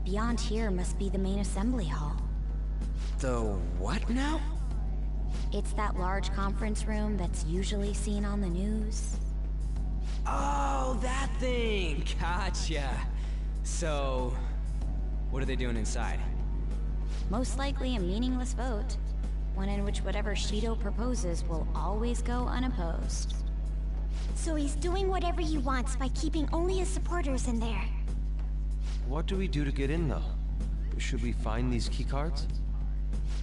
beyond here must be the main assembly hall. The what now? It's that large conference room that's usually seen on the news. Oh, that thing! Gotcha. So, what are they doing inside? Most likely a meaningless vote, one in which whatever Shido proposes will always go unopposed. So he's doing whatever he wants by keeping only his supporters in there. What do we do to get in, though? Should we find these keycards?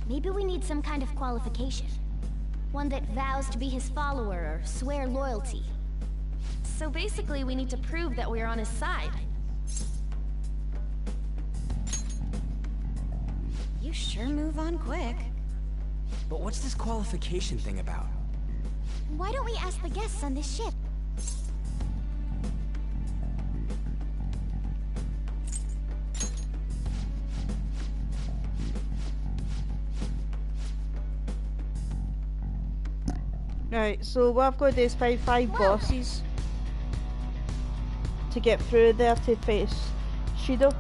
Maybe we need some kind of qualification. One that vows to be his follower or swear loyalty. So basically, we need to prove that we're on his side. You sure move on quick. But what's this qualification thing about? Why don't we ask the guests on this ship? Right, so what I've got to do is find 5 bosses to get through there to face Shido.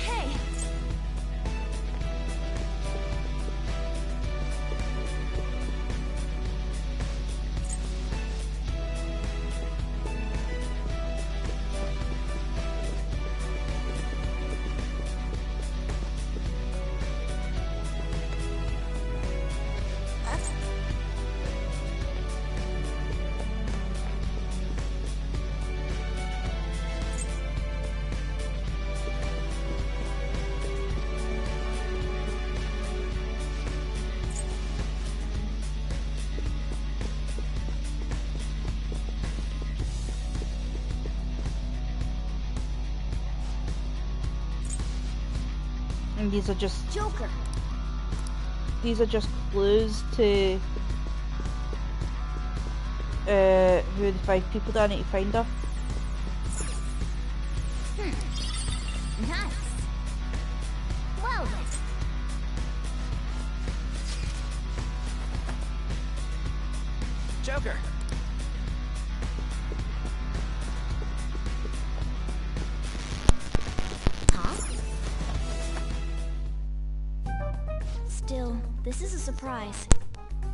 Hey! And these are just Joker. These are just clues to who the 5 people that I need to find are. Nice. Well then. Joker. Still, this is a surprise.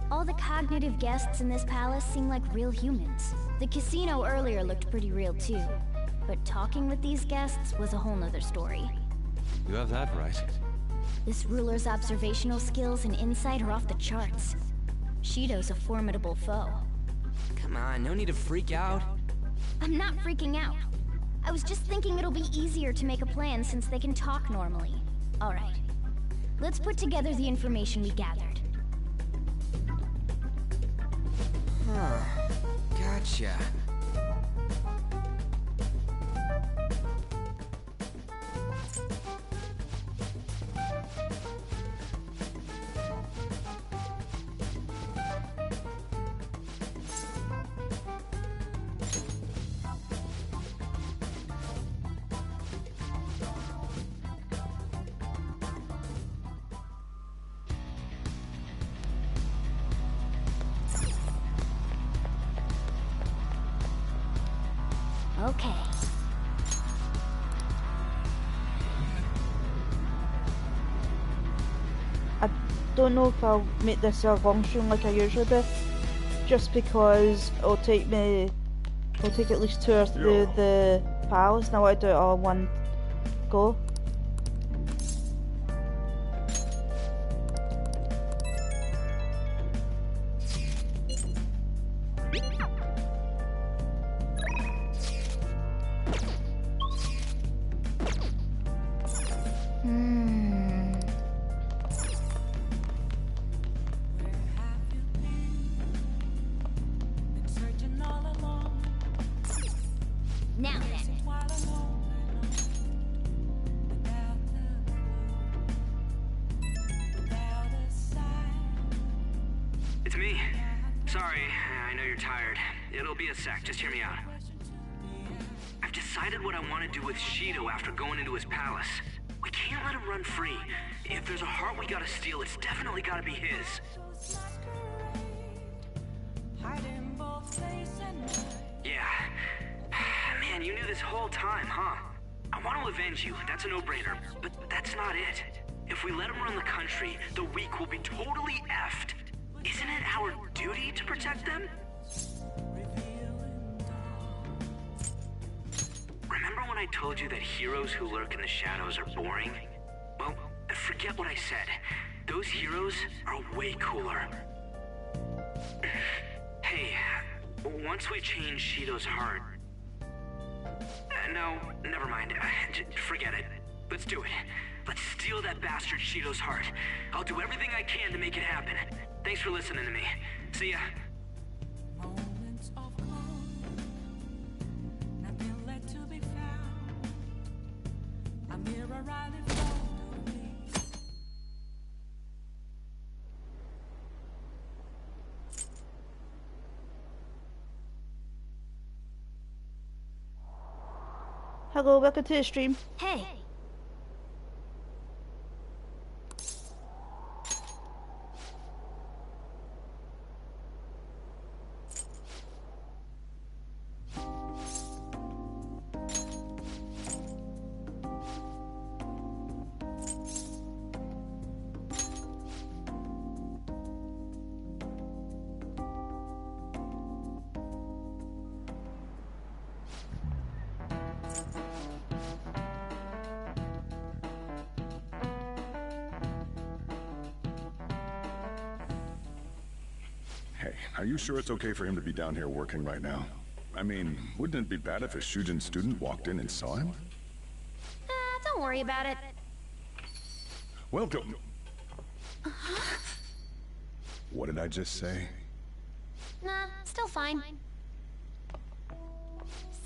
All the cognitive guests in this palace seem like real humans. The casino earlier looked pretty real too. But talking with these guests was a whole nother story. You have that right. This ruler's observational skills and insight are off the charts. Shido's a formidable foe. Come on, no need to freak out. I'm not freaking out. I was just thinking it'll be easier to make a plan since they can talk normally. Alright. Let's put together the information we gathered. Huh. Gotcha. Okay. I don't know if I'll make this a long stream like I usually do, just because it'll take at least 2 hours through the palace, and I want to do it all in one go. Now then. It's me. Sorry, I know you're tired. It'll be a sec, just hear me out. I've decided what I want to do with Shido after going into his palace. We can't let him run free. If there's a heart we gotta steal, it's definitely gotta be his. Yeah. Man, you knew this whole time, huh? I want to avenge you, that's a no-brainer, but that's not it. If we let him run the country, the weak will be totally effed. Isn't it our duty to protect them? Remember when I told you that heroes who lurk in the shadows are boring? Well, forget what I said. Those heroes are way cooler. Hey, once we change Shido's heart... no, never mind. Forget it. Let's do it. Let's steal that bastard Shido's heart. I'll do everything I can to make it happen. Thanks for listening to me. See ya. Hello, welcome to the stream. Hey. Hey, are you sure it's okay for him to be down here working right now? I mean, wouldn't it be bad if a Shujin student walked in and saw him? Don't worry about it. Welcome. What did I just say? Nah, still fine.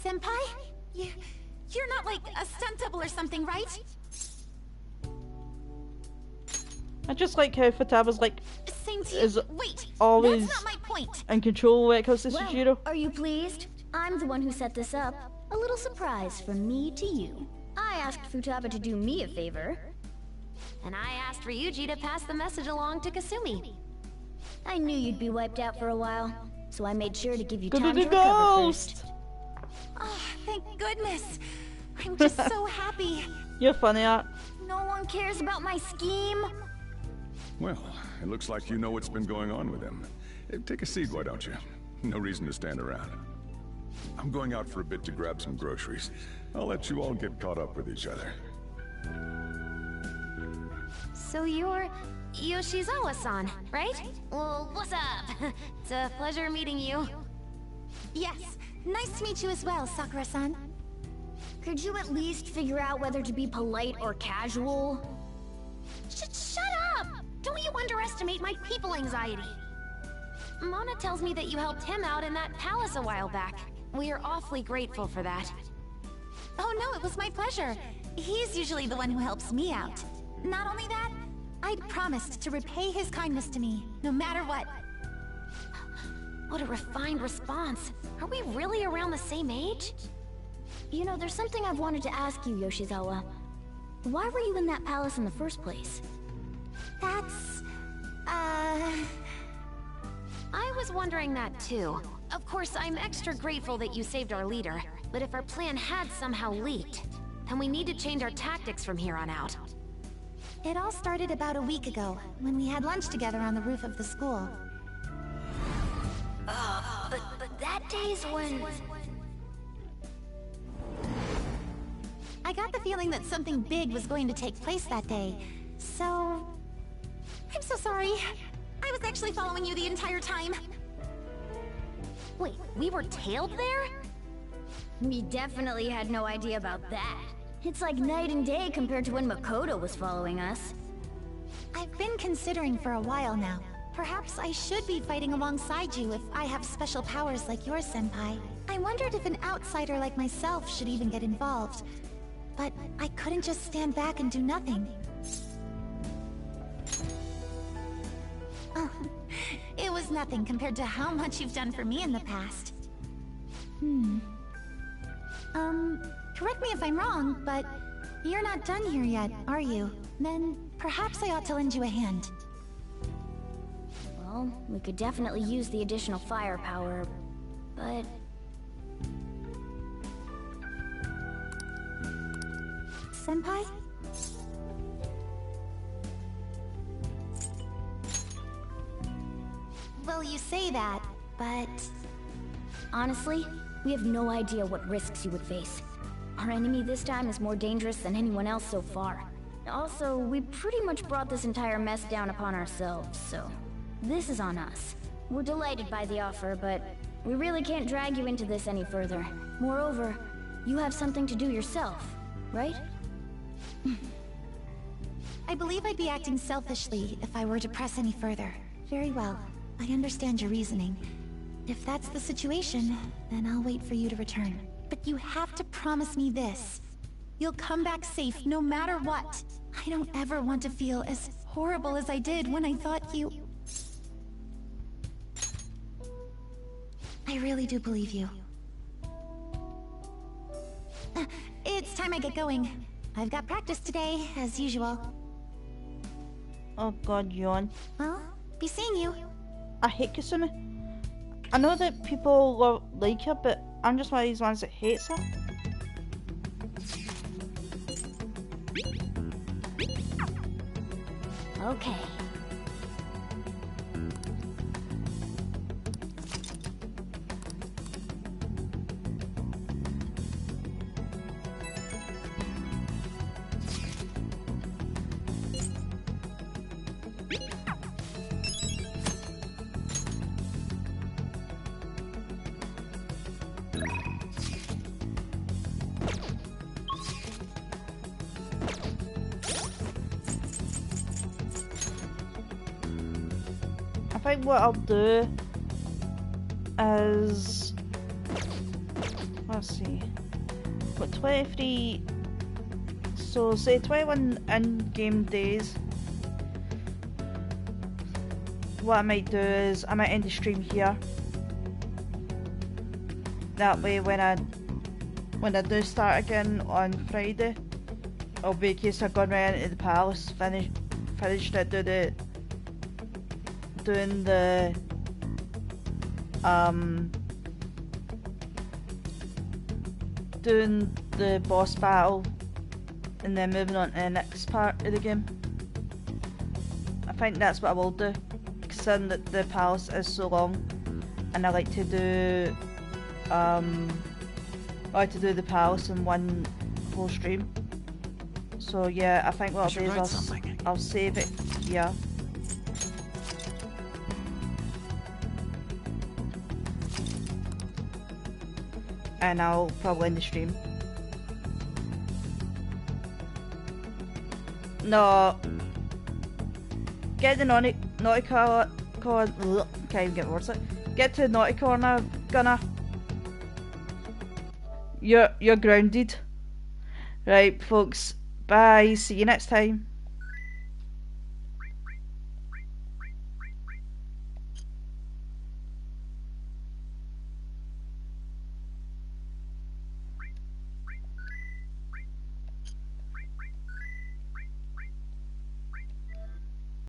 Senpai? You're not like a stunt double or something, right? I just like how Futaba's like Same to you. is Wait, always that's not my point. in control when it comes to Well, Sujiro. are you pleased? I'm the one who set this up. A little surprise from me to you. I asked Futaba to do me a favor. And I asked Ryuji to pass the message along to Kasumi. I knew you'd be wiped out for a while, so I made sure to give you time to The recover ghost! first. Oh, thank goodness. I'm just so happy. You're funny, Art. No one cares about my scheme. Well, it looks like you know what's been going on with him. Take a seat, why don't you? No reason to stand around. I'm going out for a bit to grab some groceries. I'll let you all get caught up with each other. So you're Yoshizawa-san, right? Well, what's up? It's a pleasure meeting you. Yes, nice to meet you as well, Sakura-san. Could you at least figure out whether to be polite or casual? Shut up! Don't you underestimate my people anxiety. Mona tells me that you helped him out in that palace a while back. We are awfully grateful for that. Oh no, it was my pleasure. He's usually the one who helps me out. Not only that, I'd promised to repay his kindness to me, no matter what. What a refined response. Are we really around the same age? You know, there's something I've wanted to ask you, Yoshizawa. Why were you in that palace in the first place? That's... I was wondering that too. Of course, I'm extra grateful that you saved our leader, but if our plan had somehow leaked, then we need to change our tactics from here on out. It all started about a week ago, when we had lunch together on the roof of the school. But that day's when... I got the feeling that something big was going to take place that day, so... I'm so sorry. I was actually following you the entire time. Wait, we were tailed there? We definitely had no idea about that. It's like night and day compared to when Makoto was following us. I've been considering for a while now. Perhaps I should be fighting alongside you if I have special powers like yours, Senpai. I wondered if an outsider like myself should even get involved. But I couldn't just stand back and do nothing. Oh, it was nothing compared to how much you've done for me in the past. Correct me if I'm wrong, but you're not done here yet, are you? Then perhaps I ought to lend you a hand. Well, we could definitely use the additional firepower, but... Senpai? Well, you say that, but... Honestly, we have no idea what risks you would face. Our enemy this time is more dangerous than anyone else so far. Also, we pretty much brought this entire mess down upon ourselves, so... This is on us. We're delighted by the offer, but we really can't drag you into this any further. Moreover, you have something to do yourself, right? I believe I'd be acting selfishly if I were to press any further. Very well. I understand your reasoning. If that's the situation, then I'll wait for you to return. But you have to promise me this. You'll come back safe no matter what. I don't ever want to feel as horrible as I did when I thought you... I really do believe you. It's time I get going. I've got practice today, as usual. Oh god, yawn. Well, be seeing you. I hate Kasumi. I know that people like her, but I'm just one of these ones that hates her. Okay. I think what I'll do is, let's see, what, 23, so say 21 in-game days, what I might do is I might end the stream here. That way when I do start again on Friday, it'll be a case of going right into the palace, finished it, doing the boss battle, and then moving on to the next part of the game. I think that's what I will do, considering that the palace is so long, and I like to do the palace in one whole stream. So yeah, I think what I'll do is I'll save it here. And I'll probably end the stream. No. Get the naughty corner. Can't even get words out. Get to the naughty corner, Gunner. You're grounded. Right, folks. Bye. See you next time.